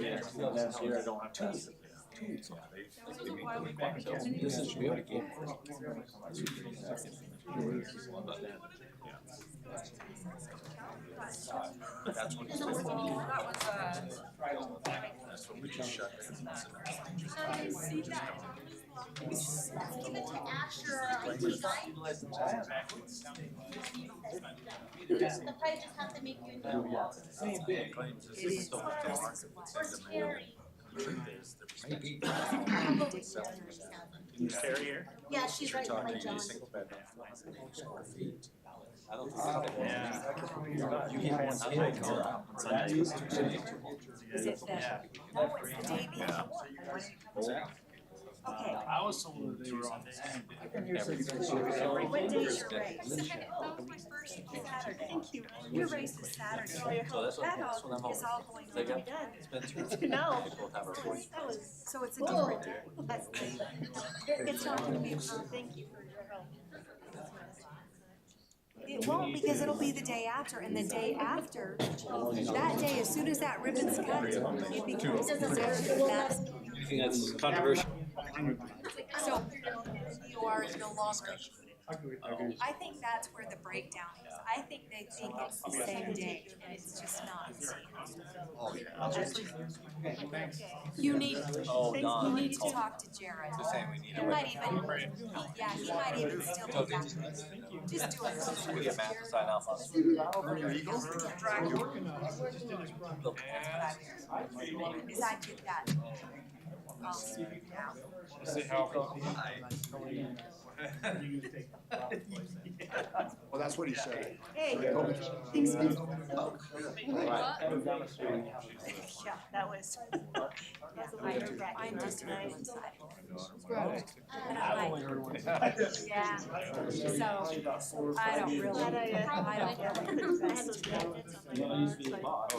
Last year I don't have to. This is real game. That's when it's that's when we just shut down. Give it to Asher. The probably just have to make you a new one. Or scary. Carry here? Yeah, she's right behind John. Single bedroom, 4 feet. I don't think. Yeah. You get one kid going out on Sunday. Is it the, no, it's the day before. Okay. I was told that they were on the same day. What day is your race? That was my first Saturday. Thank you. Your race is Saturday. So that's what, That that's what I'm all is hoping. all going on to be done. It's been 2 No. We both have our 40. So it's a different day. That's nice. It's not gonna be, thank you for your help. It won't, because it'll be the day after, and the day after, that day, as soon as that ribbon's cut, it becomes that's, You think that's controversial? so you are no longer. I think that's where the breakdown is. I think they think it's the same day, and it's just not. You need, you need to talk to Jared. He might even, yeah, he might even still be back. Just do it. We get Matt to sign off on it. Is I did that. See how. Well, that's what he said. Hey, things good. Yeah, that was. I'm just on one side. And I'm like, yeah, so I don't really, I don't really.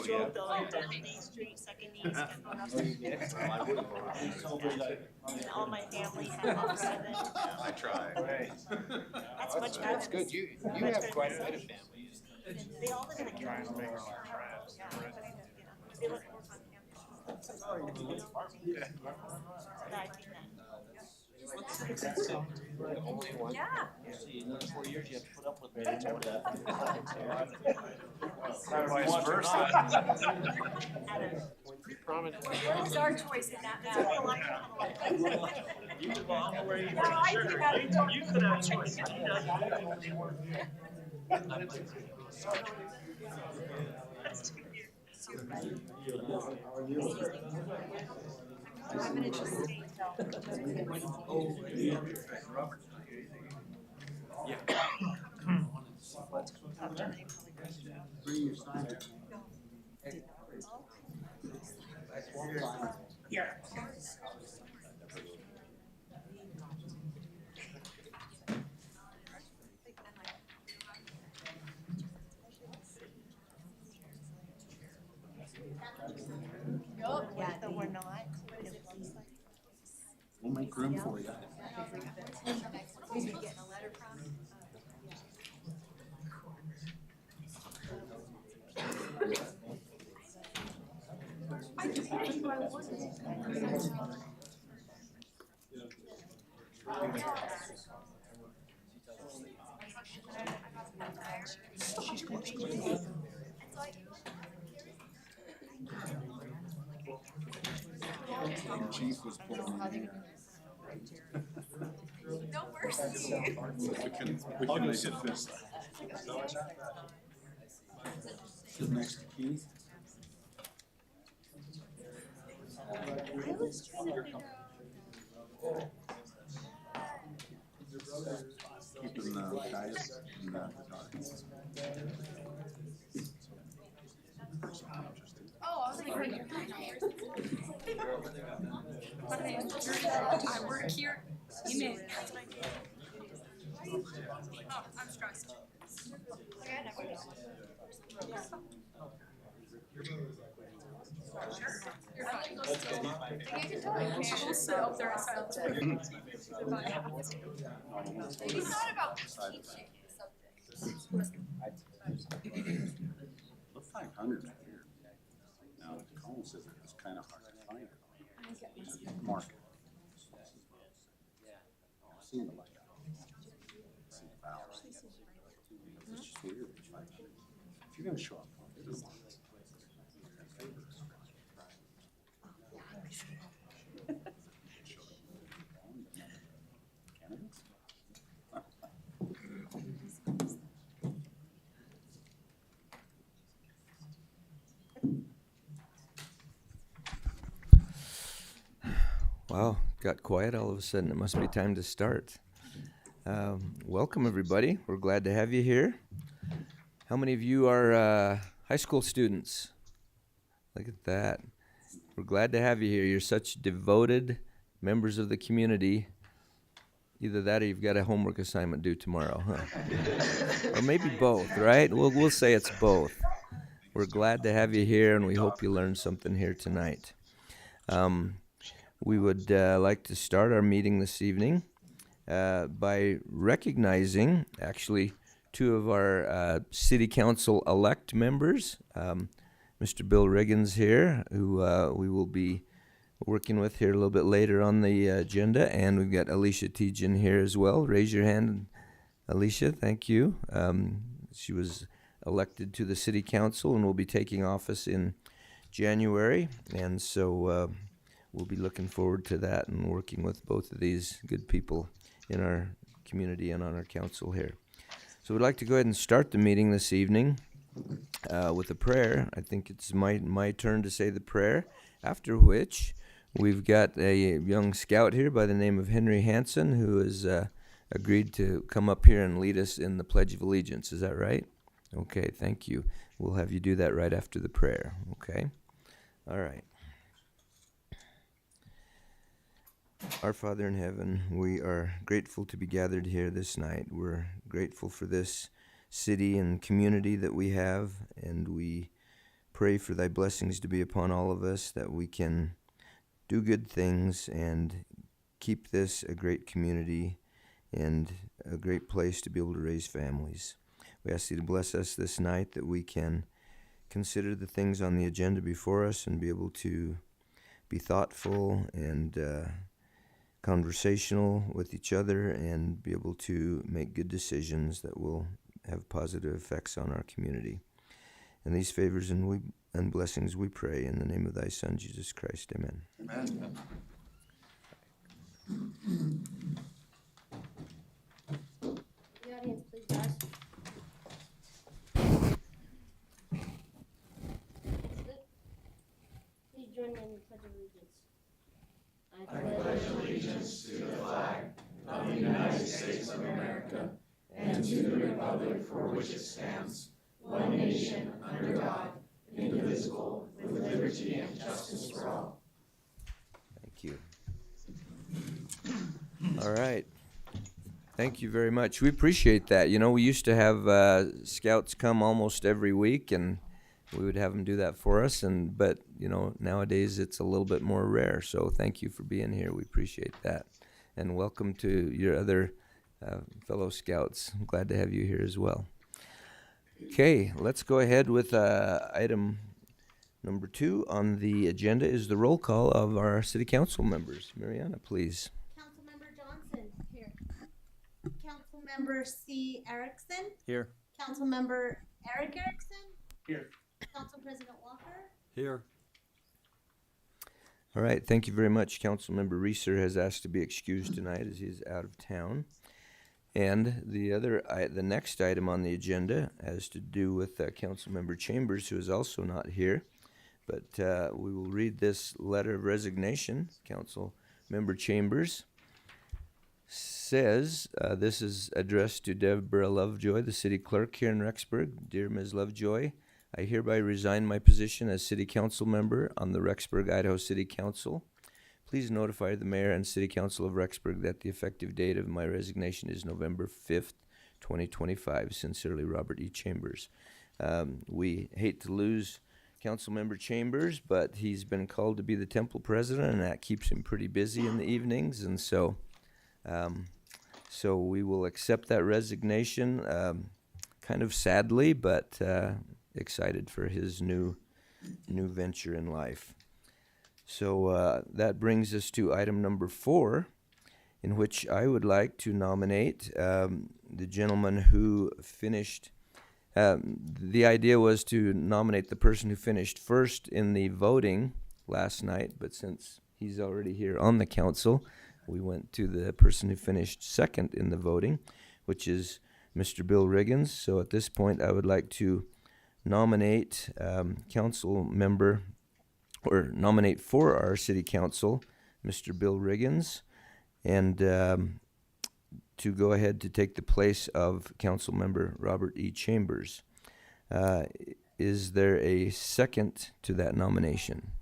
Drove the line down Main Street, second east, kept going up. And all my family had lost of it. I try. That's much better. That's good. You have quite a bit of family. They all live in the Trying to county. make Yeah, they live more on campus. So I think that. Yeah. In 4 years, you have to put up with Vice versa. It was our choice in that matter. You belong where you No, I think that. You could have choice. I'm gonna just stay Here. Yeah, But we're not. We'll make room for you. who's you getting a letter from? I told you I wasn't. Chief was pulling in here. No mercy. We can make it fit. Sit next to Keith. I was trying to figure Keeping guys in the dark. Oh, I was gonna bring your I work here. You may. Oh, I'm stressed. Okay, I never know. You're fine. We'll sit up there in silence. Maybe not about teaching subjects. The 500 here. Now, Colin says it's kind of hard to find. Mark. Seeing the light. See the valves. It's just weird. If you're gonna show up. Candidates? Wow, got quiet all of a sudden. It must be time to start. Welcome, everybody. We're glad to have you here. How many of you are high school students? Look at that. We're glad to have you here. You're such devoted members of the community. Either that or you've got a homework assignment due tomorrow, huh? Or maybe both, right? We'll say it's both. We're glad to have you here, and we hope you learned something here tonight. We would like to start our meeting this evening by recognizing, actually, two of our City Council-elect members. Mr. Bill Riggins here, who we will be working with here a little bit later on the agenda, and we've got Alicia Tejan here as well. Raise your hand, Alicia. Thank you. She was elected to the City Council and will be taking office in January, and so we'll be looking forward to that and working with both of these good people in our community and on our council here. So we'd like to go ahead and start the meeting this evening with a prayer. I think it's my turn to say the prayer, after which we've got a young scout here by the name of Henry Hansen who has agreed to come up here and lead us in the Pledge of Allegiance. Is that right? Okay, thank you. We'll have you do that right after the prayer, okay? All right. Our Father in heaven, we are grateful to be gathered here this night. We're grateful for this city and community that we have, and we pray for thy blessings to be upon all of us, that we can do good things and keep this a great community and a great place to be able to raise families. We ask you to bless us this night, that we can consider the things on the agenda before us and be able to be thoughtful and conversational with each other and be able to make good decisions that will have positive effects on our community. And these favors and blessings we pray in the name of thy Son, Jesus Christ. Amen. Amen. The audience, please rise. Please join me in the Pledge of Allegiance. I pledge allegiance to the flag of the United States of America and to the republic for which it stands, one nation, under God, indivisible, with liberty and justice for all. Thank you. All right. Thank you very much. We appreciate that. You know, we used to have scouts come almost every week, and we would have them do that for us. But you know, nowadays it's a little bit more rare. So thank you for being here. We appreciate that, and welcome to your other fellow scouts. I'm glad to have you here as well. Okay, let's go ahead with item number 2 on the agenda is the roll call of our city council members. Mariana, please. Councilmember Johnson. Here. Councilmember C. Erickson. Here. Councilmember Eric Erickson. Here. Council President Walker. Here. All right, thank you very much. Councilmember Reeser has asked to be excused tonight as he is out of town. And the next item on the agenda has to do with Councilmember Chambers, who is also not here. But we will read this letter of resignation. Councilmember Chambers says, this is addressed to Deborah Lovejoy, the city clerk here in Rexburg. Dear Ms. Lovejoy, I hereby resign my position as city council member on the Rexburg, Idaho City Council. Please notify the mayor and city council of Rexburg that the effective date of my resignation is November 5th, 2025. Sincerely, Robert E. Chambers. We hate to lose Councilmember Chambers, but he's been called to be the temple president, and that keeps him pretty busy in the evenings, and so we will accept that resignation, kind of sadly, but excited for his new venture in life. So that brings us to item number 4, in which I would like to nominate the gentleman who finished. The idea was to nominate the person who finished first in the voting last night, but since he's already here on the council, we went to the person who finished second in the voting, which is Mr. Bill Riggins. So at this point, I would like to nominate council member, or nominate for our city council, Mr. Bill Riggins, and to go ahead to take the place of council member Robert E. Chambers. Is there a second to that nomination?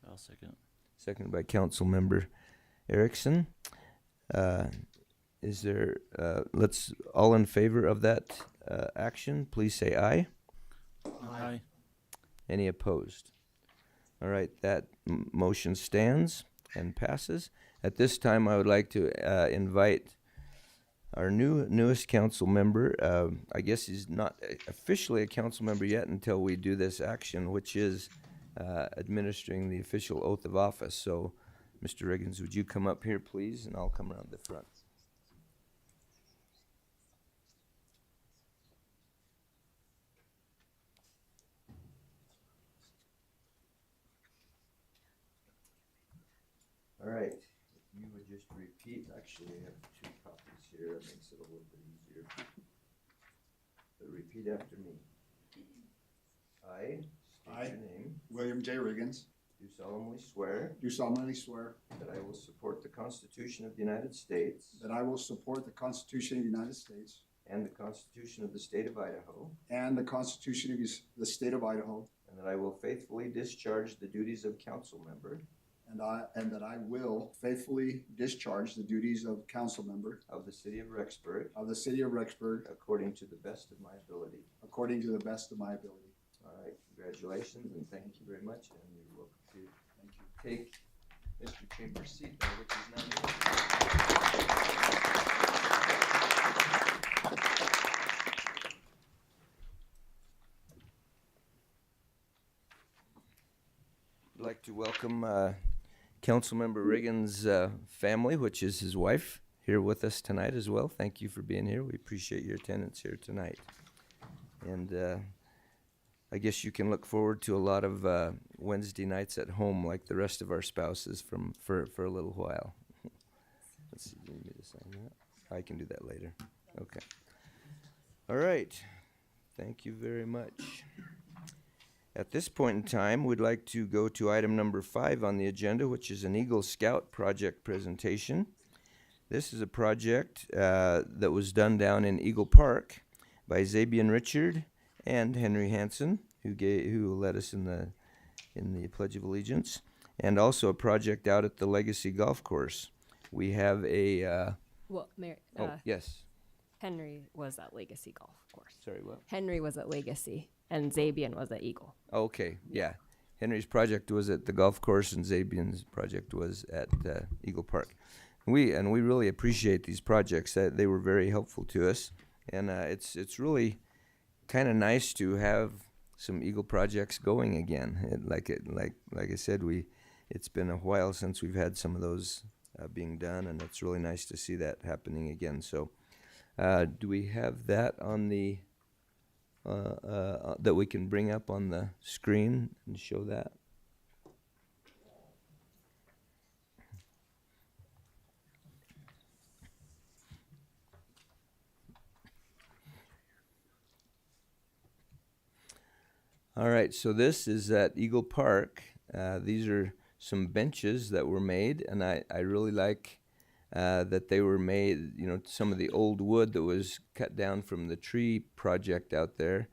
I'll second. Second by council member Erickson. Is there, let's, all in favor of that action, please say aye. Aye. Any opposed? All right, that motion stands and passes. At this time, I would like to invite our newest council member. I guess he's not officially a council member yet until we do this action, which is administering the official oath of office. So, Mr. Riggins, would you come up here, please, and I'll come around the front. All right, if you would just repeat, actually I have 2 copies here, that makes it a little bit easier. But repeat after me. I state your name, William J. Riggins, do solemnly swear do solemnly swear that I will support the Constitution of the United States that I will support the Constitution of the United States and the Constitution of the State of Idaho, and the Constitution of the State of Idaho, and that I will faithfully discharge the duties of council member and that I will faithfully discharge the duties of council member of the city of Rexburg of the city of Rexburg according to the best of my ability. according to the best of my ability. All right, congratulations and thank you very much, and you're welcome to take Mr. Chambers' seat there, which is now yours. I'd like to welcome Councilmember Riggins' family, which is his wife, here with us tonight as well. Thank you for being here. We appreciate your attendance here tonight. And I guess you can look forward to a lot of Wednesday nights at home like the rest of our spouses for a little while. Let's see, do you need me to sign that? I can do that later. Okay. All right. Thank you very much. At this point in time, we'd like to go to item number 5 on the agenda, which is an Eagle Scout project presentation. This is a project that was done down in Eagle Park by Zabian Richard and Henry Hansen, who led us in the Pledge of Allegiance, and also a project out at the Legacy Golf Course. We have a Well, Mary, yes. Henry was at Legacy Golf Course. Sorry, what? Henry was at Legacy, and Zabian was at Eagle. Okay, yeah. Henry's project was at the golf course, and Zabian's project was at Eagle Park. We really appreciate these projects. That they were very helpful to us, and it's really kind of nice to have some Eagle projects going again. Like I said, it's been a while since we've had some of those being done, and it's really nice to see that happening again. So, do we have that on the that we can bring up on the screen and show that? All right, so this is at Eagle Park. These are some benches that were made, and I really like that they were made, some of the old wood that was cut down from the tree project out there.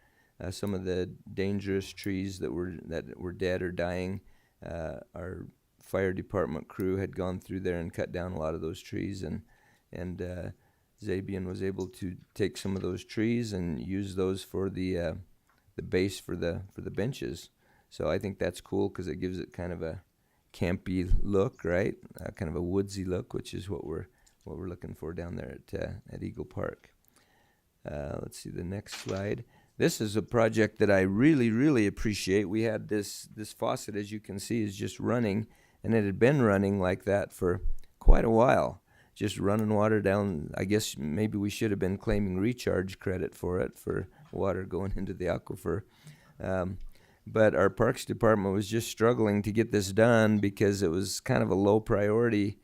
Some of the dangerous trees that were dead or dying. Our fire department crew had gone through there and cut down a lot of those trees, and Zabian was able to take some of those trees and use those for the base for the benches. So I think that's cool because it gives it kind of a campy look, right? Kind of a woodsy look, which is what we're looking for down there at Eagle Park. Let's see the next slide. This is a project that I really, really appreciate. We had this faucet, as you can see, is just running, and it had been running like that for quite a while, just running water down. I guess maybe we should have been claiming recharge credit for it, for water going into the aquifer. But our Parks Department was just struggling to get this done because it was kind of a low priority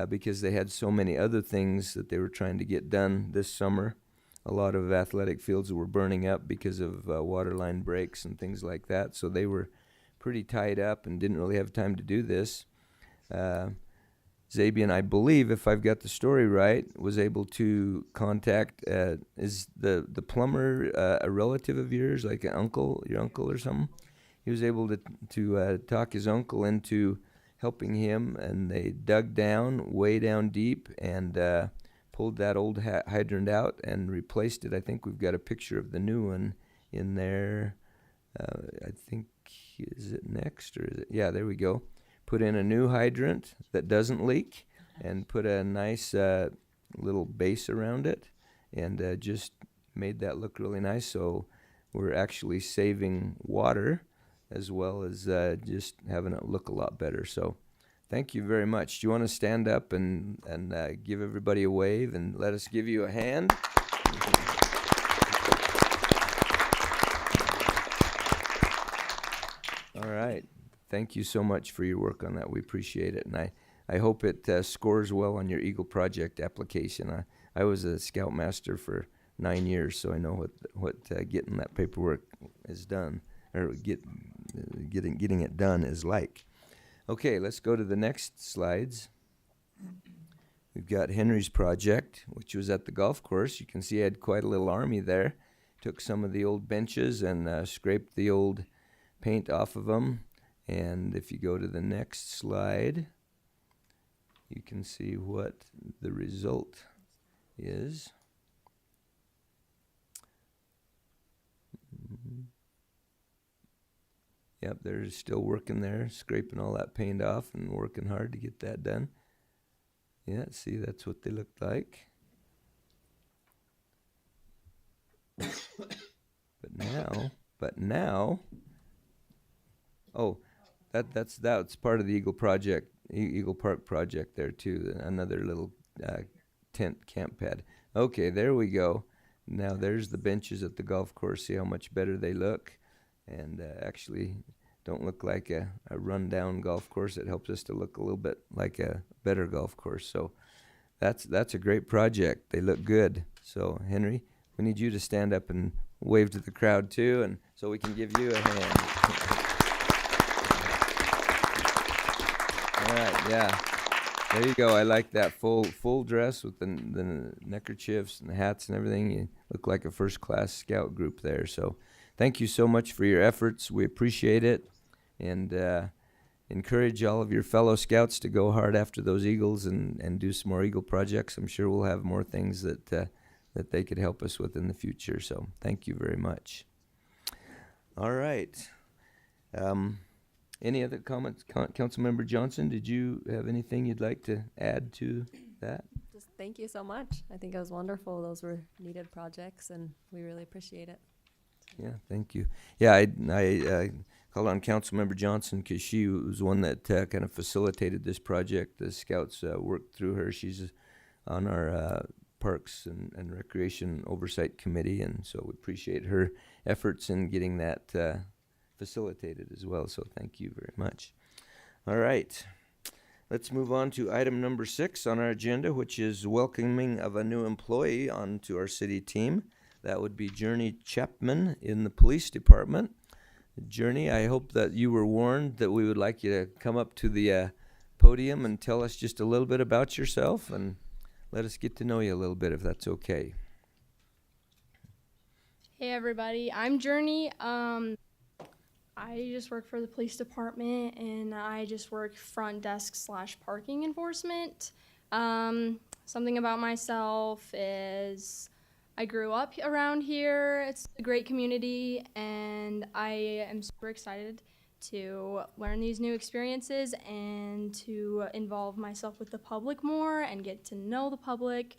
because they had so many other things that they were trying to get done this summer. A lot of athletic fields were burning up because of water line breaks and things like that, so they were pretty tied up and didn't really have time to do this. Zabian, I believe, if I've got the story right, was able to contact, is the plumber a relative of yours, like an uncle, your uncle or something? He was able to talk his uncle into helping him, and they dug down, way down deep, and pulled that old hydrant out and replaced it. I think we've got a picture of the new one in there. I think, is it next, or is it? Yeah, there we go. Put in a new hydrant that doesn't leak and put a nice little base around it, and just made that look really nice. So we're actually saving water as well as just having it look a lot better. So thank you very much. Do you want to stand up and give everybody a wave and let us give you a hand? All right. Thank you so much for your work on that. We appreciate it. And I hope it scores well on your Eagle Project application. I was a Scoutmaster for 9 years, so I know what getting that paperwork is done, or getting it done is like. Okay, let's go to the next slides. We've got Henry's project, which was at the golf course. You can see I had quite a little army there. Took some of the old benches and scraped the old paint off of them. And if you go to the next slide, you can see what the result is. Yep, they're still working there, scraping all that paint off and working hard to get that done. Yeah, see, that's what they looked like. But now, oh, that's part of the Eagle project, Eagle Park project there too. Another little tent camp pad. Okay, there we go. Now there's the benches at the golf course. See how much better they look, and actually don't look like a run-down golf course. It helps us to look a little bit like a better golf course. So that's a great project. They look good. So Henry, we need you to stand up and wave to the crowd too, and so we can give you a hand. All right, yeah. There you go. I like that full dress with the neckerchiefs and the hats and everything. You look like a first-class scout group there. So thank you so much for your efforts. We appreciate it, and encourage all of your fellow scouts to go hard after those eagles and do some more Eagle projects. I'm sure we'll have more things that they could help us with in the future. So thank you very much. All right. Any other comments? Councilmember Johnson, did you have anything you'd like to add to that? Just thank you so much. I think it was wonderful. Those were needed projects, and we really appreciate it. Yeah, thank you. Yeah, I called on Councilmember Johnson because she was one that kind of facilitated this project. The Scouts worked through her. She's on our Parks and Recreation Oversight Committee, and so we appreciate her efforts in getting that facilitated as well. So thank you very much. All right. Let's move on to item number 6 on our agenda, which is welcoming of a new employee onto our city team. That would be Journey Chapman in the police department. Journey, I hope that you were warned that we would like you to come up to the podium and tell us just a little bit about yourself and let us get to know you a little bit, if that's okay. Hey everybody, I'm Journey. I just work for the police department, and I just work front desk / parking enforcement. Something about myself is I grew up around here. It's a great community, and I am super excited to learn these new experiences and to involve myself with the public more and get to know the public.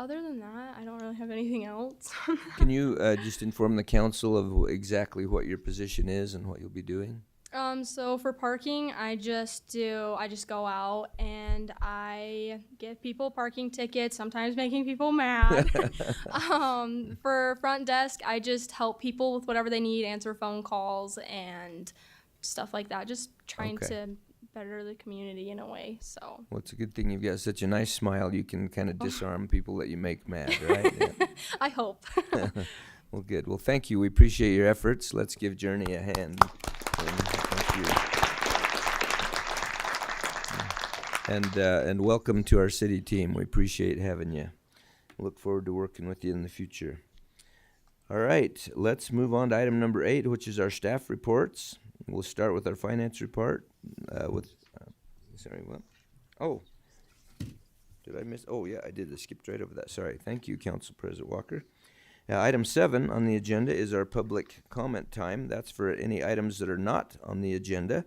Other than that, I don't really have anything else. Can you just inform the council of exactly what your position is and what you'll be doing? So for parking, I just go out and I give people parking tickets, sometimes making people mad. For front desk, I just help people with whatever they need, answer phone calls and stuff like that. Just trying Okay. to better the community in a way. So Well, it's a good thing you've got such a nice smile. You can kind of disarm people that you make mad, right? Yeah. I hope. Well, good. Well, thank you. We appreciate your efforts. Let's give Journey a hand. Thank you. And welcome to our city team. We appreciate having you. Look forward to working with you in the future. All right, let's move on to item number 8, which is our staff reports. We'll start with our finance report. Sorry, what? Oh, did I miss? Oh, yeah, I did. I skipped right over that. Sorry. Thank you, Council President Walker. Item 7 on the agenda is our public comment time. That's for any items that are not on the agenda.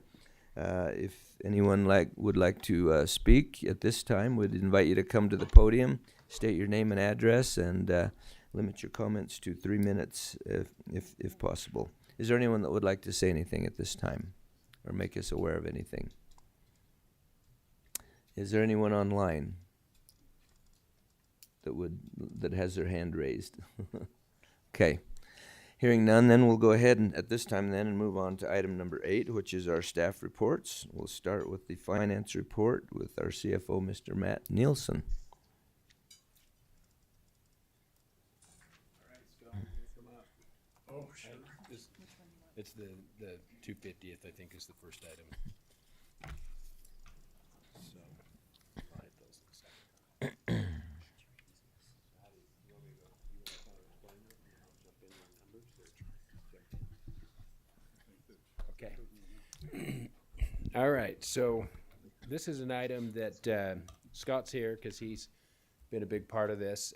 If anyone would like to speak at this time, we'd invite you to come to the podium, state your name and address, and limit your comments to 3 minutes if possible. Is there anyone that would like to say anything at this time or make us aware of anything? Is there anyone online that has their hand raised? Okay. Hearing none, then we'll go ahead and move on to item number 8, which is our staff reports. We'll start with the finance report with our CFO, Mr. Matt Nielsen. Oh, sure. It's the 250th, I think, is the first item. So, I'll hit those in a second. Okay. All right, so this is an item that Scott's here because he's been a big part of this.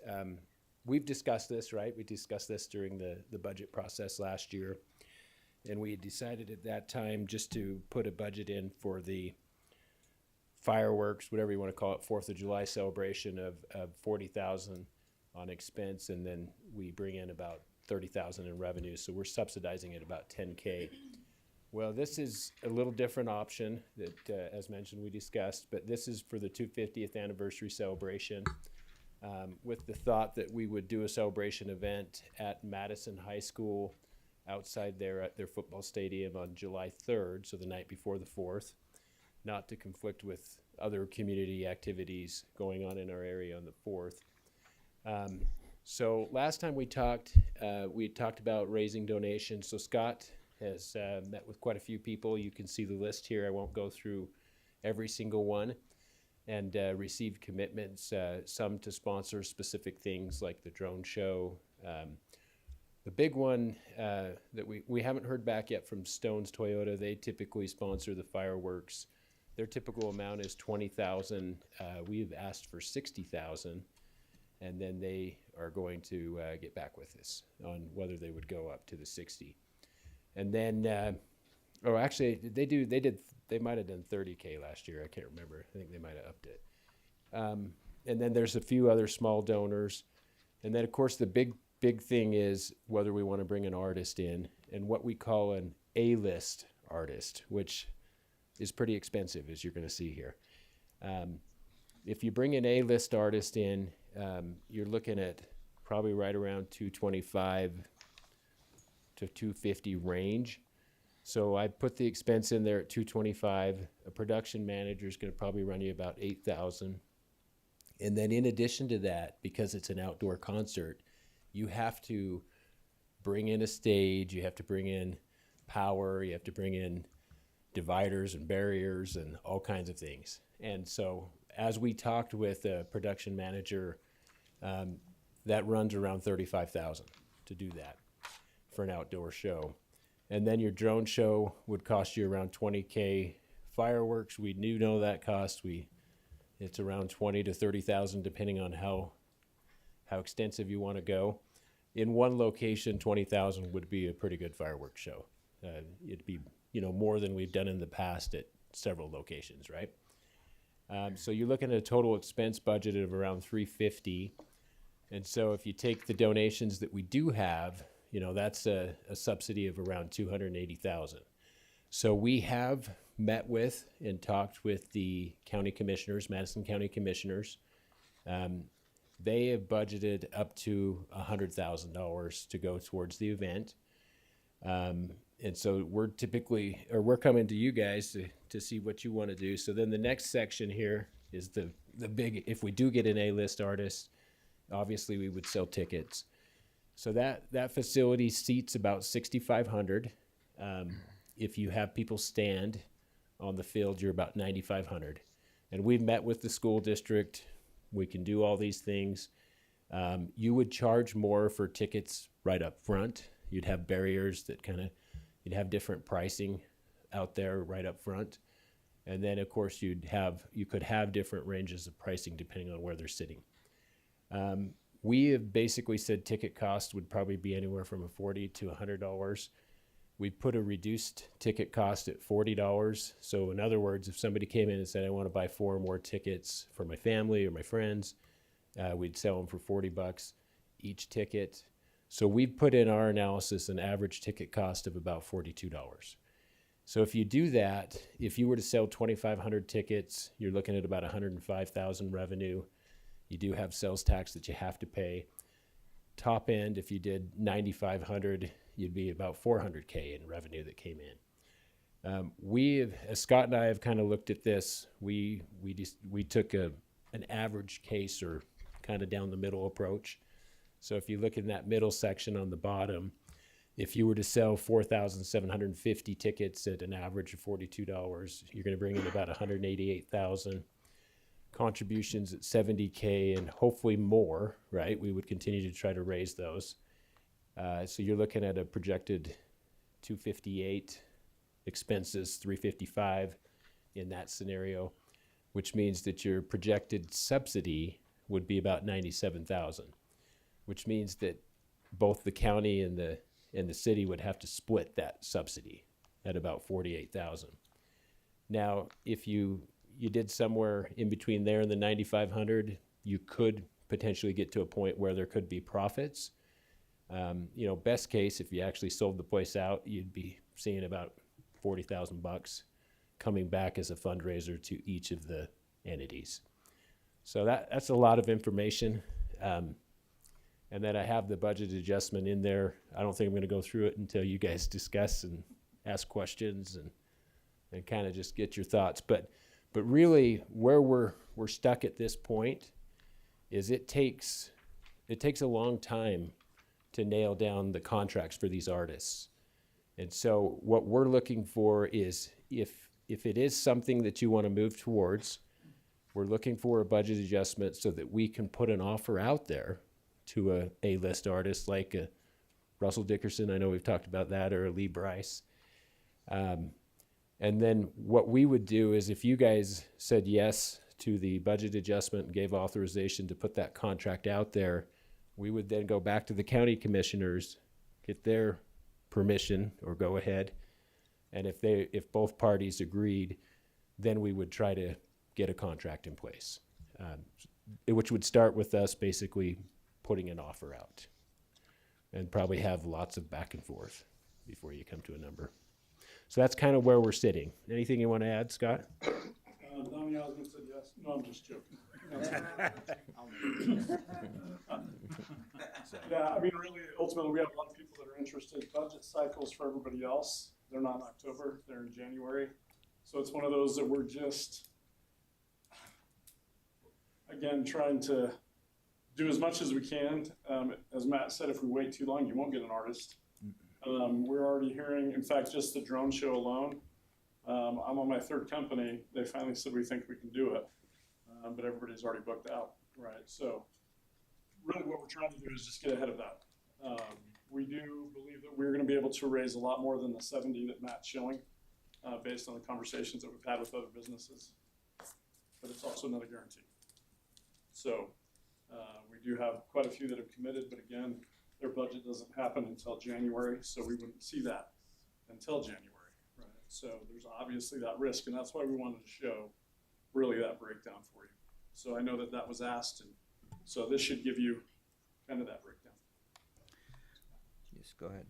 We've discussed this, right? We discussed this during the budget process last year. And we had decided at that time just to put a budget in for the fireworks, whatever you want to call it, 4th of July celebration of $40,000 on expense. And then we bring in about $30,000 in revenue. So we're subsidizing it about $10K. Well, this is a little different option that, as mentioned, we discussed. But this is for the 250th anniversary celebration. With the thought that we would do a celebration event at Madison High School outside there at their football stadium on July 3rd, so the night before the 4th, not to conflict with other community activities going on in our area on the 4th. So last time we talked about raising donations. So Scott has met with quite a few people. You can see the list here. I won't go through every single one. And received commitments, some to sponsor specific things like the drone show. The big one that we haven't heard back yet from Stone's Toyota. They typically sponsor the fireworks. Their typical amount is $20,000. We've asked for $60,000, and then they are going to get back with us on whether they would go up to the 60. And then, actually, they might have done $30K last year. I can't remember. I think they might have upped it. And then there's a few other small donors. And then, of course, the big thing is whether we want to bring an artist in, and what we call an A-list artist, which is pretty expensive, as you're going to see here. If you bring an A-list artist in, you're looking at probably right around $225 to $250 range. So I put the expense in there at $225. A production manager is going to probably run you about $8,000. And then in addition to that, because it's an outdoor concert, you have to bring in a stage, you have to bring in power, you have to bring in dividers and barriers and all kinds of things. And so as we talked with a production manager, that runs around $35,000 to do that for an outdoor show. And then your drone show would cost you around $20K. Fireworks, we do know that cost. It's around $20,000 to $30,000, depending on how extensive you want to go. In one location, $20,000 would be a pretty good fireworks show. It'd be more than we've done in the past at several locations, right? So you're looking at a total expense budget of around $350. And so if you take the donations that we do have, that's a subsidy of around $280,000. So we have met with and talked with the county commissioners, Madison County commissioners. They have budgeted up to $100,000 to go towards the event. And so we're coming to you guys to see what you want to do. So then the next section here is the big, if we do get an A-list artist, obviously we would sell tickets. So that facility seats about 6,500. If you have people stand on the field, you're about 9,500. And we've met with the school district. We can do all these things. You would charge more for tickets right up front. You'd have barriers that you'd have different pricing out there right up front. And then of course you could have different ranges of pricing depending on where they're sitting. We have basically said ticket cost would probably be anywhere from $40 to $100. We put a reduced ticket cost at $40. So in other words, if somebody came in and said, I want to buy 4 more tickets for my family or my friends, we'd sell them for $40 each ticket. So we've put in our analysis an average ticket cost of about $42. So if you do that, if you were to sell 2,500 tickets, you're looking at about $105,000 revenue. You do have sales tax that you have to pay. Top end, if you did 9,500, you'd be about $400K in revenue that came in. As Scott and I have kind of looked at this, we took an average case or kind of down the middle approach. So if you look in that middle section on the bottom, if you were to sell 4,750 tickets at an average of $42, you're going to bring in about $188,000. Contributions at $70K and hopefully more, right? We would continue to try to raise those. So you're looking at a projected $258, expenses $355 in that scenario, which means that your projected subsidy would be about $97,000, which means that both the county and the city would have to split that subsidy at about $48,000. Now, if you did somewhere in between there and the 9,500, you could potentially get to a point where there could be profits. Best case, if you actually sold the place out, you'd be seeing about $40,000 coming back as a fundraiser to each of the entities. So that's a lot of information. And then I have the budget adjustment in there. I don't think I'm going to go through it until you guys discuss and ask questions and kind of just get your thoughts. But really, where we're stuck at this point is it takes a long time to nail down the contracts for these artists. And so what we're looking for is if it is something that you want to move towards, we're looking for a budget adjustment so that we can put an offer out there to a A-list artist like a Russell Dickerson, I know we've talked about that, or a Lee Bryce. And then what we would do is if you guys said yes to the budget adjustment and gave authorization to put that contract out there, we would then go back to the county commissioners, get their permission or go ahead. And if both parties agreed, then we would try to get a contract in place, which would start with us basically putting an offer out and probably have lots of back and forth before you come to a number. So that's kind of where we're sitting. Anything you want to add, Scott? Donnie Osmond said yes. No, I'm just joking. Yeah, I mean, really, ultimately, we have a lot of people that are interested. Budget cycles for everybody else, they're not in October, they're in January. So it's one of those that we're just, again, trying to do as much as we can. As Matt said, if we wait too long, you won't get an artist. We're already hearing, in fact, just the drone show alone. I'm on my 3rd company. They finally said we think we can do it, but everybody's already booked out, right? So really what we're trying to do is just get ahead of that. We do believe that we're going to be able to raise a lot more than the 70 that Matt's showing based on the conversations that we've had with other businesses, but it's also not a guarantee. So we do have quite a few that have committed, but again, their budget doesn't happen until January, so we wouldn't see that until January, right? So there's obviously that risk, and that's why we wanted to show really that breakdown for you. So I know that was asked, and so this should give you kind of that breakdown. Yes, go ahead.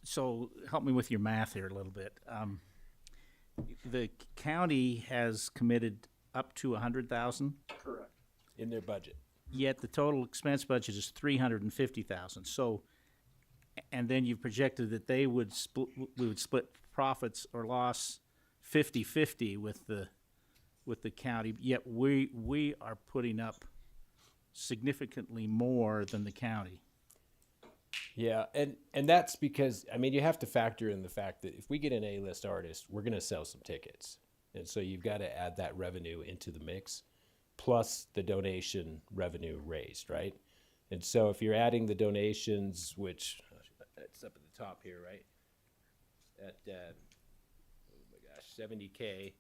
So help me with your math here a little bit. the county has committed up to 100,000, Correct. In their budget. yet the total expense budget is 350,000. So, and then you've projected that we would split profits or loss 50-50 with the county, yet we are putting up significantly more than the county. Yeah, and that's because, I mean, you have to factor in the fact that if we get an A-list artist, we're going to sell some tickets. And so you've got to add that revenue into the mix, plus the donation revenue raised, right? And so if you're adding the donations, which it's up at the top here, right? At, oh my gosh, 70K.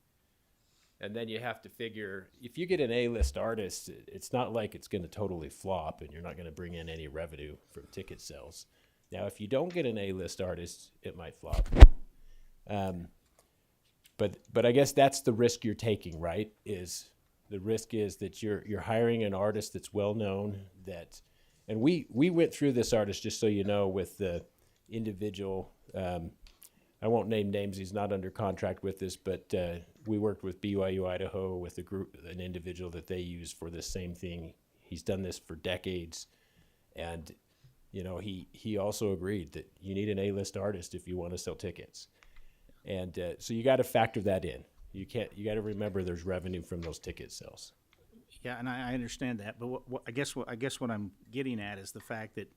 And then you have to figure, if you get an A-list artist, it's not like it's going to totally flop and you're not going to bring in any revenue from ticket sales. Now, if you don't get an A-list artist, it might flop. But I guess that's the risk you're taking, right? Is the risk is that you're hiring an artist that's well known, that, and we went through this artist, just so you know, with the individual. I won't name names. He's not under contract with us, but we worked with BYU Idaho with an individual that they use for the same thing. He's done this for decades, and you know he also agreed that you need an A-list artist if you want to sell tickets, and so you got to factor that in. You got to remember there's revenue from those ticket sales. Yeah, and I understand that, but I guess what I'm getting at is the fact that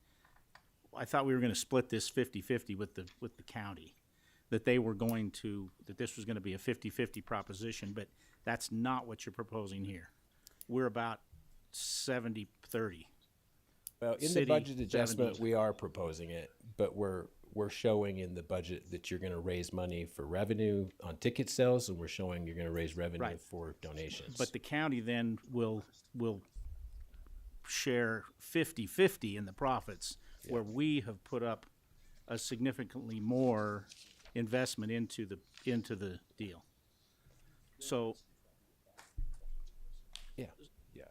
I thought we were going to split this 50-50 with the county. That this was going to be a 50-50 proposition, but that's not what you're proposing here. We're about 70-30. Well, in the budget adjustment, we are proposing it, but we're showing in the budget that you're going to raise money for revenue on ticket sales, and we're showing you're going to raise revenue for donations. But the county then will share 50-50 in the profits, where we have put up a significantly more investment into the deal. So yeah,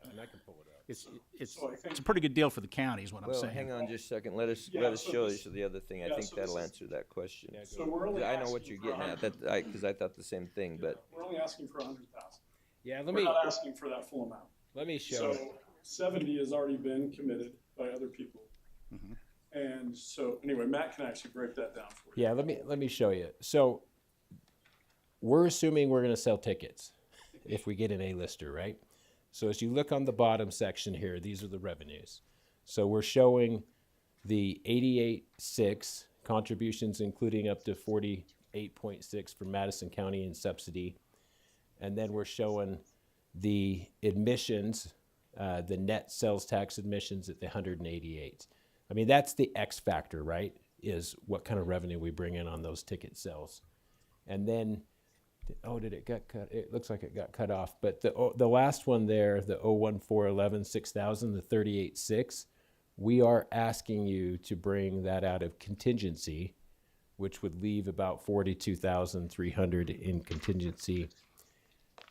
and I can pull it up. It's a pretty good deal for the county, is what I'm Well, saying. hang on just a second. Let us so show this- you the other thing. I yeah, think so that'll this is- answer that question. So we're only I know asking what you're for getting at. 100. Because I thought the same thing, but We're only asking for 100,000. Yeah, We're not asking for that full amount. let me show. So 70 has already been committed by other people. Mhm. And so anyway, Matt can actually break that down for you. Yeah, let me show you. So we're assuming we're going to sell tickets if we get an A-lister, right? So as you look on the bottom section here, these are the revenues. So we're showing the 88.6 contributions, including up to 48.6 from Madison County in subsidy. And then we're showing the admissions, the net sales tax admissions at the 188. I mean, that's the X factor, right? Is what kind of revenue we bring in on those ticket sales. And then, did it get cut? It looks like it got cut off. But the last one there, the 01411 6000, the 38.6, we are asking you to bring that out of contingency, which would leave about 42,300 in contingency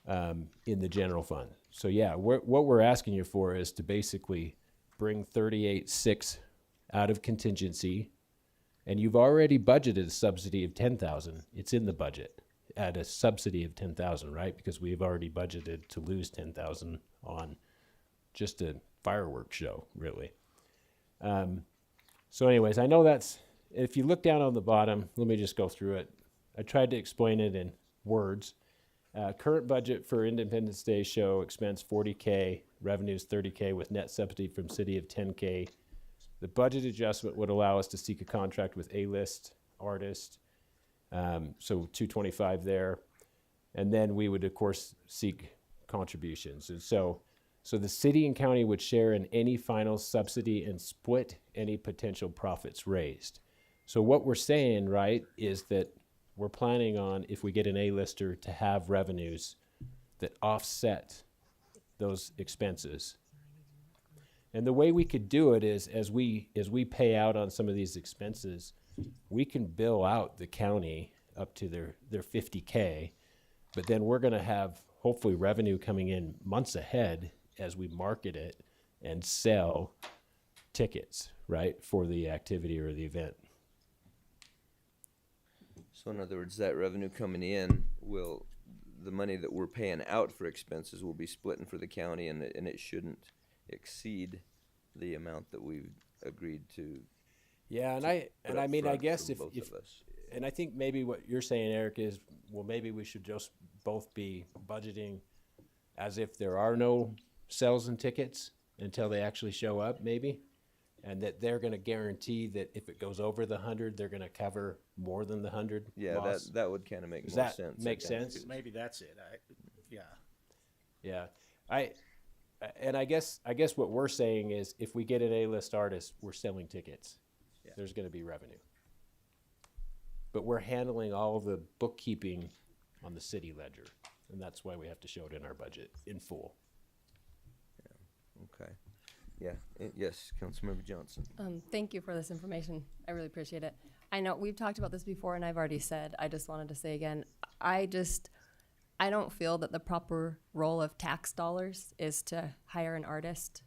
in the general fund. So yeah, what we're asking you for is to basically bring 38.6 out of contingency, and you've already budgeted a subsidy of 10,000. It's in the budget at a subsidy of 10,000, right? Because we've already budgeted to lose 10,000 on just a fireworks show, really. So anyways, I know that's, if you look down on the bottom, let me just go through it. I tried to explain it in words. Current budget for Independence Day show expense 40K, revenues 30K with net subsidy from city of 10K. The budget adjustment would allow us to seek a contract with A-list artist, so 225 there, and then we would of course seek contributions. And so the city and county would share in any final subsidy and split any potential profits raised. So what we're saying, right, is that we're planning on, if we get an A-lister, to have revenues that offset those expenses. And the way we could do it is, as we pay out on some of these expenses, we can bill out the county up to their 50K, but then we're going to have hopefully revenue coming in months ahead as we market it and sell tickets, right, for the activity or the event. so in other words, that revenue coming in will, the money that we're paying out for expenses will be splitting for the county, and it shouldn't exceed the amount that we've agreed to. Yeah, and put I up mean, I front guess from if, both of us. and I think maybe what you're saying, Eric, is, well, maybe we should just both be budgeting as if there are no sales and tickets until they actually show up, maybe, and that they're going to guarantee that if it goes over the 100, they're going to cover more than the 100 Yeah, loss. that would kind of make Does more that sense. make I think. sense? Maybe that's it. Yeah. Yeah, I guess what we're saying is, if we get an A-list artist, we're selling tickets. Yeah. There's going to be revenue, but we're handling all the bookkeeping on the city ledger, and that's why we have to show it in our budget in full. Okay. Yeah. Yes, Councilmember Johnson. Thank you for this information. I really appreciate it. I know we've talked about this before, and I've already said, I just wanted to say again, I don't feel that the proper role of tax dollars is to hire an artist.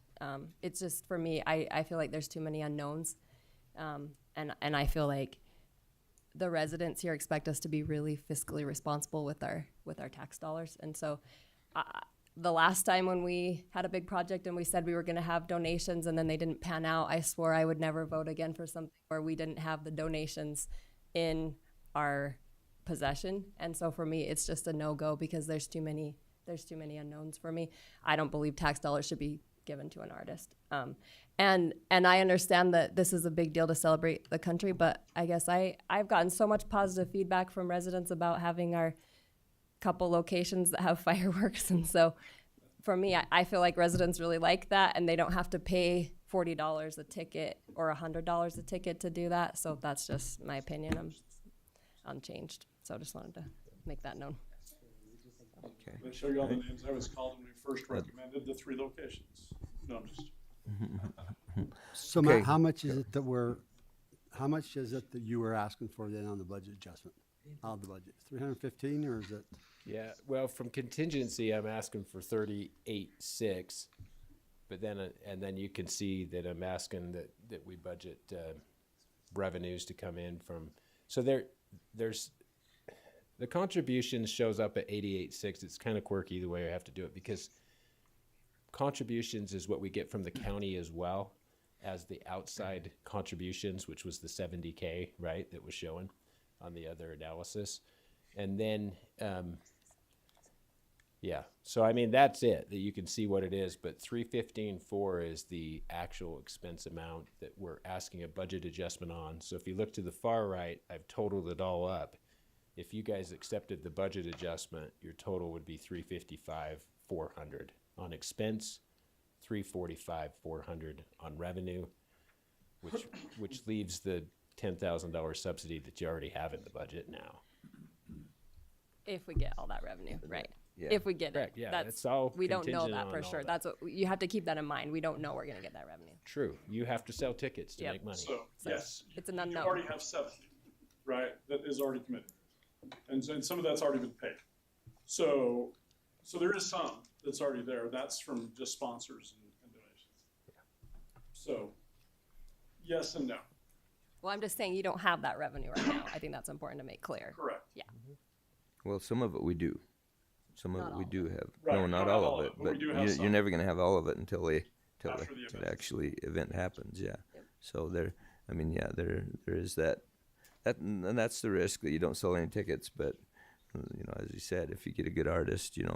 It's just, for me, I feel like there's too many unknowns. And I feel like the residents here expect us to be really fiscally responsible with our tax dollars. And so the last time when we had a big project and we said we were going to have donations and then they didn't pan out, I swore I would never vote again for something where we didn't have the donations in our possession. And so for me, it's just a no-go, because there's too many unknowns for me. I don't believe tax dollars should be given to an artist. And I understand that this is a big deal to celebrate the country, but I guess I've gotten so much positive feedback from residents about having our couple locations that have fireworks. And so for me, I feel like residents really like that, and they don't have to pay $40 a ticket or $100 a ticket to do that. So that's just my opinion. I'm unchanged. So I just wanted to make that known. Okay. They show you all the names I was called when we first recommended the 3 locations. No, I'm just. So Okay. Matt, how much is it that you were asking for then on the budget adjustment? Out of the budget, 315, or is it? Yeah, well, from contingency, I'm asking for 38.6, but then, and then you can see that I'm asking that we budget revenues to come in from, so there's, the contribution shows up at 88.6. It's kind of quirky the way I have to do it, because contributions is what we get from the county as well as the outside contributions, which was the 70K, right, that was showing on the other analysis. And then, yeah, so I mean, that's it, that you can see what it is, but 315.4 is the actual expense amount that we're asking a budget adjustment on. So if you look to the far right, I've totaled it all up. If you guys accepted the budget adjustment, your total would be 355,400 on expense, 345,400 on revenue, which leaves the $10,000 subsidy that you already have in the budget now. If we get all that revenue, right? Yeah. If we get Correct, it. yeah, it's all we don't know contingent that on for all sure. that. That's what you have to keep that in mind. We don't know we're going to get that revenue. True, you have to sell tickets to Yep. make money. So, yes. It's an You unknown. already have 7, right, that is already committed. And some of that's already been paid. So there is some that's already there. That's from just sponsors and donations. So, yes and no. Well, I'm just saying you don't have that revenue right now. I think that's important to make clear. Correct. Yeah. Well, some of it we do. Some of Not it we all. do have. Right, No, not all of it, but we but do have you're some. never going to have all of it until After the it event. actually event happens. Yeah. Yep. So there is that, and that's the risk, that you don't sell any tickets. But as you said, if you get a good artist, you're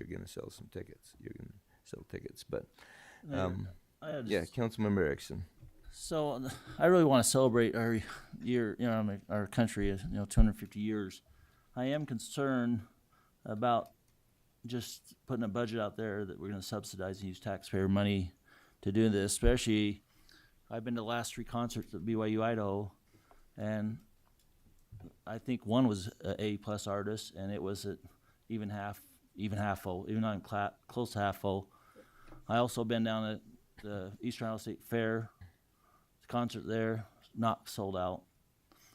going to sell some tickets. You're going to sell tickets. But yeah, Councilmember Erickson. So I really want to celebrate our year, our country is, 250 years. I am concerned about just putting a budget out there that we're going to subsidize and use taxpayer money to do this. Especially, I've been to the last 3 concerts at BYU Idaho, and I think one was a A+ artist, and it was at even half full, even not close to half full. I also been down at the Eastern Iowa State Fair concert there, not sold out.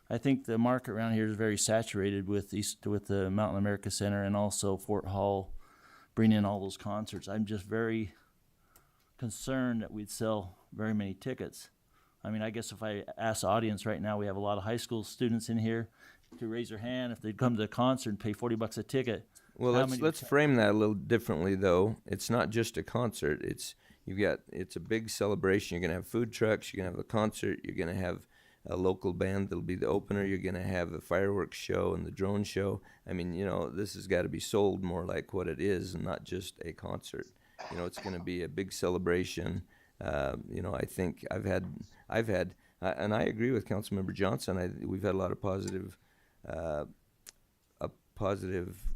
I think the market around here is very saturated with the Mountain America Center and also Fort Hall bringing in all those concerts. I'm just very concerned that we'd sell very many tickets. I mean, I guess if I ask the audience right now, we have a lot of high school students in here, to raise their hand if they'd come to the concert and pay $40 a ticket. Well, How let's many- let's frame that a little differently, though. It's not just a concert. It's a big celebration. You're gonna have food trucks. You're gonna have a concert. You're gonna have a local band that'll be the opener. You're gonna have a fireworks show and the drone show. I mean, this has got to be sold more like what it is, and not just a concert. It's gonna be a big celebration. I think I've had, and I agree with Councilmember Johnson. We've had a lot of positive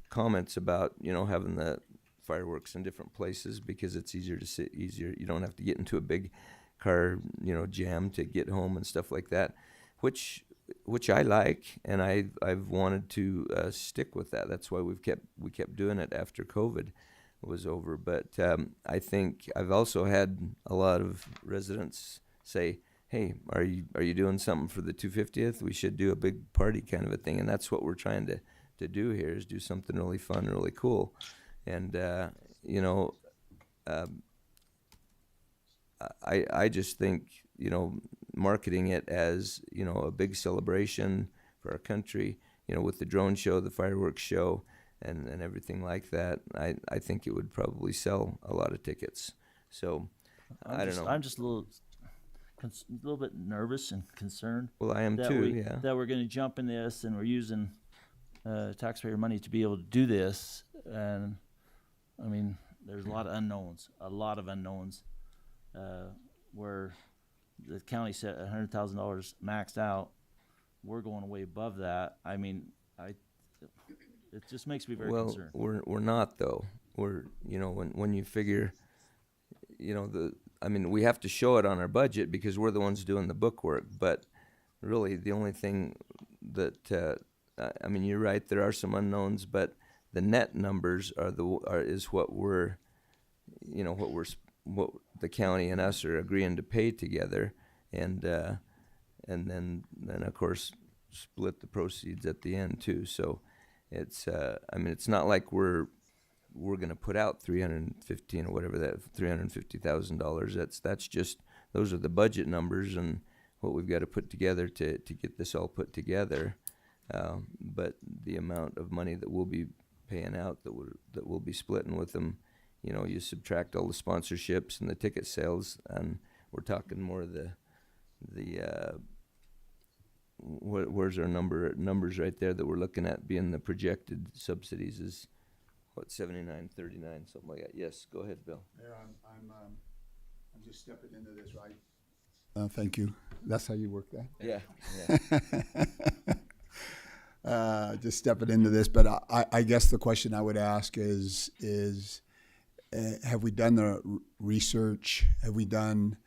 comments about having the fireworks in different places because it's easier. You don't have to get into a big car jam to get home and stuff like that, which I like, and I've wanted to stick with that. That's why we kept doing it after COVID was over. But I think I've also had a lot of residents say, hey, are you doing something for the 250th? We should do a big party kind of a thing, and that's what we're trying to do here, is do something really fun, really cool. And I just think marketing it as a big celebration for our country, with the drone show, the fireworks show, and everything like that, I think it would probably sell a lot of tickets. So I don't know. I'm just a little bit nervous and concerned. Well, I am too. Yeah. That we're going to jump in this, and we're using taxpayer money to be able to do this. And I mean, there's a lot of unknowns. Where the county set $100,000 maxed out, we're going way above that. I mean, it just makes me very concerned. Well, we're not though. We're when you figure, we have to show it on our budget because we're the ones doing the book work. But really, the only thing that you're right. There are some unknowns, but the net numbers is what we're, what the county and us are agreeing to pay together, and then of course split the proceeds at the end too. So it's it's not like we're going to put out $315,000 or whatever that $350,000. That's just, those are the budget numbers and what we've got to put together to get this all put together. But the amount of money that we'll be paying out, that we'll be splitting with them, you subtract all the sponsorships and the ticket sales, and we're talking more where's our numbers right there that we're looking at being the projected subsidies is what, 79.39, something like that. Yes, go ahead, Bill. Yeah, I'm just stepping into this, right? Thank you. That's how you work that? Yeah. Just stepping into this, but I guess the question I would ask is have we done the research? Have we done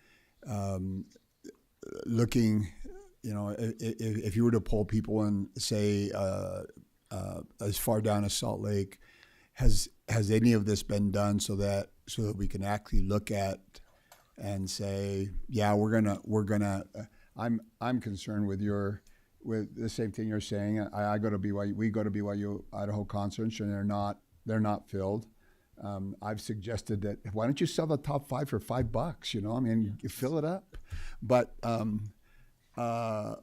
looking? If you were to poll people and say as far down as Salt Lake, has any of this been done so that we can actually look at and say, yeah, we're gonna. I'm concerned with the same thing you're saying. I go to BYU. We go to BYU Idaho concerts, and they're not filled. I've suggested that why don't you sell the top 5 for $5? You fill it up. But I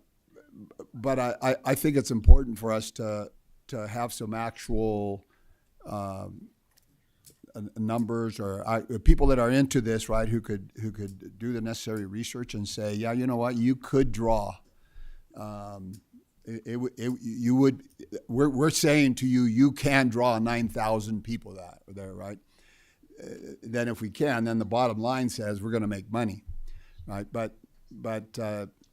think it's important for us to have some actual numbers or people that are into this, right? Who could do the necessary research and say, yeah, you know what, you could draw. You would. We're saying to you, you can draw 9,000 people there, right? Then if we can, then the bottom line says we're going to make money, right? But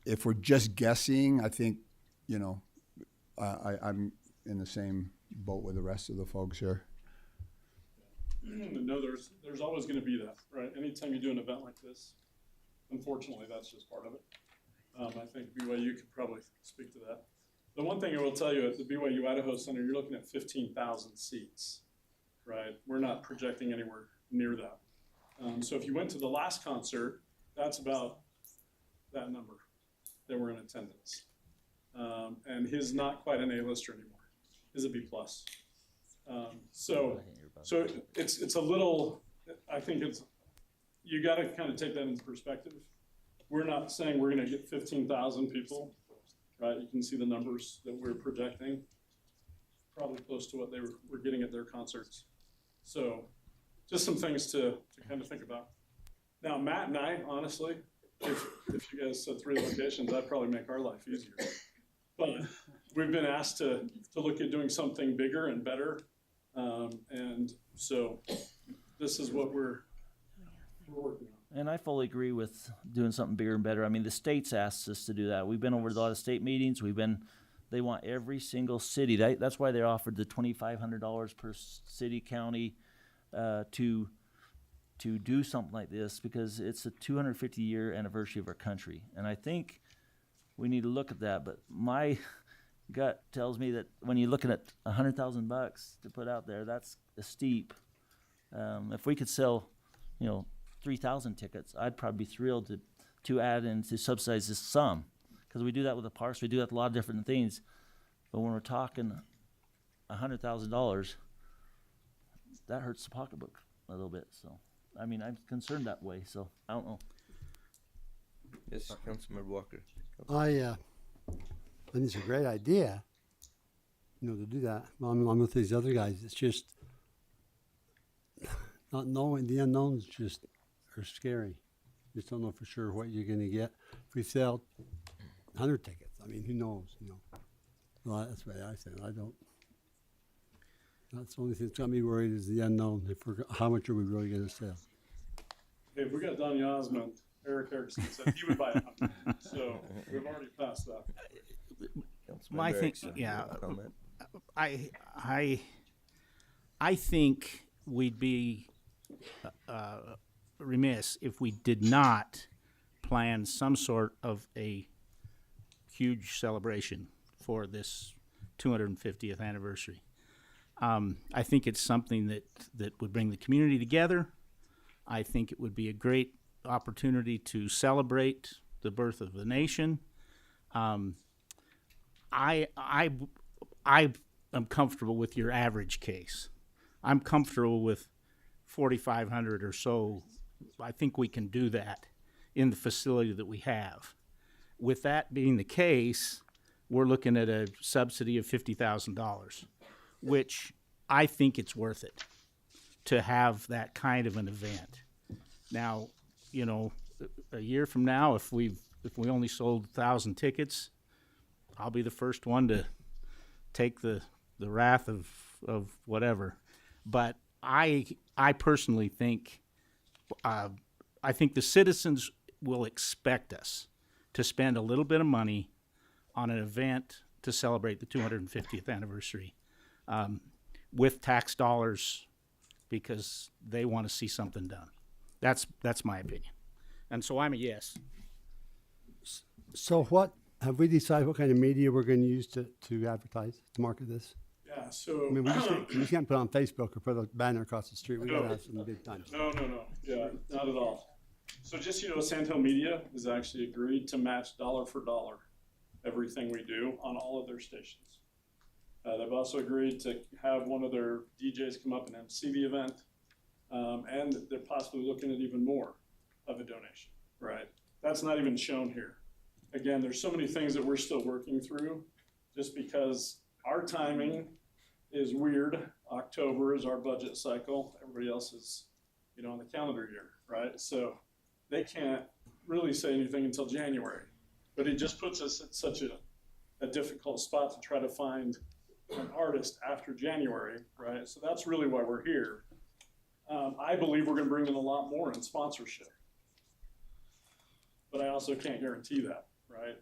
if we're just guessing, I think, I'm in the same boat with the rest of the folks here. No, there's always going to be that, right? Anytime you do an event like this, unfortunately, that's just part of it. I think BYU could probably speak to that. The one thing I will tell you, at the BYU Idaho Center, you're looking at 15,000 seats, right? We're not projecting anywhere near that. So if you went to the last concert, that's about that number that were in attendance. And his not quite an A-lister anymore. His a B+. So it's a little, I think you got to kind of take that into perspective. We're not saying we're going to get 15,000 people right? You can see the numbers that we're projecting, probably close to what they were getting at their concerts. So just some things to kind of think about. Now, Matt and I, honestly, if you guys said 3 locations, that'd probably make our life easier. But we've been asked to look at doing something bigger and better. And so this is what we're working on. And I fully agree with doing something bigger and better. I mean, the state's asked us to do that. We've been over to a lot of state meetings. They want every single city. That's why they offered the $2,500 per city, county, to do something like this, because it's a 250-year anniversary of our country. And I think we need to look at that. But my gut tells me that when you're looking at $100,000 to put out there, that's a steep. If we could sell, 3,000 tickets, I'd probably be thrilled to add in to subsidize this sum, because we do that with the parks, we do that with a lot of different things. But when we're talking $100,000, that hurts the pocketbook a little bit. So, I mean, I'm concerned that way. So, I don't know. Yes, Councilmember Walker. I think it's a great idea, to do that. I'm with these other guys. It's just not knowing. The unknowns just are scary. Just don't know for sure what you're going to get. If we sell 100 tickets, I mean, who knows? Well, that's what I said. I don't. That's the only thing that's got me worried is the unknown. How much are we really going to sell? Hey, if we got Donny Osmond, Eric Erickson said he would buy 100. So we've already passed that. My thing, yeah, I think we'd be remiss if we did not plan some sort of a huge celebration for this 250th anniversary. I think it's something that would bring the community together. I think it would be a great opportunity to celebrate the birth of the nation. I am comfortable with your average case. I'm comfortable with 4,500 or so. I think we can do that in the facility that we have. With that being the case, we're looking at a subsidy of $50,000, which I think it's worth it to have that kind of an event. Now, a year from now, if we only sold 1,000 tickets, I'll be the first one to take the wrath of whatever. But I personally think I think the citizens will expect us to spend a little bit of money on an event to celebrate the 250th anniversary with tax dollars, because they want to see something done. That's my opinion. And so I'm a yes. So what, have we decided what kind of media we're going to use to advertise, to market this? Yeah, so. I mean, we can't put it on Facebook or put a banner across the street. We got to have some big time. No. Yeah, not at all. So just, Sandhill Media has actually agreed to match dollar for dollar everything we do on all of their stations. They've also agreed to have one of their DJs come up and MC the event. And they're possibly looking at even more of a donation, right? That's not even shown here. Again, there's so many things that we're still working through, just because our timing is weird. October is our budget cycle. Everybody else is, on the calendar year, right? So they can't really say anything until January. But it just puts us at such a difficult spot to try to find an artist after January, right? So that's really why we're here. I believe we're going to bring in a lot more in sponsorship, but I also can't guarantee that, right?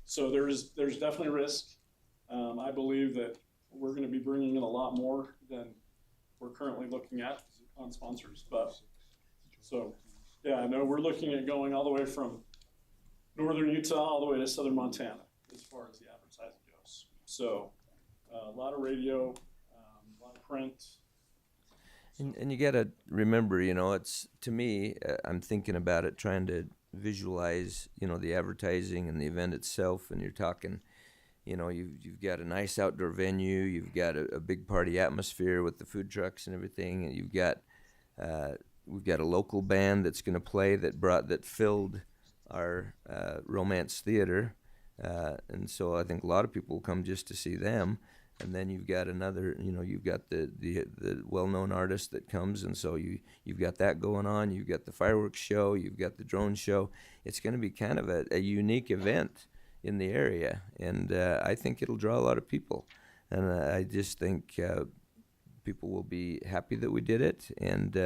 So there's definitely risk. I believe that we're going to be bringing in a lot more than we're currently looking at on sponsors. But so, yeah, no, we're looking at going all the way from northern Utah all the way to southern Montana as far as the advertising goes. So a lot of radio, a lot of print. And you got to remember, it's, to me, I'm thinking about it, trying to visualize, the advertising and the event itself. And you're talking, you've got a nice outdoor venue, you've got a big party atmosphere with the food trucks and everything, and you've got, we've got a local band that's going to play that filled our Romance Theater. And so I think a lot of people will come just to see them. And then you've got another, you've got the well-known artist that comes, and so you've got that going on. You've got the fireworks show. You've got the drone show. It's going to be kind of a unique event in the area, and I think it'll draw a lot of people. And I just think people will be happy that we did it. And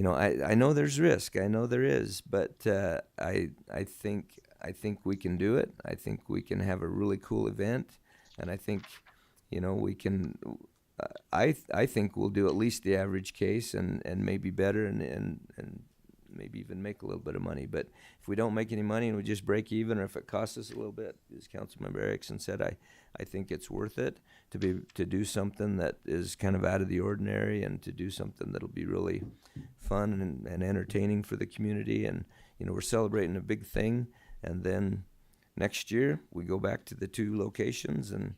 I know there's risk. I know there is, but I think we can do it. I think we can have a really cool event, and I think. We can. I think we'll do at least the average case, and maybe better, and maybe even make a little bit of money. But if we don't make any money and we just break even, or if it costs us a little bit, as Councilmember Erickson said, I think it's worth it to do something that is kind of out of the ordinary, and to do something that'll be really fun and entertaining for the community. And we're celebrating a big thing, and then next year we go back to the 2 locations and.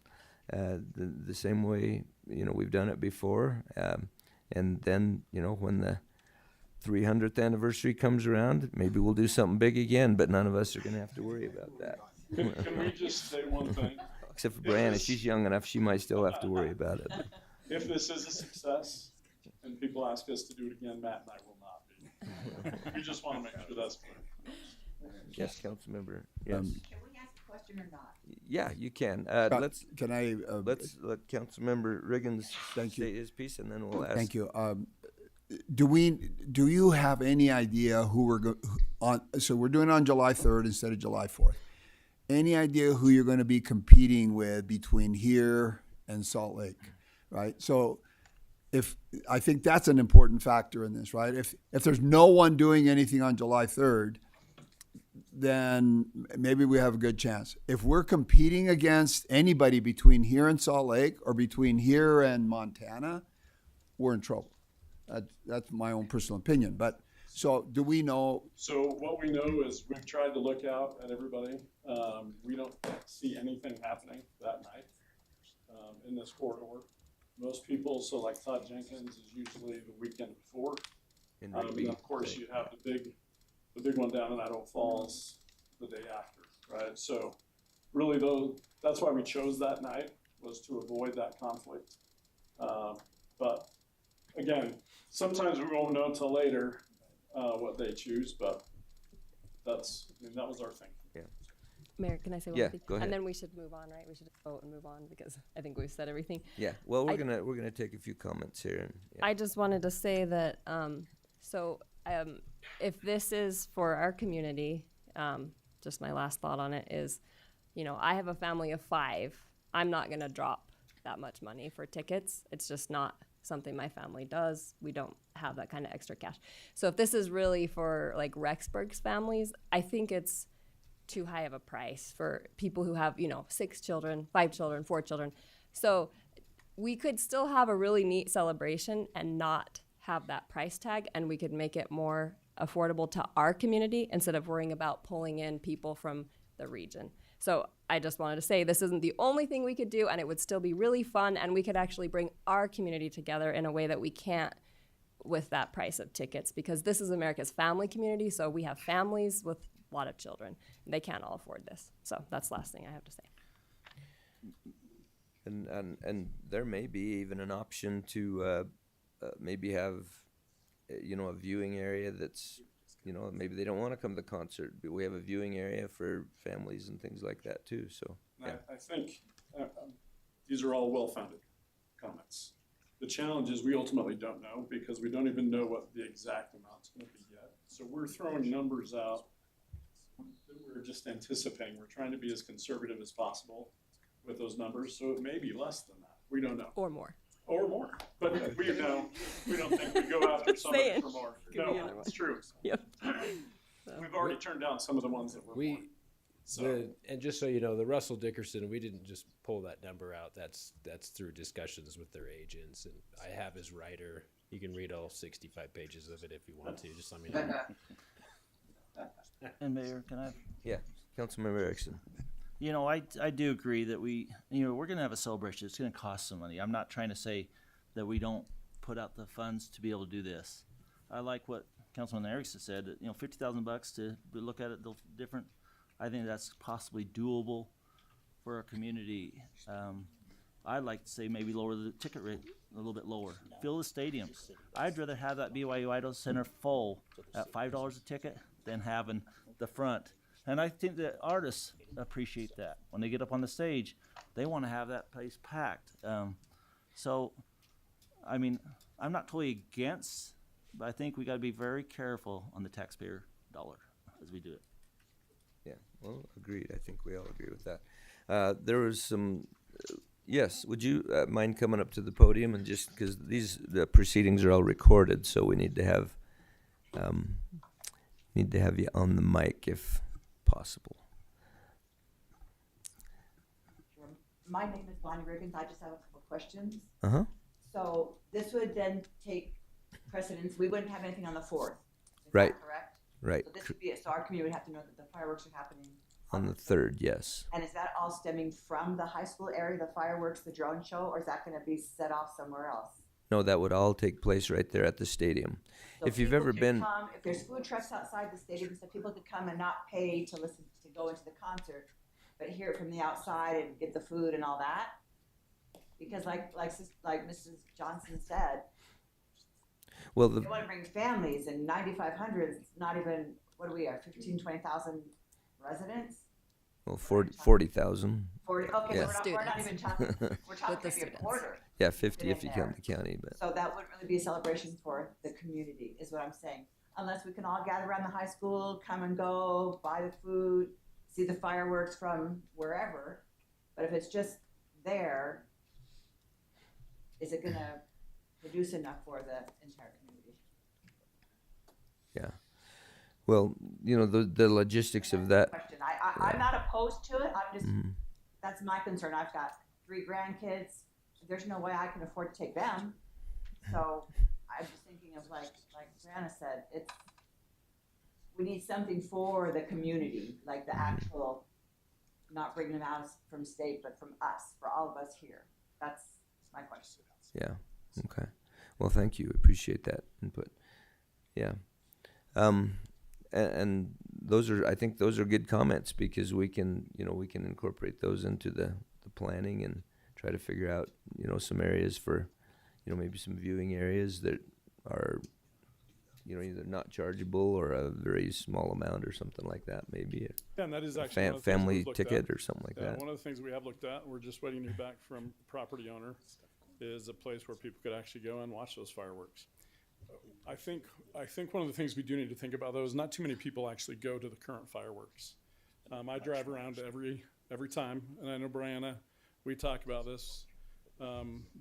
The same way we've done it before, and then when the 300th anniversary comes around, maybe we'll do something big again. But none of us are going to have to worry about that. Can we just say one thing? Except for Brianna, she's young enough; she might still have to worry about it. If this is a success, and people ask us to do it again, Matt and I will not be. We just want to make sure that's clear. Yes, Councilmember. Yes. Can we ask a question or not? Yeah, you can. Let's let Councilmember Riggins say his piece, and then we'll ask. Thank you. Do you have any idea who we're on? So we're doing it on July 3rd instead of July 4th. Any idea who you're going to be competing with between here and Salt Lake, right? So I think that's an important factor in this, right? If there's no one doing anything on July 3rd, then maybe we have a good chance. If we're competing against anybody between here and Salt Lake, or between here and Montana, we're in trouble. That's my own personal opinion. But so do we know? So what we know is we've tried to look out at everybody. We don't see anything happening that night in this corridor. Most people, so like Todd Jenkins is usually the weekend before. And of course you have the big one down in Idaho Falls the day after, right? So really though, that's why we chose that night, was to avoid that conflict. But again, sometimes we won't know until later what they choose, but that was our thing. Yeah. Mayor, can I say one Yeah, thing? go ahead. And then we should move on, right? We should vote and move on, because I think we've said everything. Yeah. Well, we're gonna take a few comments here. And, yeah. I just wanted to say that if this is for our community, just my last thought on it is, I have a family of 5. I'm not going to drop that much money for tickets. It's just not something my family does. We don't have that kind of extra cash. So if this is really for like Rexburg's families, I think it's too high of a price for people who have, 6 children, 5 children, 4 children. So we could still have a really neat celebration and not have that price tag, and we could make it more affordable to our community instead of worrying about pulling in people from the region. So I just wanted to say this isn't the only thing we could do, and it would still be really fun, and we could actually bring our community together in a way that we can't with that price of tickets, because this is America's family community, so we have families with a lot of children. They can't all afford this. So that's the last thing I have to say. And there may be even an option to maybe have, a viewing area that's, maybe they don't want to come to the concert, but we have a viewing area for families and things like that too. So yeah. I think these are all well-founded comments. The challenge is we ultimately don't know, because we don't even know what the exact amount's going to be yet. So we're throwing numbers out that we're just anticipating. We're trying to be as conservative as possible with those numbers. So it may be less than that. We don't know. Or more. Or more. But we don't think we go after somebody for more. No, it's true. Yep. We've already turned down some of the ones that were more. And just so you know, the Russell Dickerson, we didn't just pull that number out. That's through discussions with their agents, and I have his writer. You can read all 65 pages of it if you want to. Just let me know. And Mayor, can I? Yeah, Councilmember Erickson. I do agree that we're going to have a celebration. It's going to cost some money. I'm not trying to say that we don't put out the funds to be able to do this. I like what Councilman Erickson said. $50,000 to look at it different. I think that's possibly doable for our community. I'd like to say maybe lower the ticket rate a little bit lower. Fill the stadiums. I'd rather have that BYU Idol Center full at $5 a ticket than having the front. And I think that artists appreciate that. When they get up on the stage, they want to have that place packed. So, I mean, I'm not totally against, but I think we got to be very careful on the taxpayer dollar as we do it. Yeah, well, agreed. I think we all agree with that. There was some, yes, would you mind coming up to the podium and just, because the proceedings are all recorded, so we need to have you on the mic if possible. My name is Bonnie Riggins. I just have a couple questions. Uh-huh. So this would then take precedence. We wouldn't have anything on the 4th. Is Right. that correct? Right. So this would be it. So our community would have to know that the fireworks are happening. On the 3rd, yes. And is that all stemming from the high school area, the fireworks, the drone show, or is that going to be set off somewhere else? No, that would all take place right there at the stadium. So If you've people ever could been, come, if there's food trucks outside the stadium, so people could come and not pay to listen to go into the concert, but hear it from the outside and get the food and all that. Because like Mrs. Johnson said, well, they want to bring families, and 9,500 is not even, what do we have, 15, 20,000 residents? well, 40,000. 40, okay, Yeah. so we're not even talking, we're talking maybe a quarter. Yeah, 50 if in you there. count the county, but So that wouldn't really be a celebration for the community, is what I'm saying. Unless we can all gather around the high school, come and go, buy the food, see the fireworks from wherever. But if it's just there, is it gonna produce enough for the entire community? yeah. Well, you know, the logistics of that. Question. I'm not opposed to it. I'm just, that's my concern. I've got 3 grandkids. There's no way I can afford to take them. So I'm just thinking of like Brianna said, we need something for the community, like the actual, not bringing them out from state, but from us, for all of us here. That's my question. Yeah. Okay. Well, thank you. Appreciate that input. Yeah. And those are, I think those are good comments, because we can incorporate those into the planning and try to figure out, some areas for, maybe some viewing areas that are, either not chargeable or a very small amount or something like that, maybe. Yeah, and that is a actually one of the things family we've looked ticket at. or something like that. One of the things we have looked at, we're just waiting to hear back from property owner, is a place where people could actually go and watch those fireworks. I think one of the things we do need to think about, though, is not too many people actually go to the current fireworks. I drive around every time, and I know Brianna, we talk about this.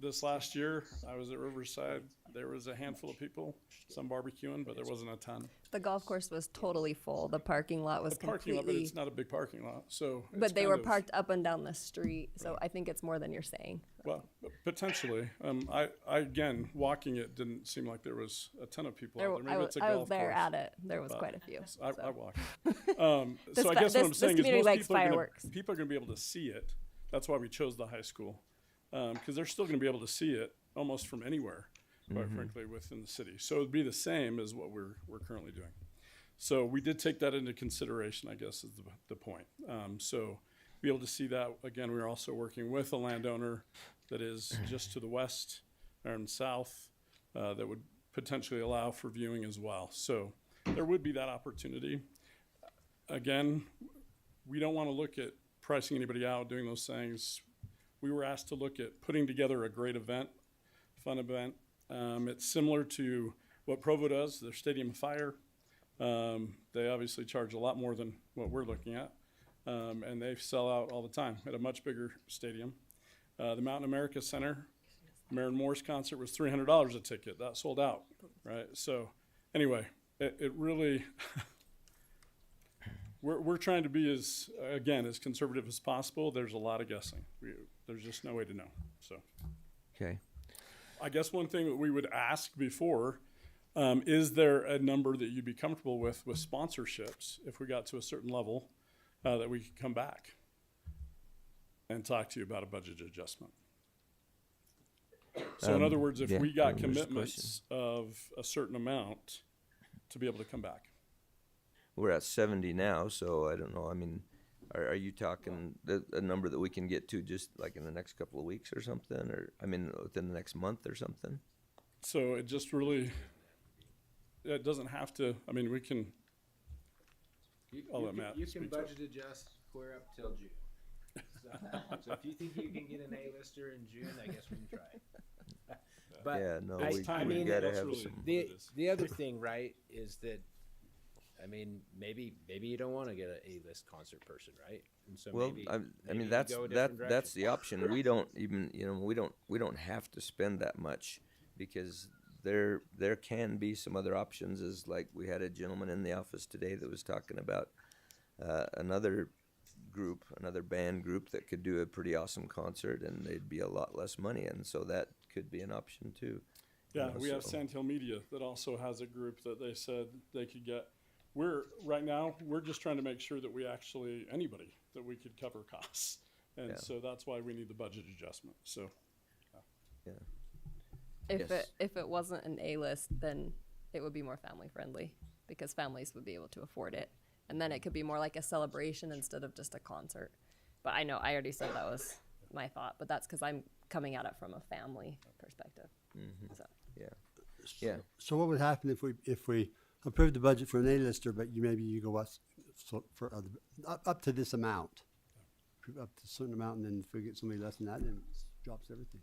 This last year, I was at Riverside. There was a handful of people, some barbecuing, but there wasn't a ton. The golf course was totally full. The parking lot was The parking lot, but completely. it's not a big parking lot, so. it's But they kind were of- parked up and down the street, so I think it's more than you're saying. Well, potentially. I again, walking it didn't seem like there was a ton of people out there. Maybe it's a I golf was there course, at it. There was but quite a few. I so. walked. This So I fa- guess what I'm this saying is community most likes people are fireworks. people are going to be able to see it. That's why we chose the high school, because they're still going to be able to see it almost from anywhere, quite frankly, within the city. So it'd be the same as what we're currently doing. So we did take that into consideration, I guess, is the point. So be able to see that. Again, we are also working with a landowner that is just to the west and south that would potentially allow for viewing as well. So there would be that opportunity. Again, we don't want to look at pricing anybody out, doing those things. We were asked to look at putting together a great event, fun event. It's similar to what Provo does, their Stadium of Fire. They obviously charge a lot more than what we're looking at, and they sell out all the time at a much bigger stadium. The Mountain America Center, Maren Moore's concert was $300 a ticket. That sold out, right? So anyway, it really, we're trying to be as conservative as possible. There's a lot of guessing. There's just no way to know, so. Okay. I guess one thing that we would ask before, is there a number that you'd be comfortable with sponsorships if we got to a certain level that we could come back and talk to you about a budget adjustment? So in other words, if we got commitments of a certain amount to be able to come back. We're at 70 now, so I don't know. I mean, Are you talking a number that we can get to just like in the next couple of weeks or something, or I mean within the next month or something? So it just really, it doesn't have to, I mean, we can, I'll let Matt You can speak to it. budget adjust clear up till June. So if you think you can get an A-lister in June, I guess we can try. But Yeah, no, I we mean, gotta that's have really some. what the it is. the other thing, right, is that I mean, maybe you don't want to get an A-list concert person, right? And so Well, maybe, I maybe mean you that's go a different that's direction. the option. We don't even we don't have to spend that much because there can be some other options. As like we had a gentleman in the office today that was talking about another band group that could do a pretty awesome concert and they'd be a lot less money, and so that could be an option too. Yeah, You know, we have so- Sandhill Media that also has a group that they said they could get. Right now, we're just trying to make sure that we actually, anybody, that we could cover costs. And Yeah. so that's why we need the budget adjustment, so. Yeah. If Yes. it wasn't an A-list, then it would be more family friendly because families would be able to afford it. And then it could be more like a celebration instead of just a concert. But I know I already said that was my thought, but that's because I'm coming at it from a family perspective. So. Yeah. So what would happen if we approve the budget for an A-lister, but you go for other, up to this amount, up to a certain amount, and then if we get somebody less than that, then it drops everything.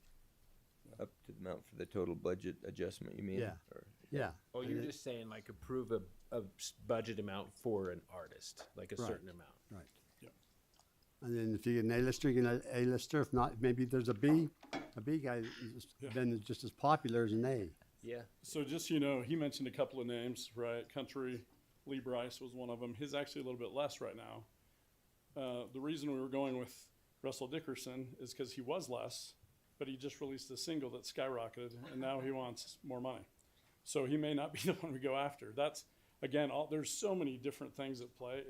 Up to the amount for the total budget adjustment, you mean? Yeah. Or- Yeah. Oh, And you're then- just saying like approve a budget amount for an artist, like a Right. certain amount. Right. Yep. And then if you get an A-lister, you get an A-lister. If not, maybe there's a B guy then it's just as popular as an A. Yeah. So just so you know, he mentioned a couple of names, right? Country, Lee Bryce was one of them. His actually a little bit less right now. The reason we were going with Russell Dickerson is because he was less, but he just released a single that skyrocketed, and now he wants more money. So he may not be the one we go after. That's, again, there's so many different things at play.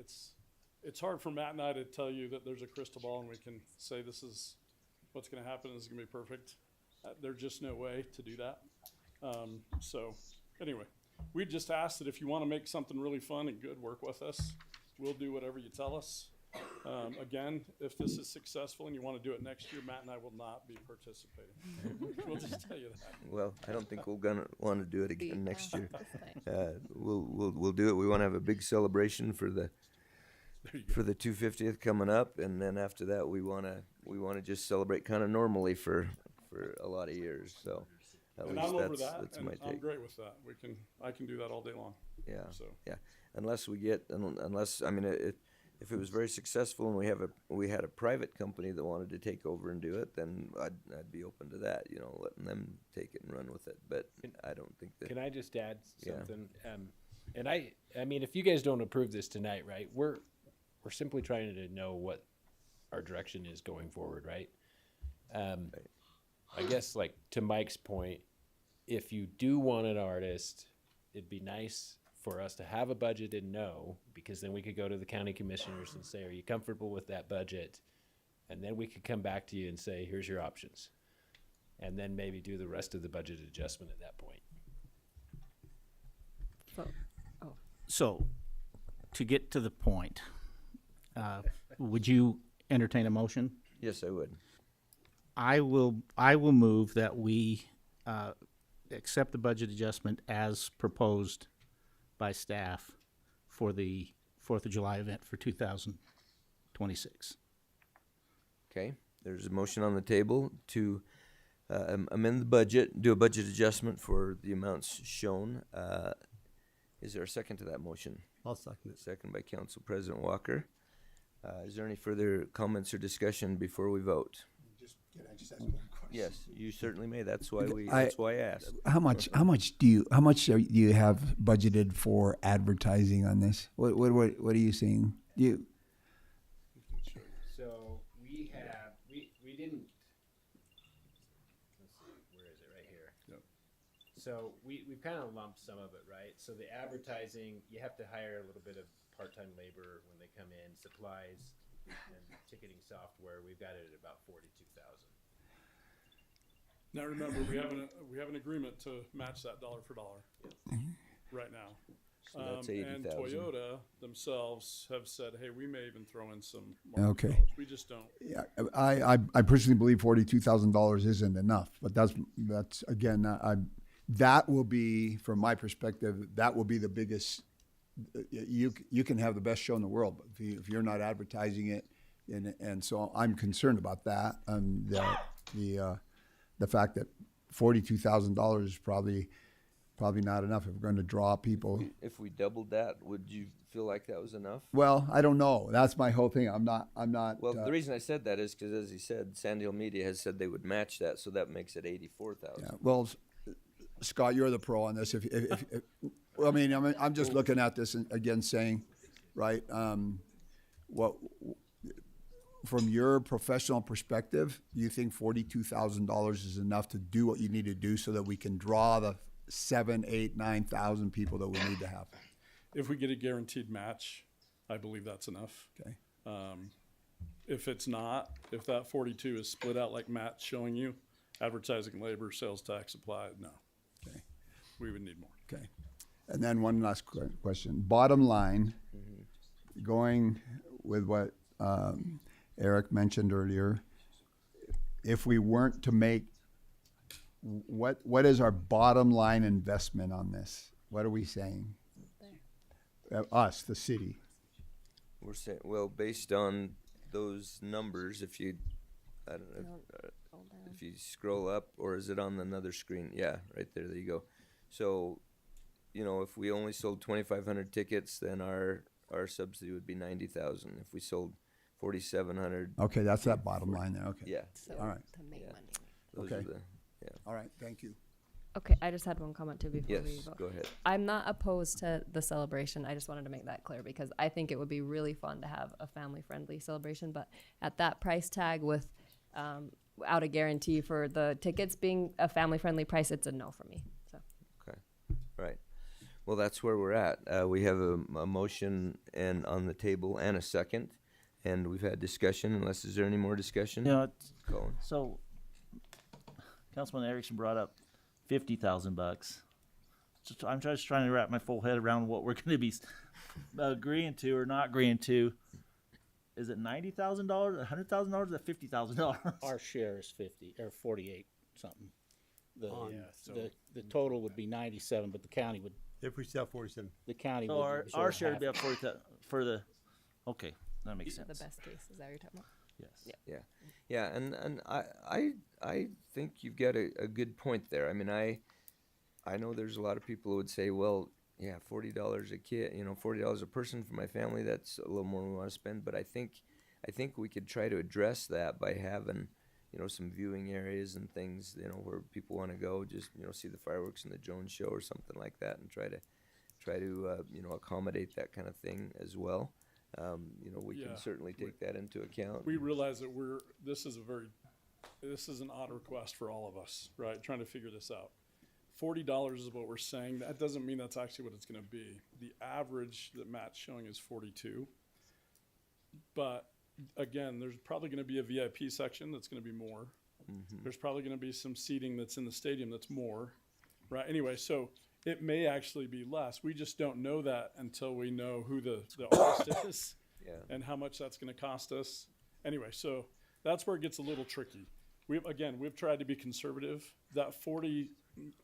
It's hard for Matt and I to tell you that there's a crystal ball and we can say this is what's going to happen, this is going to be perfect. There's just no way to do that. So anyway, we just asked that if you want to make something really fun and good, work with us. We'll do whatever you tell us. Again, if this is successful and you want to do it next year, Matt and I will not be participating. We'll just tell you that. Well, I don't think we're gonna want to do it again next year. We'll do it. We want to have a big celebration for the 250th coming up, and then after that, we want to just celebrate kind of normally for a lot of years. So at And least I'm over that, that's and my I'm take. great with that. I can do that all day long. Yeah. So. Yeah. Unless I mean, if it was very successful and we had a private company that wanted to take over and do it, then I'd be open to that. You know, letting them take it and run with it. But I don't think that. Can I just add Yeah. something? And I mean, if you guys don't approve this tonight, right? We're simply trying to know what our direction is going forward, right? I guess, like to Mike's point, if you do want an artist, it'd be nice for us to have a budget and know, because then we could go to the county commissioners and say, are you comfortable with that budget? And then we could come back to you and say, here's your options. And then maybe do the rest of the budget adjustment at that point. So, to get to the point, would you entertain a motion? Yes, I would. I will move that we accept the budget adjustment as proposed by staff for the 4th of July event for 2026. Okay. There's a motion on the table to amend the budget, do a budget adjustment for the amounts shown. Is there a second to that motion? I'll second it. Second by Council President Walker. Is there any further comments or discussion before we vote? Can I just ask one question? Yes, you certainly may. That's why I asked. How much do you have budgeted for advertising on this? What are you seeing? So we didn't, let's see, where is it? Right here. Yep. So we've kind of lumped some of it, right? So the advertising, you have to hire a little bit of part-time labor when they come in, supplies and ticketing software. We've got it at about 42,000. Now remember, we have an agreement to match that dollar for dollar right now. So that's And 80,000. Toyota themselves have said, hey, we may even throw in some Okay. market dollars. We just don't. Yeah, I personally believe $42,000 isn't enough, but that's again, that will be, from my perspective, that will be the biggest. You can have the best show in the world, but if you're not advertising it, and so I'm concerned about that. The fact that $42,000 is probably not enough if we're going to draw people. If we doubled that, would you feel like that was enough? Well, I don't know. That's my whole thing. I'm not. Well, the reason I said that is because, as he said, Sandhill Media has said they would match that, so that makes it 84,000. Yeah. Well, Scott, you're the pro on this. If well, I mean, I'm just looking at this and again saying, right? What from your professional perspective, you think $42,000 is enough to do what you need to do so that we can draw the 7, 8, 9,000 people that we need to have? If we get a guaranteed match, I believe that's enough. Okay. If it's not, if that 42 is split out like Matt's showing you, advertising, labor, sales tax applied, no. Okay. We would need more. Okay. And then one last question. Bottom line, going with what Eric mentioned earlier, if we weren't to make, what is our bottom line investment on this? What are we saying? Us, the city. We're saying, well, based on those numbers, if you, I don't know, if you scroll up, or is it on another screen? Yeah, right there. There you go. So, you know, if we only sold 2,500 tickets, then our subsidy would be 90,000. If we sold 4,700. Okay, that's that bottom line there. Okay. Yeah. So All right. to make money. Those Okay. are the, yeah. All right. Thank you. Okay, I just had one comment too before we Yes, vote. go ahead. I'm not opposed to the celebration. I just wanted to make that clear because I think it would be really fun to have a family-friendly celebration. But at that price tag, without a guarantee for the tickets being a family-friendly price, it's a no for me. So. Okay. Right. Well, that's where we're at. We have a motion and on the table and a second, and we've had discussion. Unless is there any more discussion? You know, Colin. so Councilman Erickson brought up $50,000. I'm just trying to wrap my full head around what we're going to be agreeing to or not agreeing to. Is it $90,000, $100,000, or $50,000? Our share is 50 or 48 something. So The total would be 97, but the county would. if we sell 47, The county So would our absorb share would be half. up for the. Okay, that makes sense. The best case, is that what you're talking about? Yes. Yeah, and I think you've got a good point there. I mean, I know there's a lot of people who would say, well, yeah, $40 a kid, you know, $40 a person for my family, that's a little more than we want to spend. But I think we could try to address that by having, you know, some viewing areas and things, you know, where people want to go, just, you know, see the fireworks and the Jones show or something like that, and try to you know, accommodate that kind of thing as well. You know, we can certainly take that into account. We realize that this is an odd request for all of us, right? Trying to figure this out. $40 is what we're saying. That doesn't mean that's actually what it's going to be. The average that Matt's showing is 42. But again, there's probably going to be a VIP section that's going to be more. Mm-hmm. There's probably going to be some seating that's in the stadium that's more, right? Anyway, so it may actually be less. We just don't know that until we know who the artist is and how much that's going to cost us. Anyway, so that's where it gets a little tricky. We've tried to be conservative. That 40,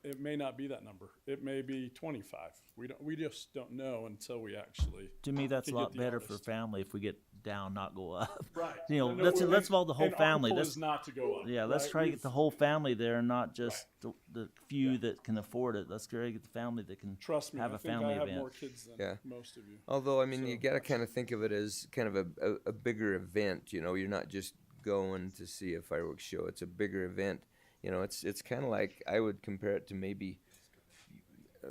it may not be that number. It may be 25. We just don't know until we actually. To me, that's a can lot get the better artist. for family if we get down, not go up. Right. You know, No, let's we're- involve the whole and our family. goal Let's is not to go up. Yeah, let's right? try to get the whole family there, and not just Right. the few that can afford it. Let's try to get the family that can Trust me, have I a think family I have event. more kids than most of you. Although, I mean, So you got to kind of think of it as kind of a bigger event. You know, you're not just going to see a fireworks show. It's a bigger event. You know, it's kind of like, I would compare it to maybe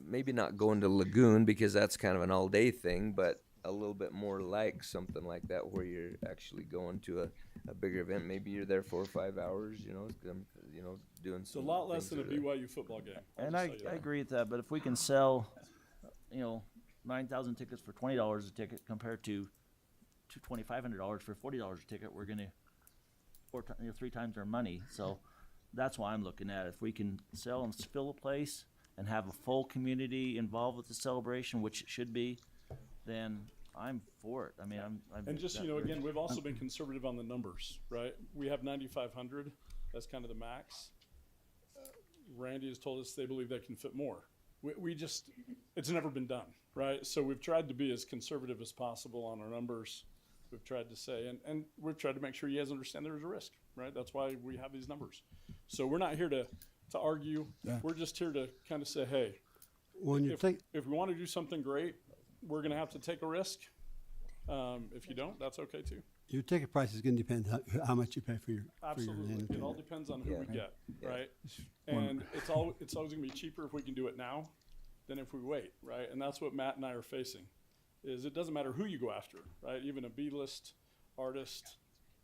not going to Lagoon, because that's kind of an all-day thing, but a little bit more like something like that, where you're actually going to a bigger event. Maybe you're there 4 or 5 hours. You know, doing It's a some. lot less than a things that are- BYU football game. And I agree with that. But if we can sell, you know, 9,000 tickets for $20 a ticket compared to $2,500 for $40 a ticket, we're gonna 3 times our money. So that's why I'm looking at it. If we can sell and fill a place and have a full community involved with the celebration, which it should be, then I'm for it. I mean, I'm And just, again, we've also been conservative on the numbers, right? We have 9,500, that's kind of the max. Randy has told us they believe they can fit more. We just, it's never been done, right? So we've tried to be as conservative as possible on our numbers. We've tried to say, and we've tried to make sure you guys understand there's a risk, right? That's why we have these numbers. So we're not here to argue. Yeah. We're just here to kind of say, hey, if we want to do something great, we're going to have to take a risk. If you don't, that's okay too. Your ticket price is going to depend how much you pay for your Absolutely. It all depends on who we get, right? And it's always going to be cheaper if we can do it now than if we wait, right? And that's what Matt and I are facing, is it doesn't matter who you go after, right? Even a B-list artist,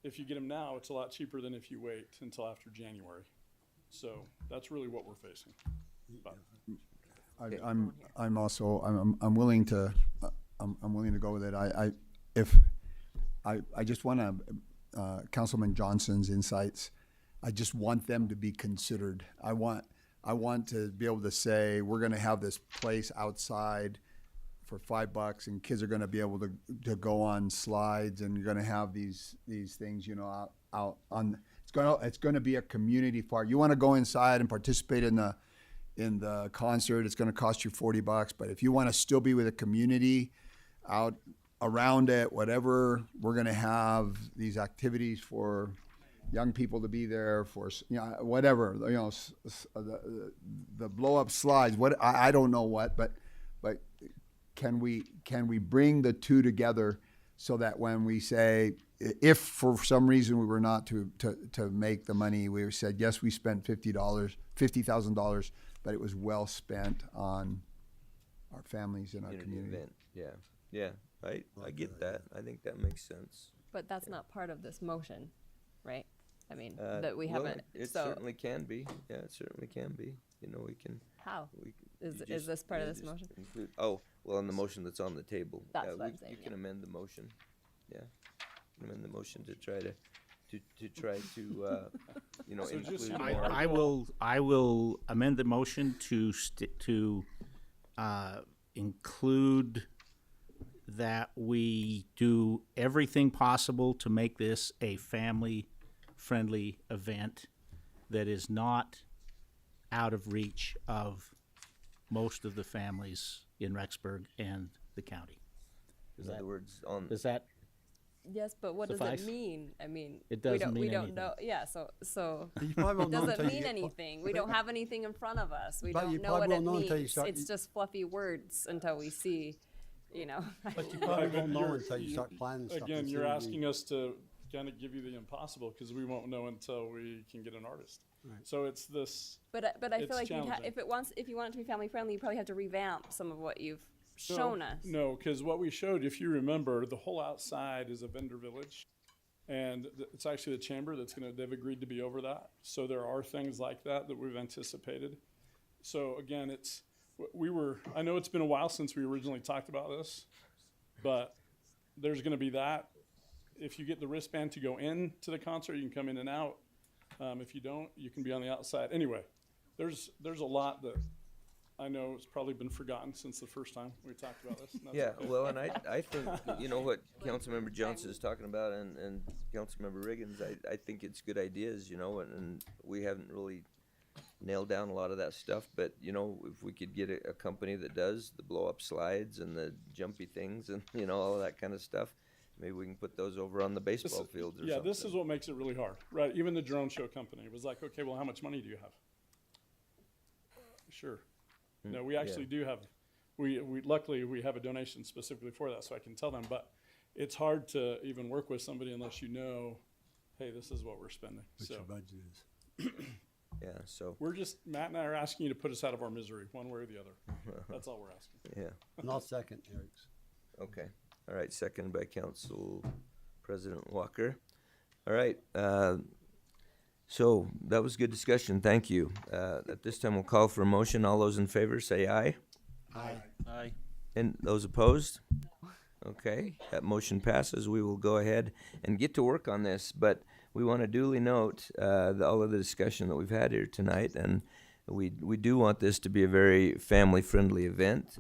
if you get them now, it's a lot cheaper than if you wait until after January. So that's really what we're facing. But I'm also willing to I'm willing to go with it. I just want to Councilman Johnson's insights. I just want them to be considered. I want to be able to say we're going to have this place outside for $5, and kids are going to be able to go on slides, and you're going to have these things, out on. It's going to be a community park. You want to go inside and participate in the concert. It's going to cost you $40, but if you want to still be with a community out around it, whatever, we're going to have these activities for young people to be there for, whatever, the blow up slides. What I don't know what, but can we bring the two together so that when we say, if for some reason we were not to make the money, we said yes, we spent $50,000, but it was well spent on our families and our community. Event. Yeah. I get that. I think that makes sense. But that's not part of this motion, right? I mean, that we haven't. It so certainly can be. Yeah, it certainly can be. We can. How? Is just, this part of this motion? Include, on the motion that's on the table. That's what I'm saying. You can amend the motion. Yeah, amend the motion to try to So include more. I will amend the motion to include that we do everything possible to make this a family-friendly event that is not out of reach of most of the families in Rexburg and the county. In other words, Does that Yes, but what suffice? does it mean? I mean, It doesn't mean we don't anything. know. Yeah, so You probably it won't know doesn't until you mean get- anything. We don't have anything in front of us. We But you don't know what probably it won't know until you means. start- It's just fluffy words until we see, But you probably won't know until you start planning stuff. Again, you're asking us to kind of give you the impossible because we won't know until we can get an artist. Right. So it's this. But I It's feel like challenging. if you want it to be family friendly, you probably have to revamp some of what you've shown us. No, because what we showed, if you remember, the whole outside is a vendor village. And it's actually the chamber they've agreed to be over that. So there are things like that we've anticipated. So again, I know it's been a while since we originally talked about this, but there's going to be that. If you get the wristband to go in to the concert, you can come in and out. If you don't, you can be on the outside. Anyway, there's a lot that I know it's probably been forgotten since the first time we talked about this. And that's Yeah, okay. well, and I think, what Councilmember Johnson is talking about and Councilmember Riggins, I think it's good ideas, and we haven't really nailed down a lot of that stuff, but, if we could get a company that does the blow-up slides and the jumpy things and, all of that kind of stuff, maybe we can put those over on the baseball fields or something. This is what makes it really hard, right? Even the drone show company was like, okay, well, how much money do you have? Sure. No, we actually do have, luckily we have a donation specifically for that, so I can tell them, but it's hard to even work with somebody unless hey, this is what we're spending. What So your budget is. Yeah, so, Matt and I are asking you to put us out of our misery, one way or the other. That's all we're asking. yeah, And I'll second Eric's. okay. All right, second by Council President Walker. All right, so that was good discussion, thank you. At this time, we'll call for a motion. All those in favor, say aye. Aye. And those opposed? Okay, that motion passes. We will go ahead and get to work on this, but we want to duly note all of the discussion that we've had here tonight, and we do want this to be a very family-friendly event.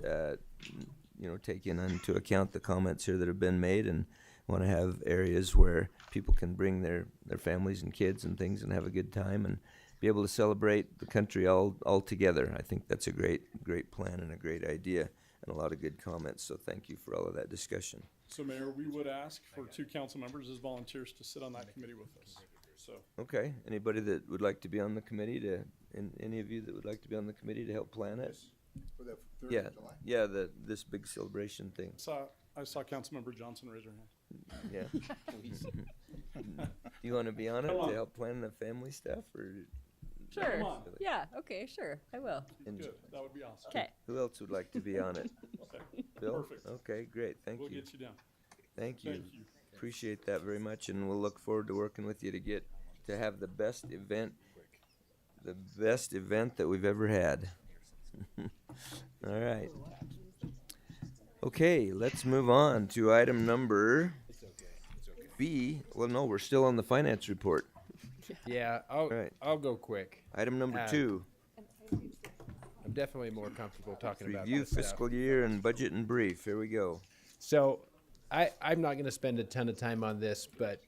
You know, taking into account the comments here that have been made, and want to have areas where people can bring their families and kids and things and have a good time and be able to celebrate the country all together. I think that's a great plan and a great idea, and a lot of good comments. So thank you for all of that discussion. So Mayor, we would ask for 2 council members as volunteers to sit on that committee with us. So Okay, anybody that would like to be on the committee any of you that would like to be on the committee to help plan it? For the 3rd Yeah, of July. yeah, this big celebration thing. I saw Councilmember Johnson raise her hand. Yeah. You want to be on it Come on. to help plan the family stuff, or? Sure. Come on. Yeah, okay, sure, I will. And Good, that would be awesome. Okay. who else would like to be on it? Okay, Bill? perfect. Okay, great, thank We'll you. get you down. Thank you. Thank you. Appreciate that very much, and we'll look forward to working with you to have the best event that we've ever had. All right. Okay, let's move on to item number B. Well, no, we're still on the finance report. Yeah, Right. I'll go quick. Item number Uh, 2, I'm definitely more comfortable talking about review this stuff. fiscal year and budget and brief. Here we go. So I'm not going to spend a ton of time on this, but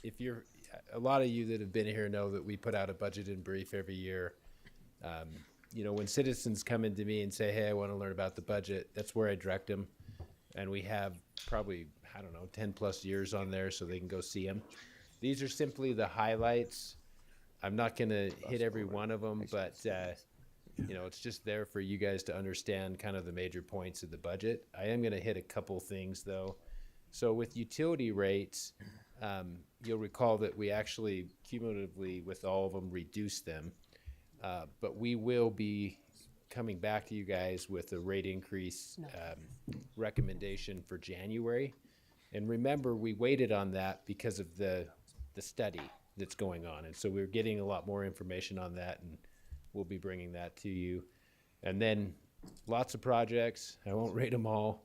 if you're a lot of you that have been here know that we put out a budget and brief every year. You know, when citizens come into me and say, hey, I want to learn about the budget, that's where I direct them. And we have probably, 10 plus years on there so they can go see them. These are simply the highlights. I'm not going to hit every one of them, but you know, it's just there for you guys to understand kind of the major points of the budget. I am going to hit a couple things though. So with utility rates, you'll recall that we actually cumulatively with all of them reduced them. But we will be coming back to you guys with a rate increase recommendation for January. And remember, we waited on that because of the study that's going on. And so we're getting a lot more information on that, and we'll be bringing that to you. And then lots of projects. I won't rate them all.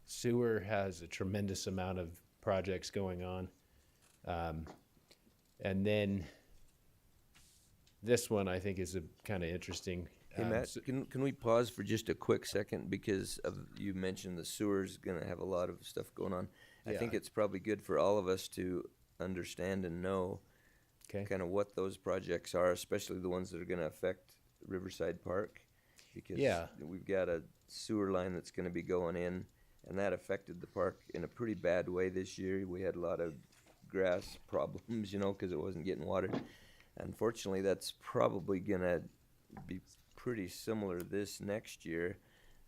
Sewer has a tremendous amount of projects going on. And then this one I think is a kind of interesting. Hey, Matt, can we pause for just a quick second, because you mentioned the sewer's going to have a lot of stuff going on. I Yeah. think it's probably good for all of us to understand and know kind of what those projects are, especially the ones that are going to affect Riverside Park, because we've got a sewer line that's going to be going in, and that affected the park in a pretty bad way this year. We had a lot of grass problems, you know, because it wasn't getting watered. Unfortunately, that's probably going to be pretty similar this next year,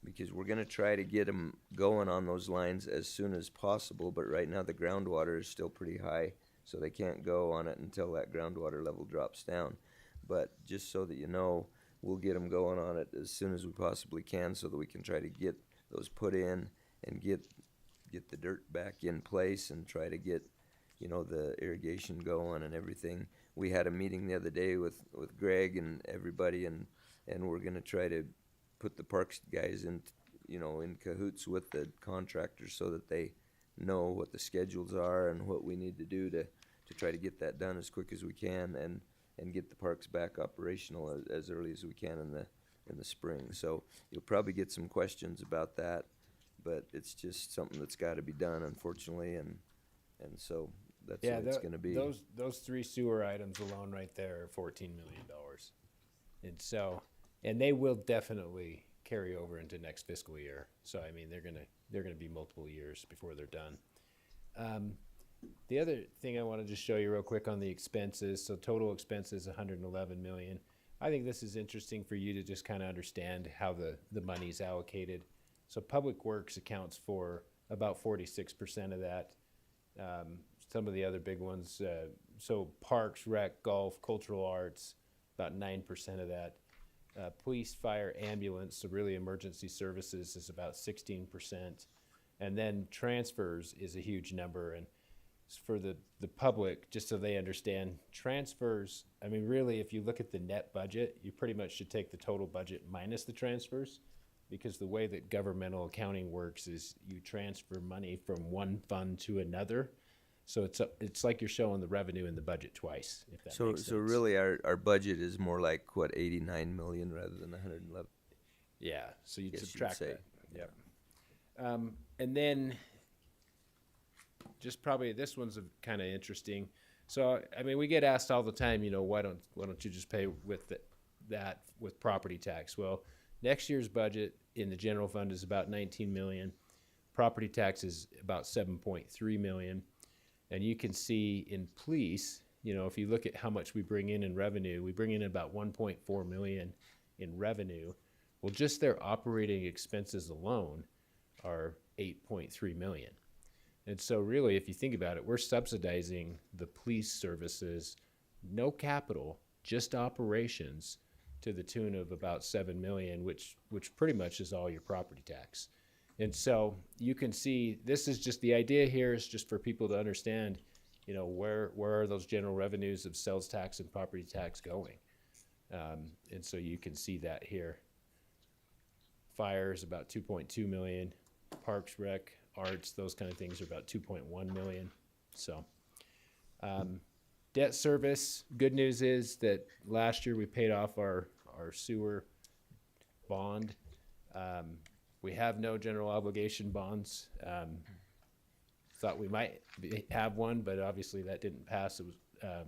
because we're going to try to get them going on those lines as soon as possible. But right now the groundwater is still pretty high, so they can't go on it until that groundwater level drops down. But just so that you know, we'll get them going on it as soon as we possibly can, so that we can try to get those put in and get the dirt back in place and try to get, you know, the irrigation going and everything. We had a meeting the other day with Greg and everybody, and we're going to try to put the parks guys in, you know, in cahoots with the contractors so that they know what the schedules are and what we need to do to try to get that done as quick as we can and get the parks back operational as early as we can in the spring. So you'll probably get some questions about that, but it's just something that's got to be done, unfortunately, and so that's what it's going to be. Those 3 sewer items alone right there are $14 million. And so, and they will definitely carry over into next fiscal year. So, I mean, they're gonna be multiple years before they're done. The other thing I want to just show you real quick on the expenses. So total expenses, $111 million. I think this is interesting for you to just kind of understand how the money's allocated. So Public Works accounts for about 46% of that. Some of the other big ones, so Parks, Rec, Golf, Cultural Arts, about 9% of that. Police, fire, ambulance, so really emergency services is about 16%. And then transfers is a huge number. And for the public, just so they understand, transfers, I mean, really, if you look at the net budget, you pretty much should take the total budget minus the transfers, because the way that governmental accounting works is you transfer money from one fund to another. So it's like you're showing the revenue in the budget twice, if that So makes sense. so really our budget is more like what, 89 million rather than 111. Yeah, so you'd Guess you'd subtract say. that. Yep. And then just probably this one's kind of interesting. So I mean, we get asked all the time, you know, why don't you just pay with that with property tax? Well, next year's budget in the general fund is about 19 million. Property tax is about 7.3 million. And you can see in police, you know, if you look at how much we bring in revenue, we bring in about 1.4 million in revenue. Well, just their operating expenses alone are 8.3 million. And so really, if you think about it, we're subsidizing the police services, no capital, just operations, to the tune of about 7 million, which pretty much is all your property tax. And so you can see, this is just, the idea here is just for people to understand, you know, where are those general revenues of sales tax and property tax going? And so you can see that here. Fire is about 2.2 million, Parks, Rec, Arts, those kind of things are about 2.1 million. So debt service, good news is that last year we paid off our sewer bond. We have no general obligation bonds. Thought we might have one, but obviously that didn't pass. It was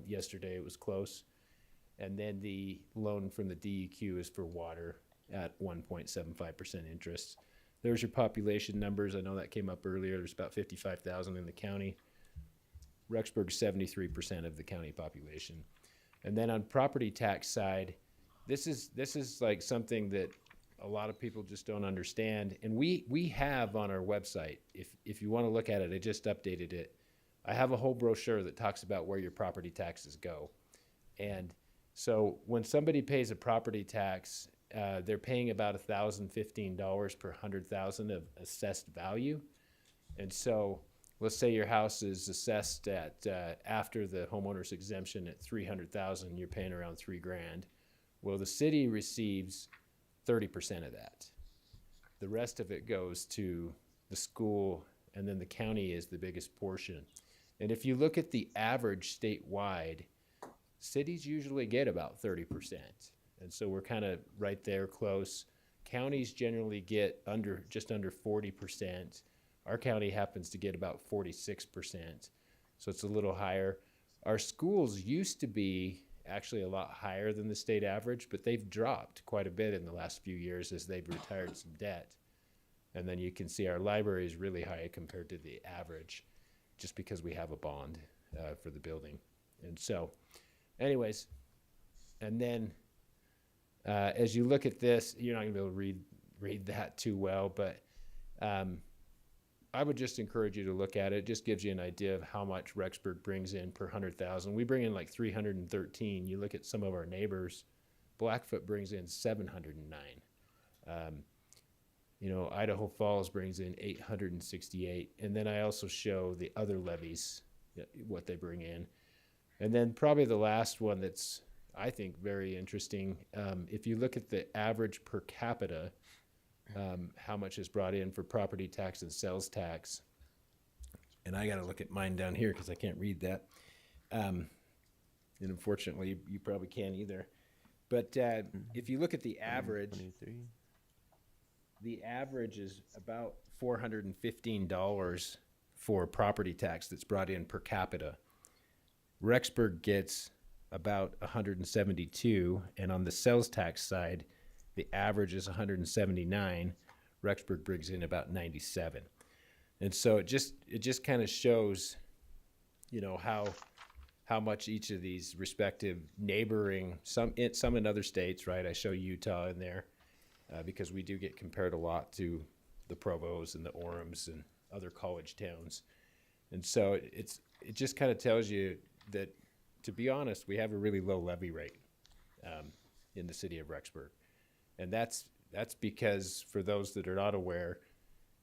yesterday, it was close. And then the loan from the DEQ is for water at 1.75% interest. There's your population numbers. I know that came up earlier. There's about 55,000 in the county. Rexburg, 73% of the county population. And then on property tax side, this is like something that a lot of people just don't understand. And we have on our website, if you want to look at it, I just updated it. I have a whole brochure that talks about where your property taxes go. And so when somebody pays a property tax, they're paying about $1,015 per 100,000 of assessed value. And so let's say your house is assessed at, after the homeowner's exemption at 300,000, you're paying around $3,000. Well, the city receives 30% of that. The rest of it goes to the school, and then the county is the biggest portion. And if you look at the average statewide, cities usually get about 30%. And so we're kind of right there close. Counties generally get just under 40%. Our county happens to get about 46%. So it's a little higher. Our schools used to be actually a lot higher than the state average, but they've dropped quite a bit in the last few years as they've retired some debt. And then you can see our library is really high compared to the average, just because we have a bond for the building. And so anyways, and then as you look at this, you're not gonna be able to read that too well, but I would just encourage you to look at it. It just gives you an idea of how much Rexburg brings in per 100,000. We bring in like 313. You look at some of our neighbors, Blackfoot brings in 709. You know, Idaho Falls brings in 868. And then I also show the other levies, what they bring in. And then probably the last one that's, I think, very interesting. If you look at the average per capita, how much is brought in for property tax and sales tax. And I got to look at mine down here because I can't read that. And unfortunately, you probably can't either. But if you look at the average, the average is about $415 for property tax that's brought in per capita. Rexburg gets about 172, and on the sales tax side, the average is 179. Rexburg brings in about 97. And so it just kind of shows, you know, how much each of these respective neighboring, some in other states, right? I show Utah in there because we do get compared a lot to the Provos and the Orams and other college towns. And so it just kind of tells you that, to be honest, we have a really low levy rate in the city of Rexburg. And that's because, for those that are not aware,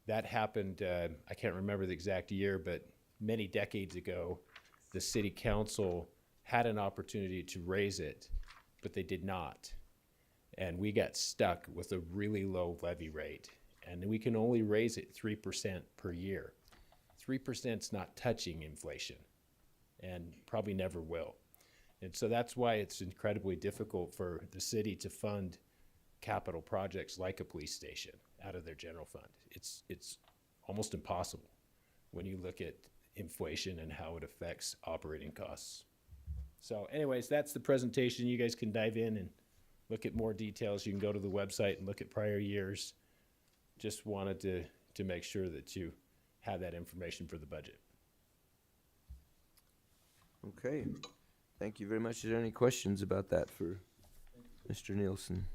that happened, I can't remember the exact year, but many decades ago, the city council had an opportunity to raise it, but they did not. And we got stuck with a really low levy rate. And we can only raise it 3% per year. 3%'s not touching inflation and probably never will. And so that's why it's incredibly difficult for the city to fund capital projects like a police station out of their general fund. It's almost impossible when you look at inflation and how it affects operating costs. So anyways, that's the presentation. You guys can dive in and look at more details. You can go to the website and look at prior years. Just wanted to make sure that you have that information for the budget. Okay, thank you very much. Is there any questions about that for Mr. Nielsen?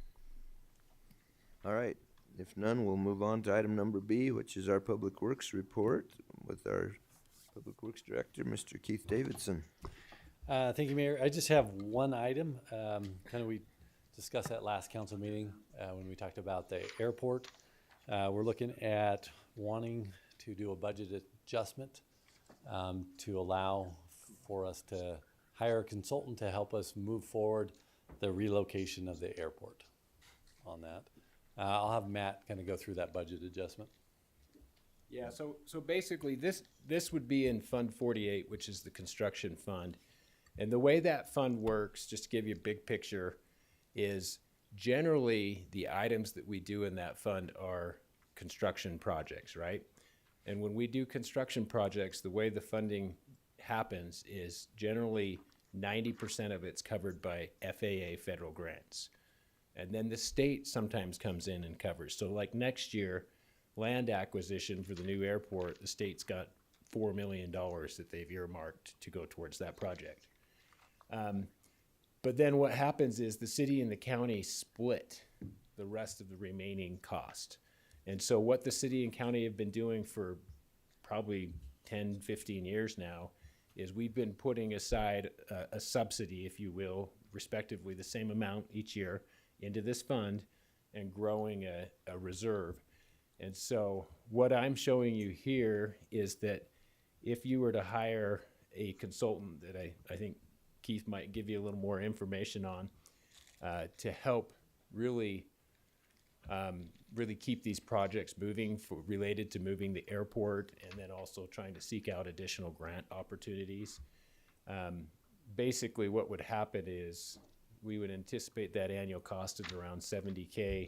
All right, if none, we'll move on to item number B, which is our Public Works report with our Public Works Director, Mr. Keith Davidson. Thank you, Mayor. I just have one item. We discussed that last council meeting when we talked about the airport. We're looking at wanting to do a budget adjustment to allow for us to hire a consultant to help us move forward the relocation of the airport on that. I'll have Matt kind of go through that budget adjustment. Yeah, so basically this would be in Fund 48, which is the construction fund. And the way that fund works, just to give you a big picture, is generally the items that we do in that fund are construction projects, right? And when we do construction projects, the way the funding happens is generally 90% of it's covered by FAA federal grants. And then the state sometimes comes in and covers. So like next year, land acquisition for the new airport, the state's got $4 million that they've earmarked to go towards that project. But then what happens is the city and the county split the rest of the remaining cost. And so what the city and county have been doing for probably 10, 15 years now is we've been putting aside a subsidy, if you will, respectively the same amount each year into this fund and growing a reserve. And so what I'm showing you here is that if you were to hire a consultant that I think Keith might give you a little more information on to help really keep these projects moving related to moving the airport and then also trying to seek out additional grant opportunities. Basically what would happen is we would anticipate that annual cost of around $70K.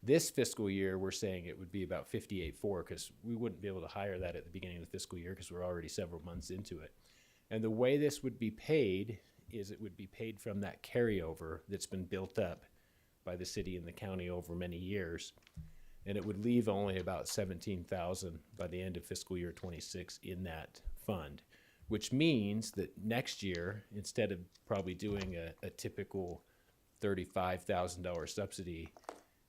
This fiscal year, we're saying it would be about $58,400 because we wouldn't be able to hire that at the beginning of the fiscal year because we're already several months into it. And the way this would be paid is it would be paid from that carryover that's been built up by the city and the county over many years. And it would leave only about $17,000 by the end of fiscal year 26 in that fund, which means that next year, instead of probably doing a typical $35,000 subsidy,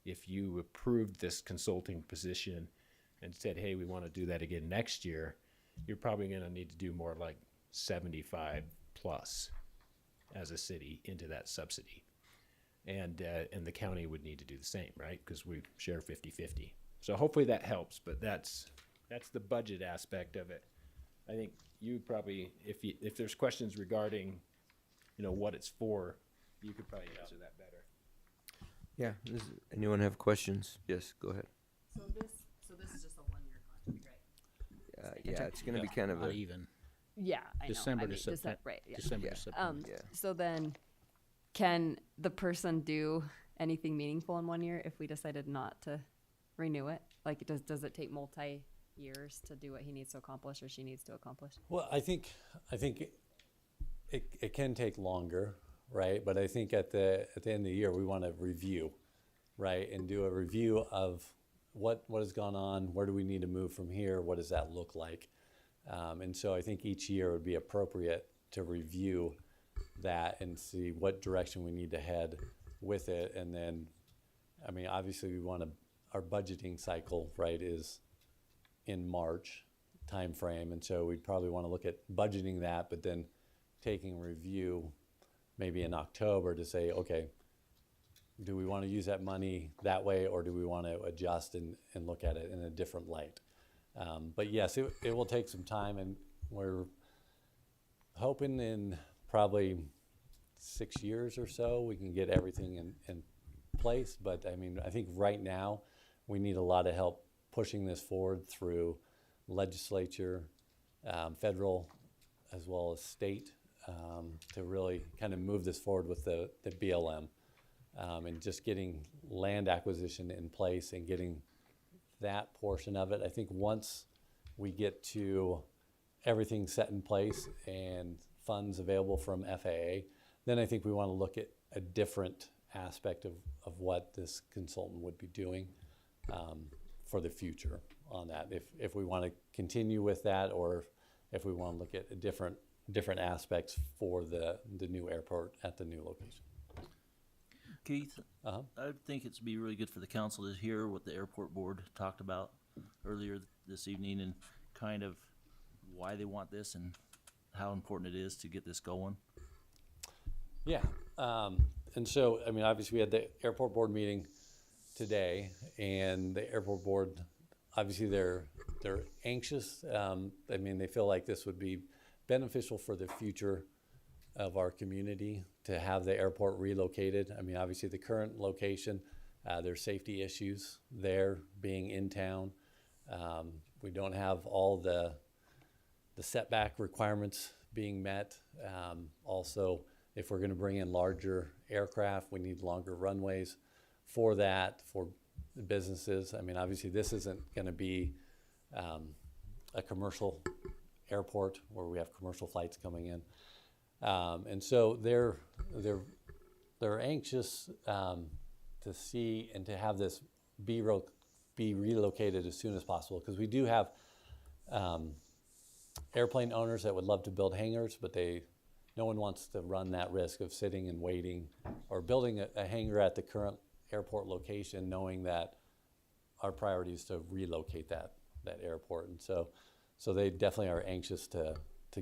if you approved this consulting position and said, hey, we want to do that again next year, you're probably going to need to do more like 75 plus as a city into that subsidy. And the county would need to do the same, right? Because we share 50-50. So hopefully that helps, but that's the budget aspect of it. I think you probably, if there's questions regarding, what it's for, you could probably answer that better. Yeah, anyone have questions? Yes, go ahead. So this is just a 1-year contract, right? Yeah, it's gonna be kind of Not even. Yeah, I know. December to September. Right, yeah. December to September. Yeah. So then, can the person do anything meaningful in 1 year if we decided not to renew it? Like, does it take multi-years to do what he needs to accomplish or she needs to accomplish? Well, I think it can take longer, right? But I think at the end of the year, we want to review, right? And do a review of what has gone on, where do we need to move from here, what does that look like? And so I think each year would be appropriate to review that and see what direction we need to head with it. And then, I mean, obviously our budgeting cycle, right, is in March timeframe. And so we'd probably want to look at budgeting that, but then taking a review maybe in October to say, okay, do we want to use that money that way, or do we want to adjust and look at it in a different light? But yes, it will take some time, and we're hoping in probably 6 years or so we can get everything in place. But I mean, I think right now we need a lot of help pushing this forward through legislature, federal as well as state, to really kind of move this forward with the BLM, and just getting land acquisition in place and getting that portion of it. I think once we get to everything set in place and funds available from FAA, then I think we want to look at a different aspect of what this consultant would be doing for the future on that. If we want to continue with that, or if we want to look at a different aspects for the new airport at the new location. Keith, I think it'd be really good for the council to hear what the airport board talked about earlier this evening, and kind of why they want this and how important it is to get this going. Yeah, and so, I mean, obviously we had the airport board meeting today, and the airport board, obviously they're anxious. I mean, they feel like this would be beneficial for the future of our community to have the airport relocated. I mean, obviously the current location, there's safety issues there being in town. We don't have all the setback requirements being met. Also, if we're going to bring in larger aircraft, we need longer runways for that, for the businesses. I mean, obviously this isn't going to be a commercial airport where we have commercial flights coming in. And so they're anxious to see and to have this be relocated as soon as possible, because we do have airplane owners that would love to build hangars, but no one wants to run that risk of sitting and waiting, or building a hangar at the current airport location, knowing that our priority is to relocate that airport. And so they definitely are anxious to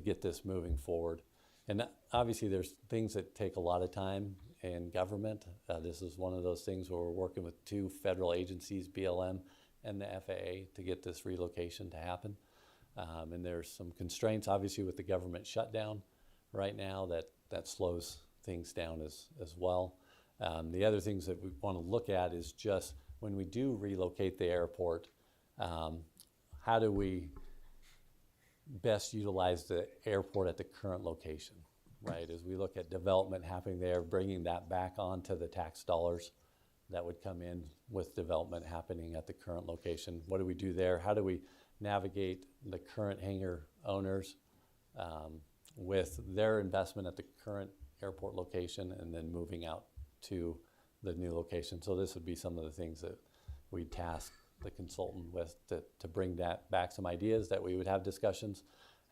get this moving forward. And obviously there's things that take a lot of time in government. This is one of those things where we're working with two federal agencies, BLM and the FAA, to get this relocation to happen. And there's some constraints, obviously, with the government shutdown right now that slows things down as well. The other things that we want to look at is just when we do relocate the airport, how do we best utilize the airport at the current location, right? As we look at development happening there, bringing that back onto the tax dollars that would come in with development happening at the current location. What do we do there? How do we navigate the current hangar owners with their investment at the current airport location and then moving out to the new location? So this would be some of the things that we'd task the consultant with, to bring that back, some ideas that we would have discussions,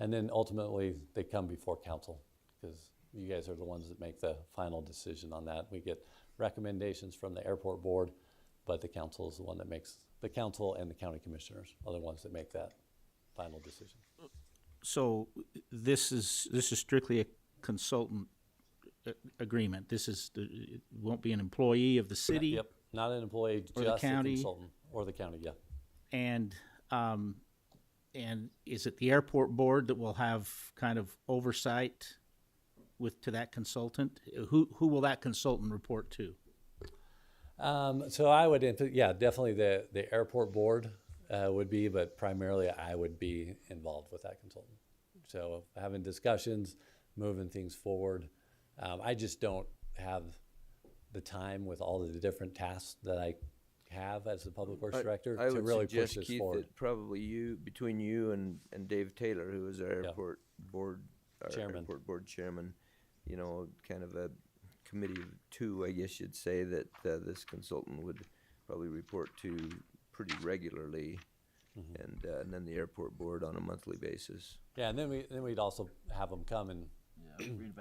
and then ultimately they come before council, because you guys are the ones that make the final decision on that. We get recommendations from the airport board, but the council is the one that makes, the council and the county commissioners are the ones that make that final decision. So this is strictly a consultant agreement. It won't be an employee of the city. Yep, not an employee, or just the county, a consultant, or the county, yeah. And is it the airport board that will have kind of oversight to that consultant? Who will that consultant report to? So I would, definitely the airport board would be, but primarily I would be involved with that consultant. So having discussions, moving things forward. I just don't have the time with all of the different tasks that I have as the public works director I to would really suggest, push this Keith, forward. that probably between you and Dave Taylor, who is our airport board chairman, you know, kind of a committee of two, I guess you'd say, that this consultant would probably report to pretty regularly, and then the airport board on a monthly basis. Yeah, and then we'd also have them come and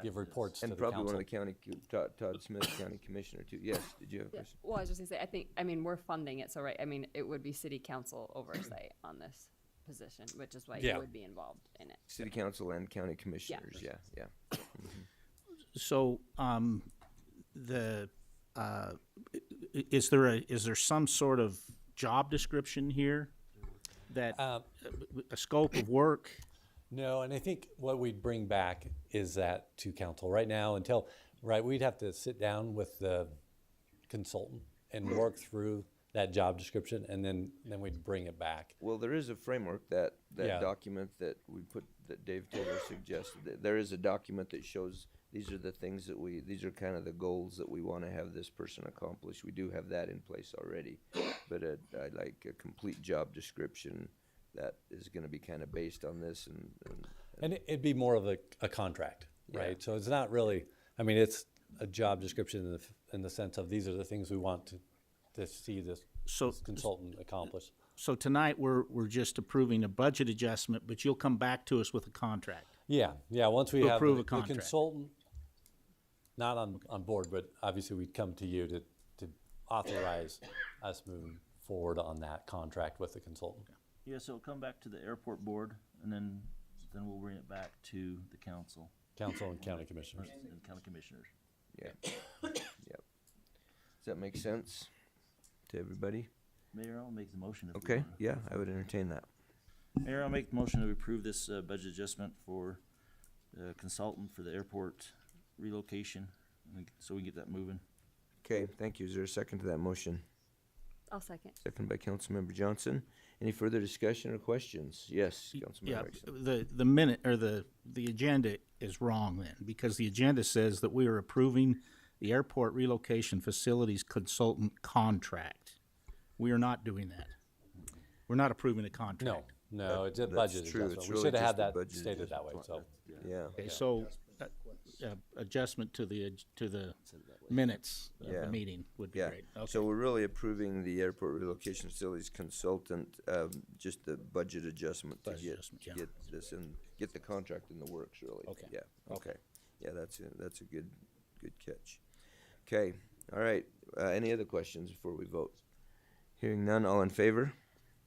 give reports to the council. And probably one of the county, Todd Smith, county commissioner too. Yes, did you have a question? Well, I was just gonna say, I mean, we're funding it, so right, I mean, it would be city council oversight on this position, which is why you would be involved in it. City council and county commissioners, yeah. So, is there some sort of job description here that a scope of work? No, and I think what we'd bring back is that to council right now we'd have to sit down with the consultant and work through that job description, and then we'd bring it back. Well, there is a framework, that document that we put that Dave Taylor suggested. There is a document that shows these are the things that these are kind of the goals that we want to have this person accomplish. We do have that in place already, but I like a complete job description that is going to be kind of based on this And it'd be more of a contract, right? Yeah. So it's not really, I mean, it's a job description in the sense of these are the things we want to see this consultant accomplish. So tonight, we're just approving a budget adjustment, but you'll come back to us with a contract. Yeah, once we To have approve a the contract. consultant, not on board, but obviously we'd come to you to authorize us moving forward on that contract with the consultant. Yeah, so it'll come back to the airport board, and then we'll bring it back to the council. Council and county commissioners. And county commissioners. Yeah. Yep. Does that make sense to everybody? Mayor, I'll make the motion. If we Okay, wanna. yeah, I would entertain that. Mayor, I'll make the motion to approve this budget adjustment for consultant for the airport relocation, so we can get that moving. Okay, thank you. Is there a second to that motion? I'll second. Second by Councilmember Johnson. Any further discussion or questions? Yes, Councilmember Yeah, Erickson. the minute, or the agenda is wrong then, because the agenda says that we are approving the airport relocation facilities consultant contract. We are not doing that. We're not approving a contract. No, it's a That's budget true. adjustment. It's We really should have just had a that budget stated that way, so. Yeah. Okay, so, adjustment to the minutes of Yeah. the meeting would be Yeah, great. Okay. so we're really approving the airport relocation facilities consultant, just the budget adjustment to Budget adjustment, yeah. get this and get the contract in the works, really. Okay. Yeah, okay. Yeah, that's a good catch. Okay, all right. Any other questions before we vote? Hearing none, all in favor?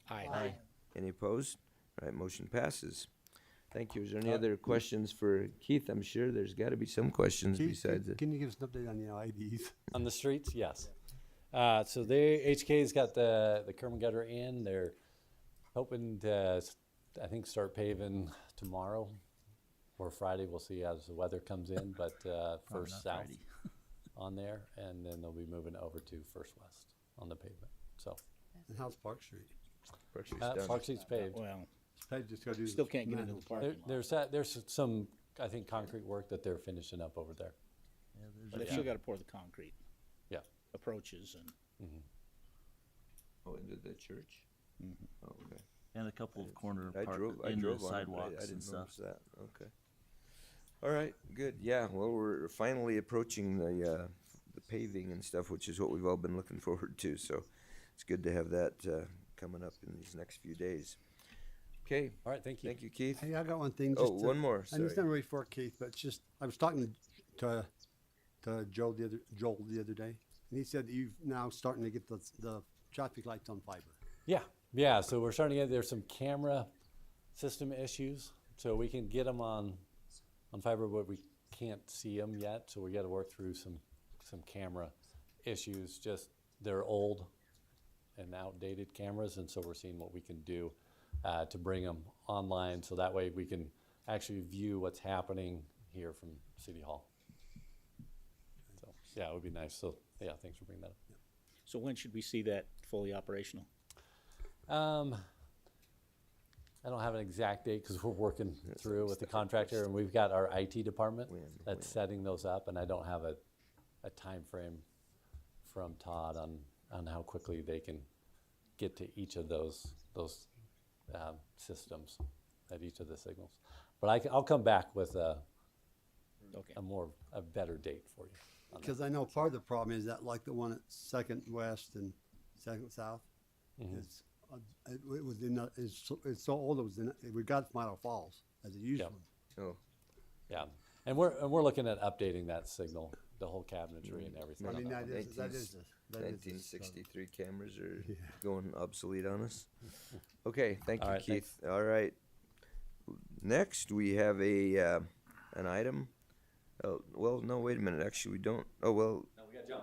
Aye. Any opposed? All right, motion passes. Thank you. Is there any other questions for Keith? I'm sure there's got to be some questions besides it. Can you give us an update on the IDs? On the streets, yes. So HK's got the curb and gutter in. They're hoping to, I think, start paving tomorrow or Friday. We'll see as the weather comes in, but first not south Friday. on there, and then they'll be moving over to first west on the pavement. So And how's Park Street? Park Street's done. Park Street's paved. Well, I just gotta do still the can't get into the manual. parking lot. There's some, I think, concrete work that they're finishing up over there. Yeah, But they've still gotta pour the concrete. Yeah. Approaches and. Oh, into the church? Oh, okay. And a couple of corner I park drove into on it, but sidewalks I and didn't stuff. notice that. Okay. All right, good. Yeah, well, we're finally approaching the paving and stuff, which is what we've all been looking forward to. So it's good to have that coming up in these next few days. Okay. All right, thank you. Thank you, Keith. Hey, I got one thing. Oh, just to- one more, And it's sorry. not really for Keith, but it's just, I was talking to Joel the other day, and he said that you've now starting to get the traffic lights on fiber. Yeah. So we're starting to get, there's some camera system issues. So we can get them on fiber, but we can't see them yet. So we got to work through some camera issues. Just they're old and outdated cameras, and so we're seeing what we can do to bring them online, so that way we can actually view what's happening here from City Hall. So yeah, it would be nice. So yeah, thanks for bringing that up. So when should we see that fully operational? I don't have an exact date because we're working through with the contractor, and we've got our IT department that's setting those up, and I don't have a time frame from Todd on how quickly they can get to each of those systems at each of the signals. But I'll come back with a better date for you. on that. Because I know part of the problem is that like the one at Second West and Second South, it's, it was in, it's so old, it was in, we got it from Idaho Falls as a used Yeah. one. Oh, Yeah, and we're looking at updating that signal, the whole cabinetry and everything. I on mean, that one. that is the. 1963 cameras are going obsolete on us. Okay, thank you, All right, Keith. All right. Next, we have an item. Oh, well, no, wait a minute. Actually, we don't. Oh, well. No, we got John.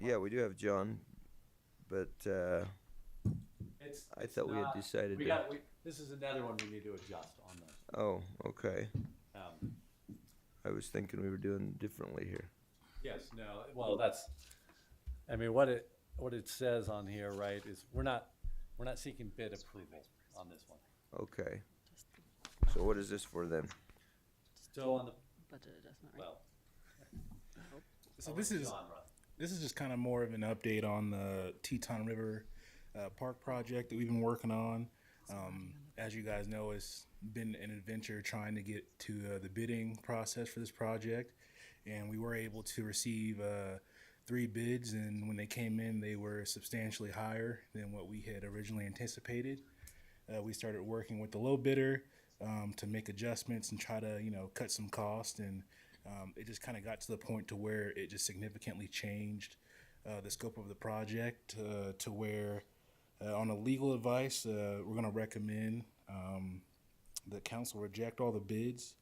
Yeah, we do have John, but I thought we had decided to. This is another one we need to adjust on this. Oh, okay. I was thinking we were doing differently here. Yes, no, well, I mean, what it says on here, right, is we're not seeking bid approval on this one. Okay. So what is this for then? Still on the, Budget adjustment, right? well. So I'll this let is John run. this is just kind of more of an update on the Teton River Park project that we've been working on. As you guys know, it's been an adventure trying to get to the bidding process for this project, and we were able to receive 3 bids, and when they came in, they were substantially higher than what we had originally anticipated. We started working with the low bidder to make adjustments and try to, cut some cost, and it just kind of got to the point to where it just significantly changed the scope of the project to where, on a legal advice, we're going to recommend that council reject all the bids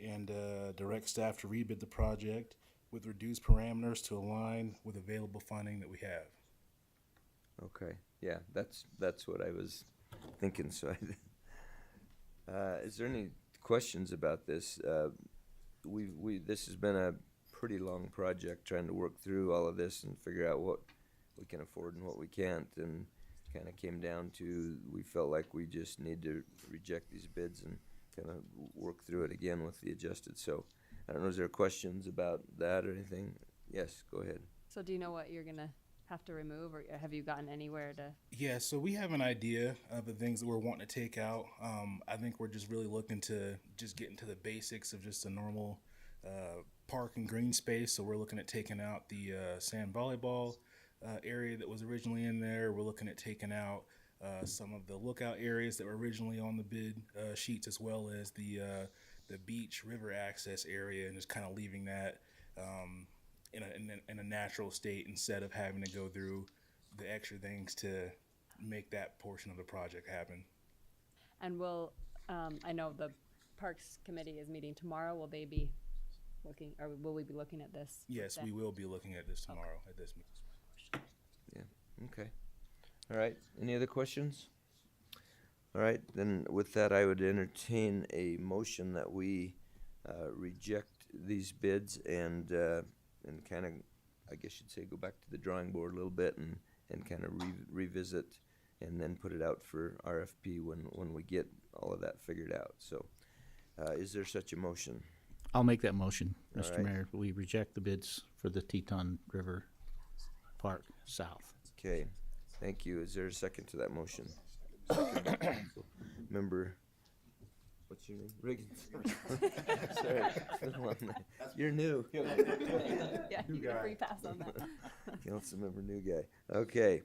and direct staff to rebid the project with reduced parameters to align with available funding that we have. Okay, yeah, that's what I was thinking, so is there any questions about this? This has been a pretty long project, trying to work through all of this and figure out what we can afford and what we can't, and kind of came down to, we felt like we just need to reject these bids and kind of work through it again with the adjusted. So I don't know, is there questions about that or anything? Yes, go ahead. So do you know what you're gonna have to remove, or have you gotten anywhere to? Yeah, so we have an idea of the things that we're wanting to take out. I think we're just really looking to just get into the basics of just a normal park and green space. So we're looking at taking out the sand volleyball area that was originally in there. We're looking at taking out some of the lookout areas that were originally on the bid sheets, as well as the beach river access area, and just kind of leaving that in a natural state instead of having to go through the extra things to make that portion of the project happen. And will, I know the Parks Committee is meeting tomorrow. Will they be looking, or will we be looking at this? Yes, we will be looking at this tomorrow at this meeting. Yeah, okay. All right, any other questions? All right, then with that, I would entertain a motion that we reject these bids and kind of, I guess you'd say, go back to the drawing board a little bit and kind of revisit and then put it out for RFP when we get all of that figured out. So is there such a motion? I'll make that motion, All Mr. right. Mayor. We reject the bids for the Teton River Park South. Okay, thank you. Is there a second to that motion? Second. Member, what's your name? Riggins. Sorry. You're new. Yeah, you get a free pass on that. Councilmember new guy. Okay,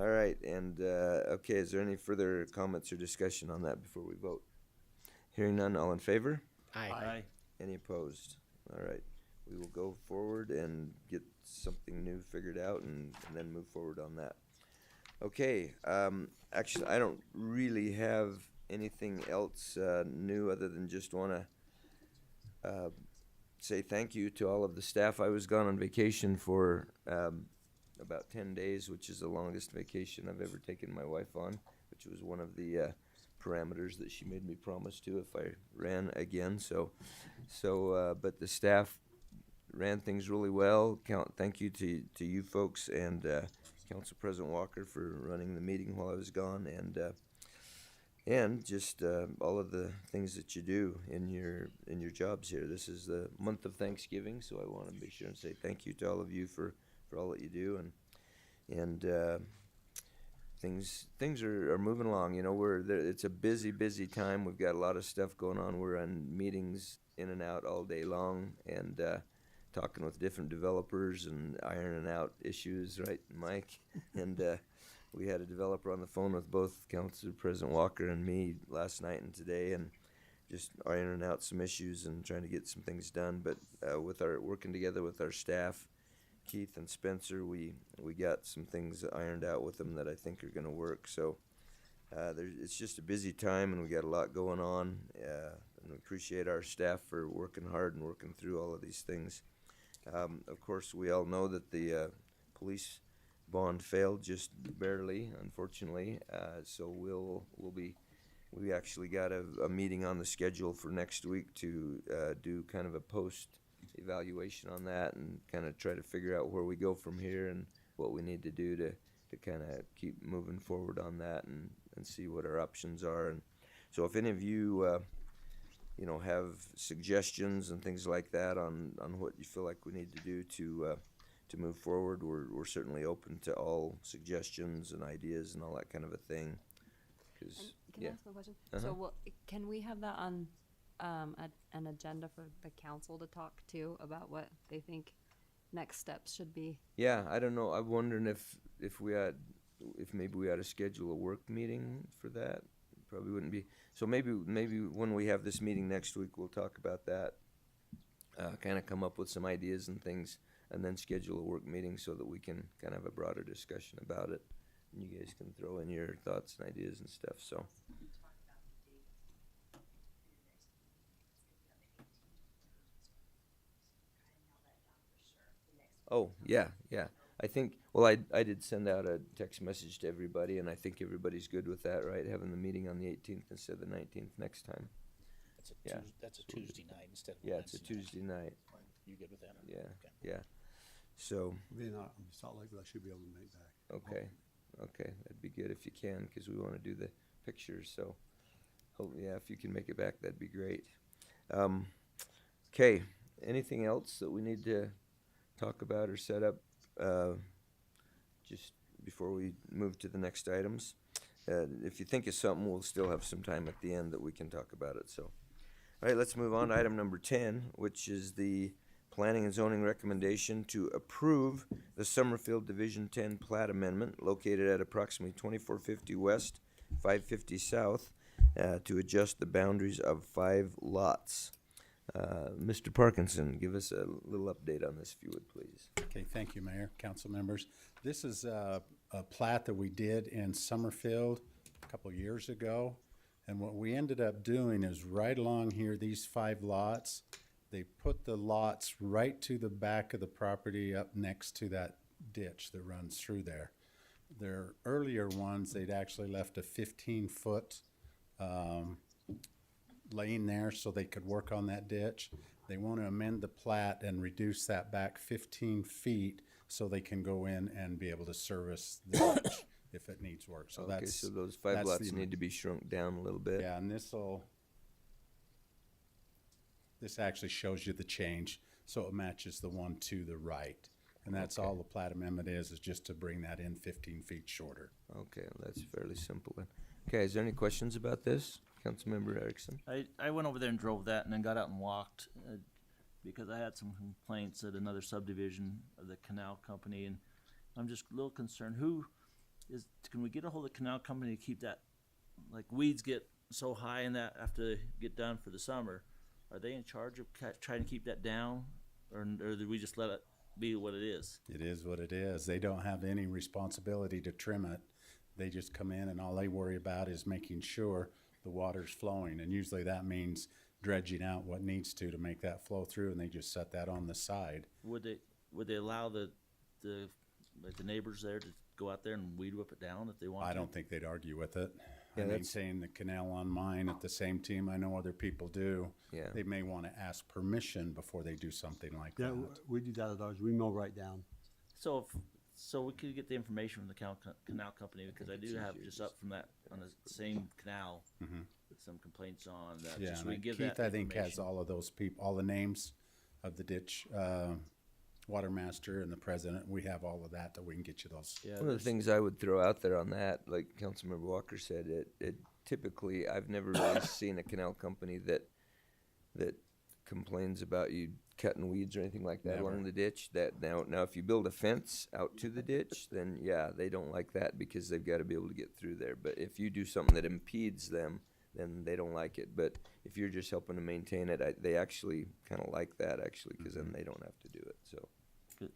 all right, and, okay, is there any further comments or discussion on that before we vote? Hearing none, all in favor? Aye. Any opposed? All right, we will go forward and get something new figured out and then move forward on that. Okay, actually, I don't really have anything else new other than just want to say thank you to all of the staff. I was gone on vacation for about 10 days, which is the longest vacation I've ever taken my wife on, which was one of the parameters that she made me promise to if I ran again. So, but the staff ran things really well. Thank you to you folks and Council President Walker for running the meeting while I was gone, and just all of the things that you do in your jobs here. This is the month of Thanksgiving, so I want to be sure and say thank you to all of you for all that you do, and things are moving along. You know, it's a busy time. We've got a lot of stuff going on. We're on meetings in and out all day long, and talking with different developers and ironing out issues, right, Mike? And we had a developer on the phone with both Council President Walker and me last night and today, and just ironing out some issues and trying to get some things done. But working together with our staff, Keith and Spencer, we got some things ironed out with them that I think are going to work. So it's just a busy time, and we got a lot going on. And we appreciate our staff for working hard and working through all of these things. Of course, we all know that the police bond failed just barely, unfortunately. So we actually got a meeting on the schedule for next week to do kind of a post-evaluation on that and kind of try to figure out where we go from here and what we need to do to kind of keep moving forward on that and see what our options are. And so if any of you you know, have suggestions and things like that on what you feel like we need to do to move forward. We're certainly open to all suggestions and ideas and all that kind of a thing. Cause, Can yeah. I ask one question? Uh-huh. So, can we have that on an agenda for the council to talk to about what they think next steps should be? Yeah, I don't know. I'm wondering if maybe we ought to schedule a work meeting for that. Probably wouldn't be. So maybe when we have this meeting next week, we'll talk about that. Kind of come up with some ideas and things, and then schedule a work meeting so that we can kind of have a broader discussion about it. And you guys can throw in your thoughts and ideas and stuff. So. Oh, yeah. I think, well, I did send out a text message to everybody, and I think everybody's good with that, right? Having the meeting on the 18th instead of the 19th next time. That's a Tuesday night instead of a Yeah, it's a Wednesday night. Tuesday night. You good with that? Yeah, Okay. yeah. So, Maybe not in Salt Lake, but I should be able to make back. okay, that'd be good if you can, because we want to do the pictures, so, yeah, if you can make it back, that'd be great. Okay, anything else that we need to talk about or set up just before we move to the next items? If you think of something, we'll still have some time at the end that we can talk about it. So, all right, let's move on to item number 10, which is the Planning and Zoning recommendation to approve the Summerfield Division 10 plat amendment located at approximately 2450 West, 550 South, to adjust the boundaries of 5 lots. Mr. Parkinson, give us a little update on this, if you would, please. Okay, thank you, Mayor, council members. This is a plat that we did in Summerfield a couple years ago. And what we ended up doing is right along here, these 5 lots, they put the lots right to the back of the property up next to that ditch that runs through there. Their earlier ones, they'd actually left a 15-foot lane there so they could work on that ditch. They want to amend the plat and reduce that back 15 feet so they can go in and be able to service the ditch if it needs work. So Okay, so those 5 lots need to be shrunk down a little bit. Yeah, and this actually shows you the change, so it matches the one to the right. And that's all the plat amendment is just to bring that in 15 feet shorter. Okay, well, that's fairly simple then. Okay, is there any questions about this? Councilmember Erickson? I went over there and drove that and then got out and walked because I had some complaints at another subdivision of the canal company, and I'm just a little concerned. Can we get a hold of the canal company to keep that, like weeds get so high in that after they get done for the summer? Are they in charge of trying to keep that down, or do we just let it be what it is? It is what it is. They don't have any responsibility to trim it. They just come in and all they worry about is making sure the water's flowing, and usually that means dredging out what needs to make that flow through, and they just set that on the side. Would they allow the neighbors there to go out there and weed whip it down if they want to? I don't think they'd argue with it. Yeah, I maintain the canal on mine at the same team. I know other people do. Yeah. They may want to ask permission before they do something like Yeah, that. we do that at ours. We mow right down. So we could get the information from the canal company, because I do have just up from that on the same canal with some complaints on that. Yeah, just and we give Keith, that I think, has information. all of those people, all the names of the ditch water master and the president. We have all of that we can get you those. Yeah, One of the things I would throw out there on that, like Councilmember Walker said, it typically, I've never really seen a canal company that complains about you cutting weeds or anything like that along the ditch. That now if you build a fence out to the ditch, then yeah, they don't like that because they've got to be able to get through there. But if you do something that impedes them, then they don't like it. But if you're just helping to maintain it, they actually kind of like that actually, because then they don't have to do it. So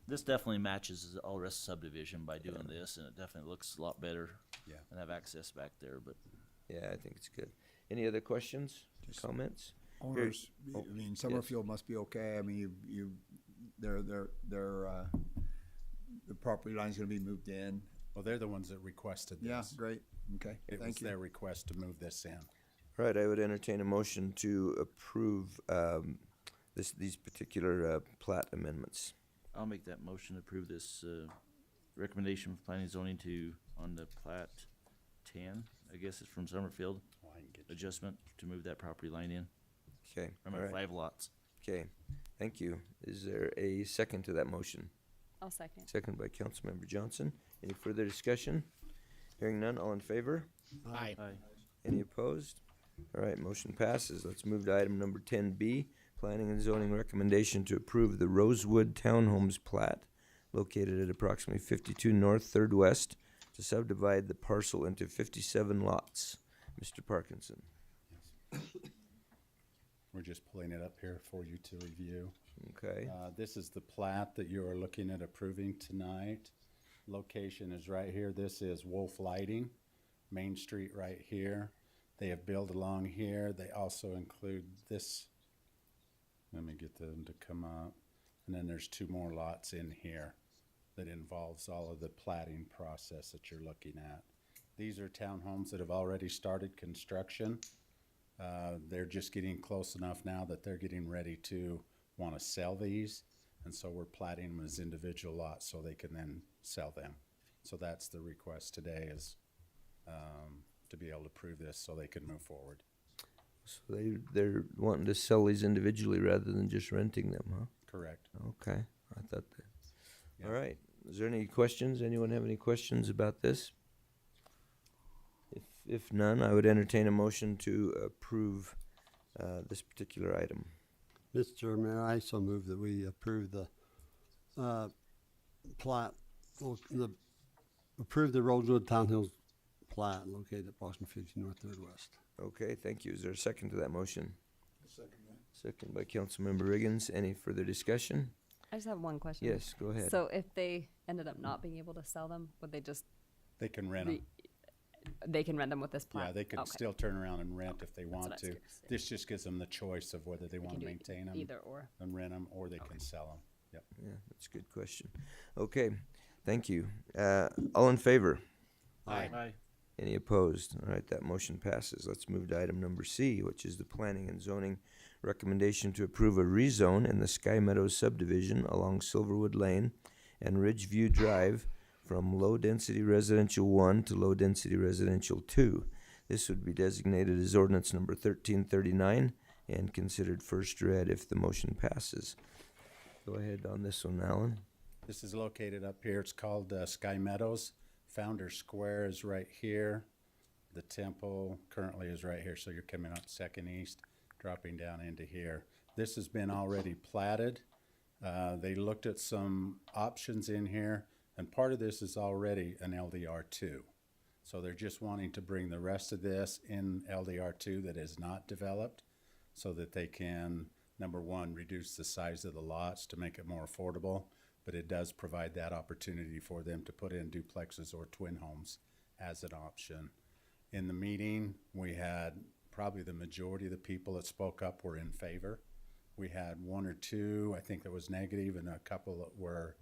This definitely matches all the rest of subdivision by doing this, and it definitely looks a lot better. Yeah. And have access back there, but. Yeah, I think it's good. Any other questions, comments? Owners, I mean, Summerfield must be okay. I mean, the property line's gonna be moved in. Well, they're the ones that requested this. Yeah, great. Okay, It was thank you. their request to move this in. All right, I would entertain a motion to approve these particular plat amendments. I'll make that motion to approve this recommendation from planning and zoning on the plat 10, I guess it's from Summerfield, adjustment to move that property line in. Okay, I'm all at right. 5 lots. Okay, thank you. Is there a second to that motion? I'll second. Second by Councilmember Johnson. Any further discussion? Hearing none, all in favor? Aye. Any opposed? All right, motion passes. Let's move to item number 10B, Planning and Zoning Recommendation to approve the Rosewood Townhomes plat located at approximately 52 North, 3rd West to subdivide the parcel into 57 lots. Mr. Parkinson. We're just pulling it up here for you to review. Okay. This is the plat that you are looking at approving tonight. Location is right here. This is Wolf Lighting, Main Street right here. They have built along here. They also include this. Let me get them to come up. And then there's 2 more lots in here that involves all of the platting process that you're looking at. These are townhomes that have already started construction. They're just getting close enough now that they're getting ready to want to sell these. And so we're platting them as individual lots so they can then sell them. So that's the request today, is to be able to prove this so they can move forward. So they're wanting to sell these individually rather than just renting them, huh? Correct. Okay, I thought that. All right, is there any questions? Anyone have any questions about this? If none, I would entertain a motion to approve this particular item. Mr. Mayor, I so move that we approve the plat, approve the Rosewood Townhills plat located at Boston 50 North 3rd West. Okay, thank you. Is there a second to that motion? Second that. Second by Councilmember Riggins. Any further discussion? I just have one question. Yes, go ahead. So if they ended up not being able to sell them, would they just They can rent them. they can rent them with this plat? Yeah, they could Okay. still turn around and rent if they what I want was to. curious. This just gives them the choice of whether they want can to do maintain them. either or. And rent them, or they can sell them. Yep. Yeah, that's a good question. Okay, thank you. All in favor? Aye. Any opposed? All right, that motion passes. Let's move to item number C, which is the Planning and Zoning Recommendation to approve a rezone in the Sky Meadows subdivision along Silverwood Lane and Ridgeview Drive from low-density residential 1 to low-density residential 2. This would be designated as ordinance number 1339 and considered first read if the motion passes. Go ahead on this one, Alan. This is located up here. It's called Sky Meadows. Founder Square is right here. The temple currently is right here. So you're coming up 2nd East, dropping down into here. This has been already platted. They looked at some options in here, and part of this is already an LDR2. So they're just wanting to bring the rest of this in LDR2 that is not developed so that they can, number one, reduce the size of the lots to make it more affordable, but it does provide that opportunity for them to put in duplexes or twin homes as an option. In the meeting, we had probably the majority of the people that spoke up were in favor. We had 1 or 2, I think that was negative, and a couple that were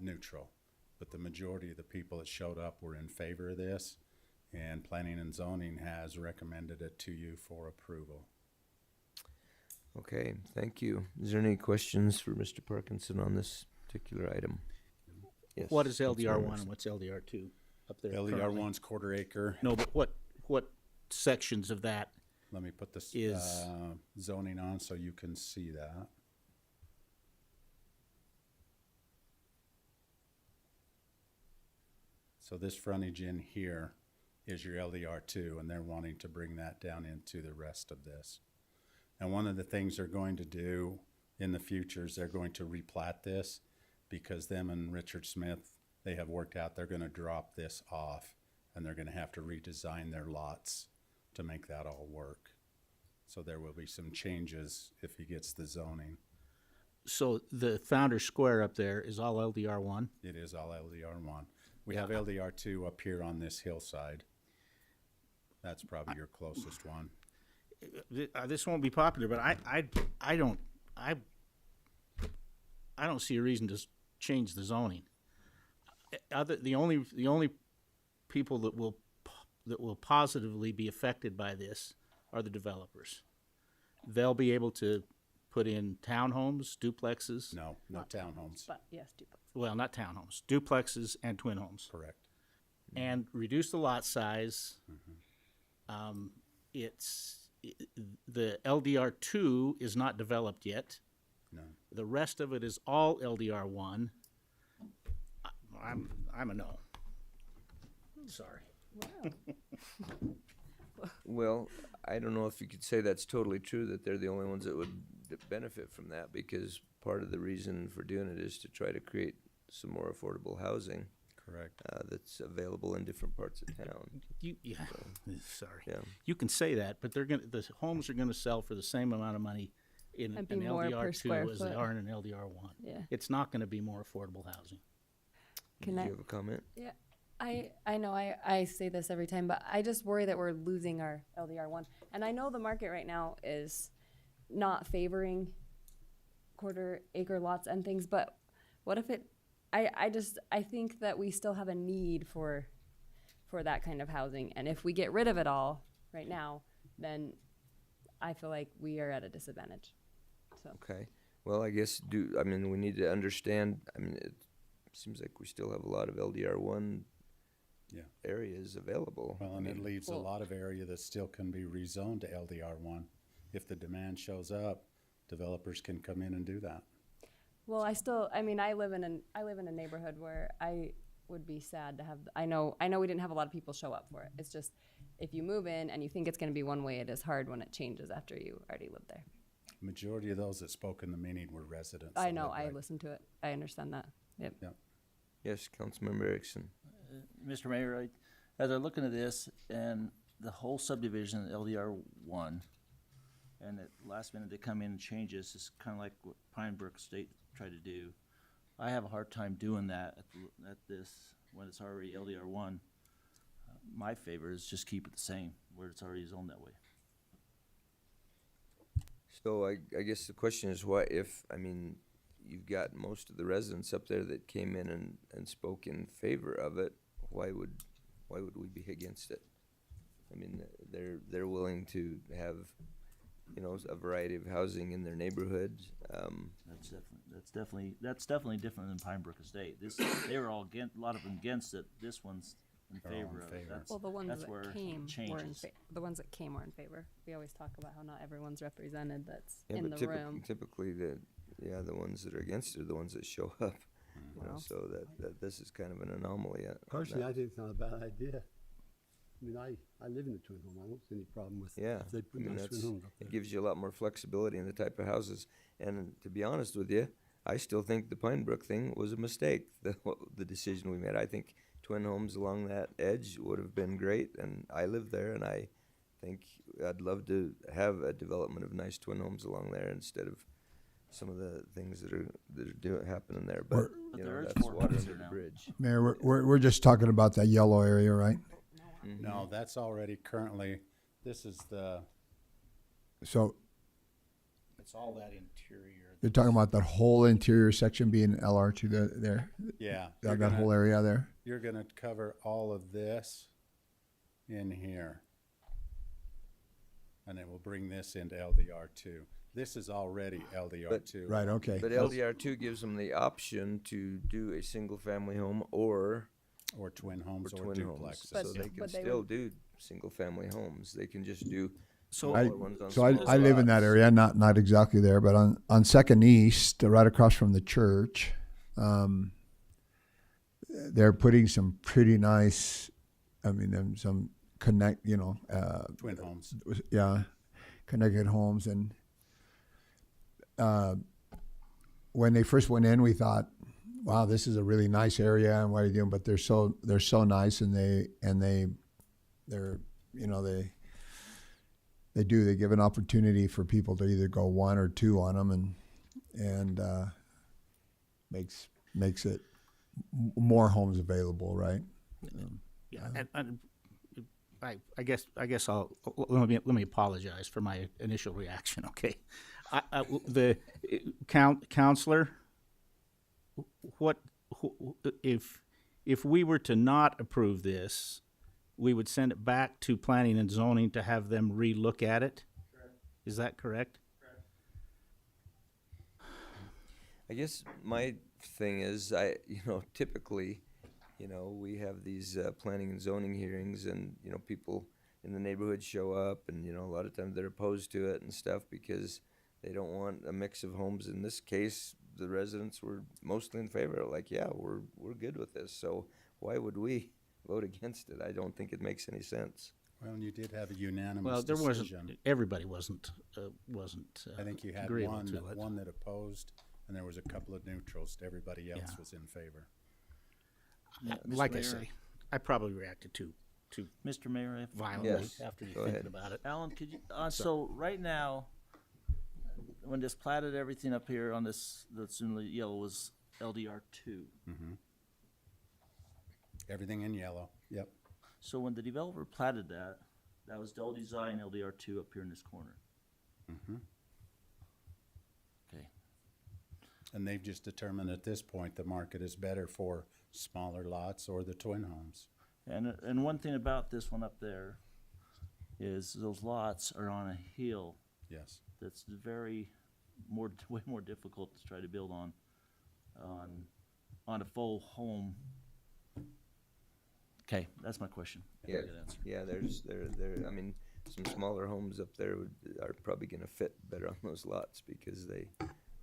neutral. But the majority of the people that showed up were in favor of this, and Planning and Zoning has recommended it to you for approval. Okay, thank you. Is there any questions for Mr. Parkinson on this particular item? Yes. What is Councilmember LDR1 and what's LDR2 up there? currently? LDR1's 1/4 acre. No, but what sections of that? Let me put this Is- zoning on so you can see that. So this frontage in here is your LDR2, and they're wanting to bring that down into the rest of this. And one of the things they're going to do in the future is they're going to replat this, because them and Richard Smith, they have worked out they're going to drop this off, and they're going to have to redesign their lots to make that all work. So there will be some changes if he gets the zoning. So the Founder Square up there is all LDR1? It is all LDR1. We have LDR2 up here on this hillside. That's probably your closest one. This won't be popular, but I don't see a reason to change the zoning. The only people that will positively be affected by this are the developers. They'll be able to put in townhomes, duplexes. No townhomes. But yes, duplex. Well, not townhomes, duplexes and twin homes. Correct. And reduce the lot size. Mm-hmm. It's the LDR2 is not developed yet. No. The rest of it is all LDR1. I'm a no. Sorry. Well, I don't know if you could say that's totally true, that they're the only ones that would benefit from that, because part of the reason for doing it is to try to create some more affordable housing. Correct. That's available in different parts of town. Sorry. Yeah. You can say that, but the homes are gonna sell for the same amount of money in And an be more per square LDR2 as they foot. are in an LDR1. Yeah. It's not gonna be more affordable housing. Can Did I- you have a comment? Yeah, I know I say this every time, but I just worry that we're losing our LDR1. And I know the market right now is not favoring quarter acre lots and things, but what if I think that we still have a need for that kind of housing. And if we get rid of it all right now, then I feel like we are at a disadvantage. So. Okay. Well, I guess we need to understand, it seems like we still have a lot of LDR1 areas available. Well, and it leaves a lot of area that still can be rezoned to LDR1. If the demand shows up, developers can come in and do that. Well, I live in a neighborhood where I would be sad to have. I know we didn't have a lot of people show up for it. It's just if you move in and you think it's going to be one way, it is hard when it changes after you already lived there. Majority of those that spoke in the meeting were residents. I that know. lived I right. listened to it. I understand that. Yep. Yeah. Yes, Councilmember Erickson. Mr. Mayor, as I'm looking at this and the whole subdivision, LDR1, and at last minute they come in and change this, it's kind of like what Pine Brook State tried to do. I have a hard time doing that at this when it's already LDR1. My favor is just keep it the same where it's already zoned that way. So I guess the question is, what if, you've got most of the residents up there that came in and spoke in favor of it, why would we be against it? They're willing to have, a variety of housing in their neighborhood. That's definitely different than Pine Brook Estate. They were all a lot of them against it. This one's in favor of it. Well, the ones that's that where came it changes. the ones that came were in favor. We always talk about how not everyone's represented that's Yeah, in but the room. typically the ones that are against it are the ones that show up. Wow. So that this is kind of an anomaly. Personally, I think it's not a bad idea. I live in a twin home. I don't see any problem with Yeah, if they put nice twin homes up there. it gives you a lot more flexibility in the type of houses. And to be honest with you, I still think the Pine Brook thing was a mistake. The decision we made. I think twin homes along that edge would have been great, and I live there, and I think I'd love to have a development of nice twin homes along there instead of some of the things that are happening there. But that's water under the bridge. Mayor, we're just talking about that yellow area, right? Mm-hmm. No, that's already currently, this is the. So It's all that interior. you're talking about that whole interior section being LR2 there? Yeah. That whole area there? You're gonna cover all of this in here. And it will bring this into LDR2. This is already LDR2. Right, okay. But LDR2 gives them the option to do a single-family home or twin homes or twin homes. duplexes. So they can still do single-family homes. They can just do I smaller live in that lots. area, not exactly there, but on Second East, right across from the church, they're putting some pretty nice, some twin homes. Yeah, connected homes. And when they first went in, we thought, wow, this is a really nice area, and what are you doing? But they're so nice, and they give an opportunity for people to either go one or two on them, and makes it more homes available, right? Yeah, and I guess I'll let me apologize for my initial reaction. Okay, the counselor, if we were to not approve this, we would send it back to planning and zoning to have them relook at it. Correct. Is that correct? Correct. I guess my thing is, typically, we have these planning and zoning hearings, and people in the neighborhood show up, and you know, a lot of times they're opposed to it and stuff because they don't want a mix of homes. In this case, the residents were mostly in favor. Like, yeah, we're good with this. So why would we vote against it? I don't think it makes any sense. Well, and you did have a unanimous Well, there decision. wasn't, everybody wasn't I think you had agreeable to it. one that opposed, and there was a couple of neutrals. Everybody else Yeah. was in favor. Like I Mayor. say, I probably reacted too Mr. Mayor, if violently Yes, after go thinking ahead. about it. Alan, could you, so right now, when this platted everything up here on this, that's in the yellow was LDR two. Mm-hmm. Everything in yellow. Yep. So when the developer platted that, that was Dell Design LDR two up here in this corner. Mm-hmm. Okay. And they've just determined at this point the market is better for smaller lots or the twin homes. And one thing about this one up there is those lots are on a hill. Yes. That's way more difficult to try to build on a full home. Okay, that's my question. Yeah, Good answer. yeah. I mean, some smaller homes up there are probably gonna fit better on those lots because they,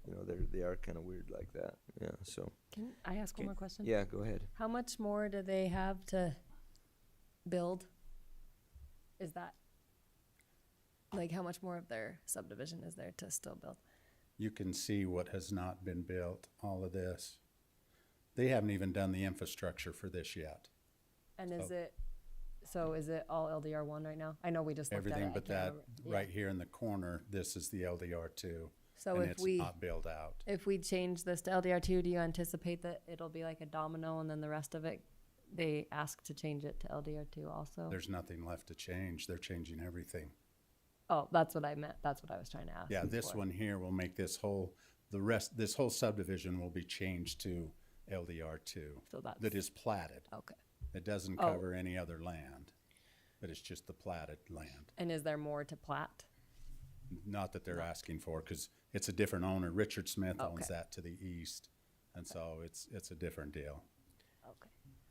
you know, they are kind of weird like that. Yeah. So. Can I ask one more question? Yeah, go ahead. How much more do they have to build? Is that, like, how much more of their subdivision is there to still build? You can see what has not been built, all of this. They haven't even done the infrastructure for this yet. And is it all LDR one right now? I know we just looked at it. Everything I but can't that remember. Yeah. right here in the corner, this is the LDR two. So and if it's we not built out. If we change this to LDR two, do you anticipate that it'll be like a domino and then the rest of it, they ask to change it to LDR two also? There's nothing left to change. They're changing everything. Oh, that's what I meant. That's what I was trying to ask. Yeah, this before. one here will make this whole subdivision will be changed to LDR two. So that is platted. Okay. It doesn't Oh. cover any other land, but it's just the platted land. And is there more to plat? Not that they're asking for, because it's a different owner. Richard Smith owns Okay. that to the east, and so it's a different deal. Okay.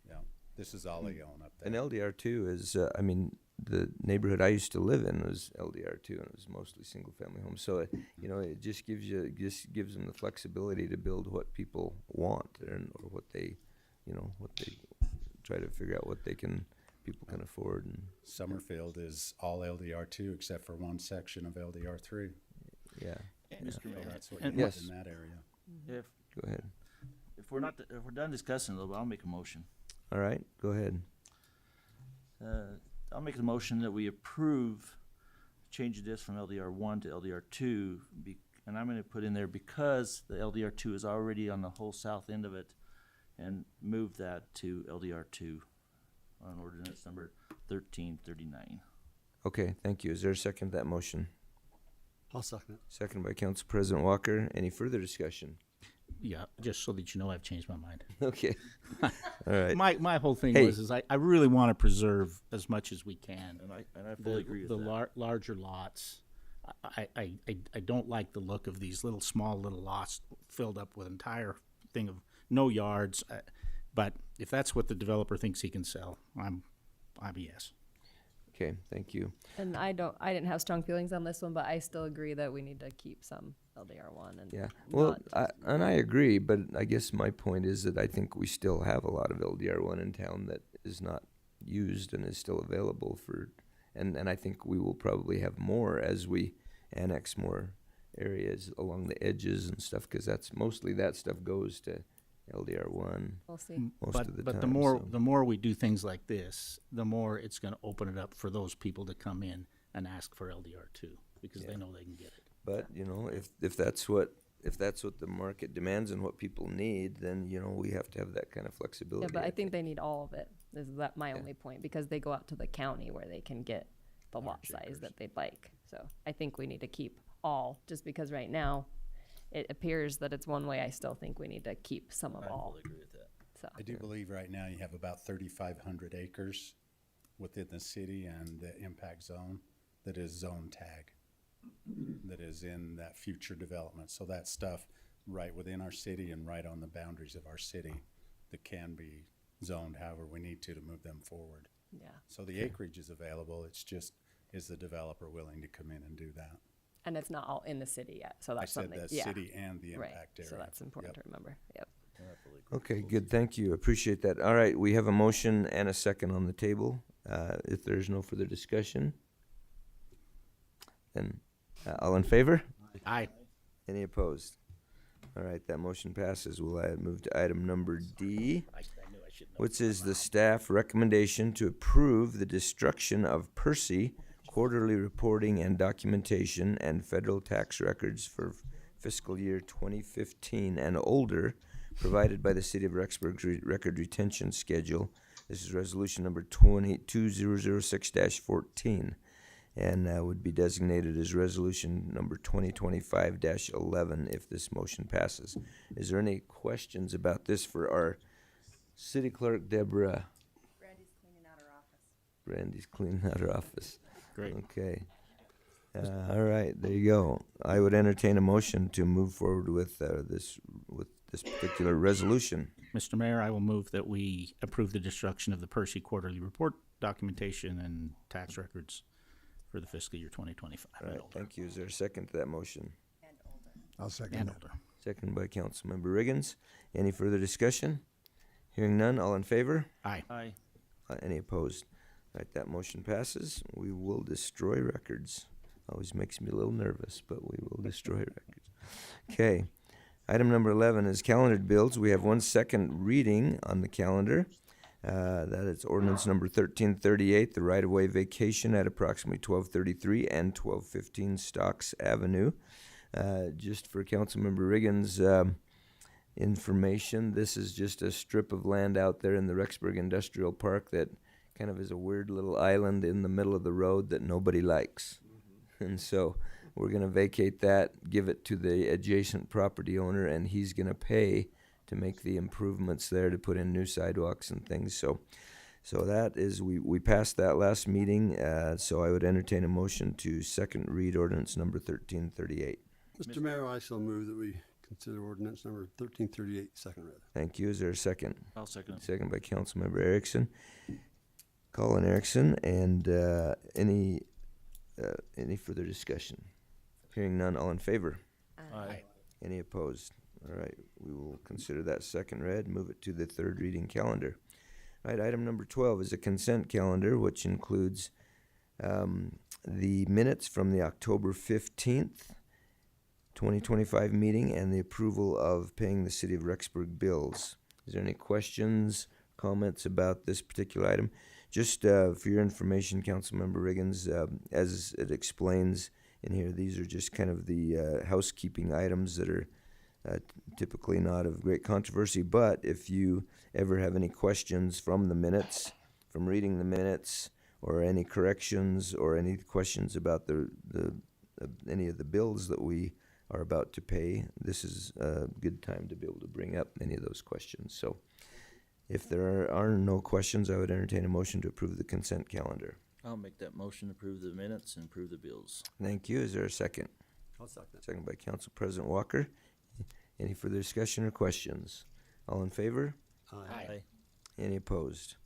Yeah, this is all they own up there. And LDR two is, I mean, the neighborhood I used to live in was LDR two, and it was mostly single family homes. So you know, it just gives them the flexibility to build what people want or what they, you know, what they try to figure out what people can afford. And Summerfield is all LDR two except for one section of LDR three. yeah. Mr. Mayor, That's what and- you Yes. get in that area. If Go ahead. if we're done discussing though, I'll make a motion. All right, go ahead. I'll make the motion that we approve changing this from LDR one to LDR two, and I'm gonna put in there because the LDR two is already on the whole south end of it, and move that to LDR two on ordinance number 1339. Okay, thank you. Is there a second to that motion? I'll second it. Second by Council President Walker. Any further discussion? Yeah, just so that you know, I've changed my mind. Okay. All right. My whole thing Hey. was I really want to preserve as much as we can. And I fully agree with the that. larger lots. I don't like the look of these small little lots filled up with entire thing of no yards. But if that's what the developer thinks he can sell, I'm a yes. Okay, thank you. And I didn't have strong feelings on this one, but I still agree that we need to keep some LDR one and Yeah, well, not I agree, but I guess my point is that I think we still have a lot of LDR one in town that is not used and is still available and I think we will probably have more as we annex more areas along the edges and stuff, because mostly that stuff goes to LDR one. We'll see. Most of the But time. the more we do things like this, the more it's going to open it up for those people to come in and ask for LDR two, because they know they can get it. But you know, if that's what the market demands and what people need, then you know we have to have that kind of flexibility. Yeah, but I think they need all of it. Is that my only point? Because they go out to the county where they can get the lot size that they'd like. So I think we need to keep all, just because right now it appears that it's one way. I still think we need to keep some of all. I fully agree with that. So I do believe right now you have about 3,500 acres within the city and the impact zone that is zone tag, that is in that future development. So that stuff right within our city and right on the boundaries of our city that can be zoned however we need to move them forward. Yeah. So the acreage is available, it's just, is the developer willing to come in and do that? And it's not all in the city yet, so that's I said something. the Yeah. city and the Right. impact area. So that's important Yep. to remember. Yep. Okay, good, thank you, appreciate that. All right, we have a motion and a second on the table. If there's no further discussion, then all in favor? Aye. Any opposed? All right, that motion passes. We'll move to item number D, I knew I should know. which is the staff recommendation to approve the destruction of Percy quarterly reporting and documentation and federal tax records for fiscal year 2015 and older, provided by the City of Rexburg's record retention schedule. This is resolution number 2006-14, and would be designated as resolution number 2025-11 if this motion passes. Is there any questions about this for our city clerk, Deborah? Brandy's cleaning out her office. Brandy's cleaning out her office. Great. Okay. All right, there you go. I would entertain a motion to move forward with this particular resolution. Mr. Mayor, I will move that we approve the destruction of the Percy quarterly report, documentation, and tax records for the fiscal year 2025. All right, thank you. Is there a second to that motion? I'll second And that. older. Second by Councilmember Riggins. Any further discussion? Hearing none, all in favor? Aye. Aye. Any opposed? All right, that motion passes. We will destroy records. Always makes me a little nervous, but we will destroy records. Okay. Item number 11 is calendared bills. We have one second reading on the calendar. That is ordinance number 1338, the right-of-way vacation at approximately 1233 and 1215 Stocks Avenue. Just for Councilmember Riggins' information, this is just a strip of land out there in the Rexburg Industrial Park that kind of is a weird little island in the middle of the road that nobody likes. And so we're going to vacate that, give it to the adjacent property owner, and he's going to pay to make the improvements there to put in new sidewalks and things. So that is, we passed that last meeting, so I would entertain a motion to second read ordinance number 1338. Mr. Mayor, I shall move that we consider ordinance number 1338 second read. Thank you. Is there a second? I'll second it. Second by Councilmember Erickson. Colin Erickson, and any further discussion? Hearing none, all in favor? Aye. Any opposed? All right, we will consider that second read, move it to the third reading calendar. All right, item number 12 is a consent calendar, which includes the minutes from the October 15th, 2025 meeting and the approval of paying the City of Rexburg bills. Is there any questions, comments about this particular item? Just for your information, Councilmember Riggins, as it explains in here, these are just kind of the housekeeping items that are typically not of great controversy. But if you ever have any questions from the minutes, from reading the minutes, or any corrections or any questions about any of the bills that we are about to pay, this is a good time to be able to bring up any of those questions. So if there are no questions, I would entertain a motion to approve the consent calendar. I'll make that motion to approve the minutes and approve the bills. Thank you. Is there a second? I'll second. Second by Council President Walker. Any further discussion or questions? All in favor? Aye. Any opposed?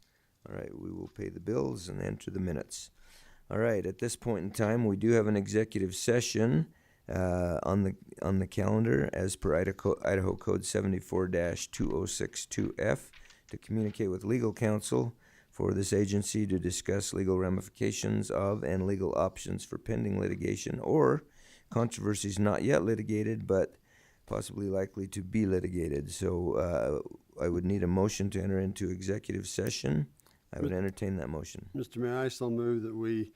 All right, we will pay the bills and enter the minutes. All right, at this point in time, we do have an executive session on the calendar as per Idaho Code 74-2062F to communicate with legal counsel for this agency to discuss legal ramifications of and legal options for pending litigation or controversies not yet litigated but possibly likely to be litigated. So I would need a motion to enter into executive session. I would entertain that motion. Mr. Mayor, I shall move that we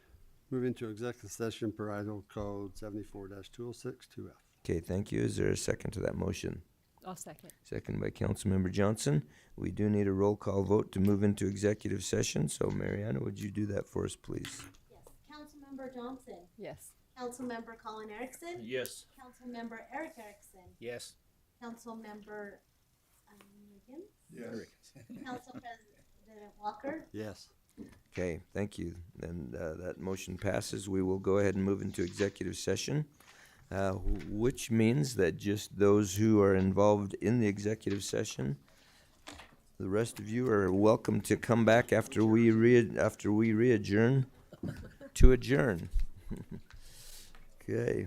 move into executive session per Idaho Code 74-2062F. Okay, thank you. Is there a second to that motion? I'll second. Second by Councilmember Johnson. We do need a roll call vote to move into executive session. So Mariana, would you do that for us, please? Yes. Councilmember Johnson. Yes. Councilmember Colin Erickson. Yes. Councilmember Eric Erickson. Yes. Councilmember Riggins. Yes. Council President Walker. Yes. Okay, thank you. Then that motion passes. We will go ahead and move into executive session, which means that just those who are involved in the executive session The rest of you are welcome to come back after we re-adjourn to adjourn. Okay.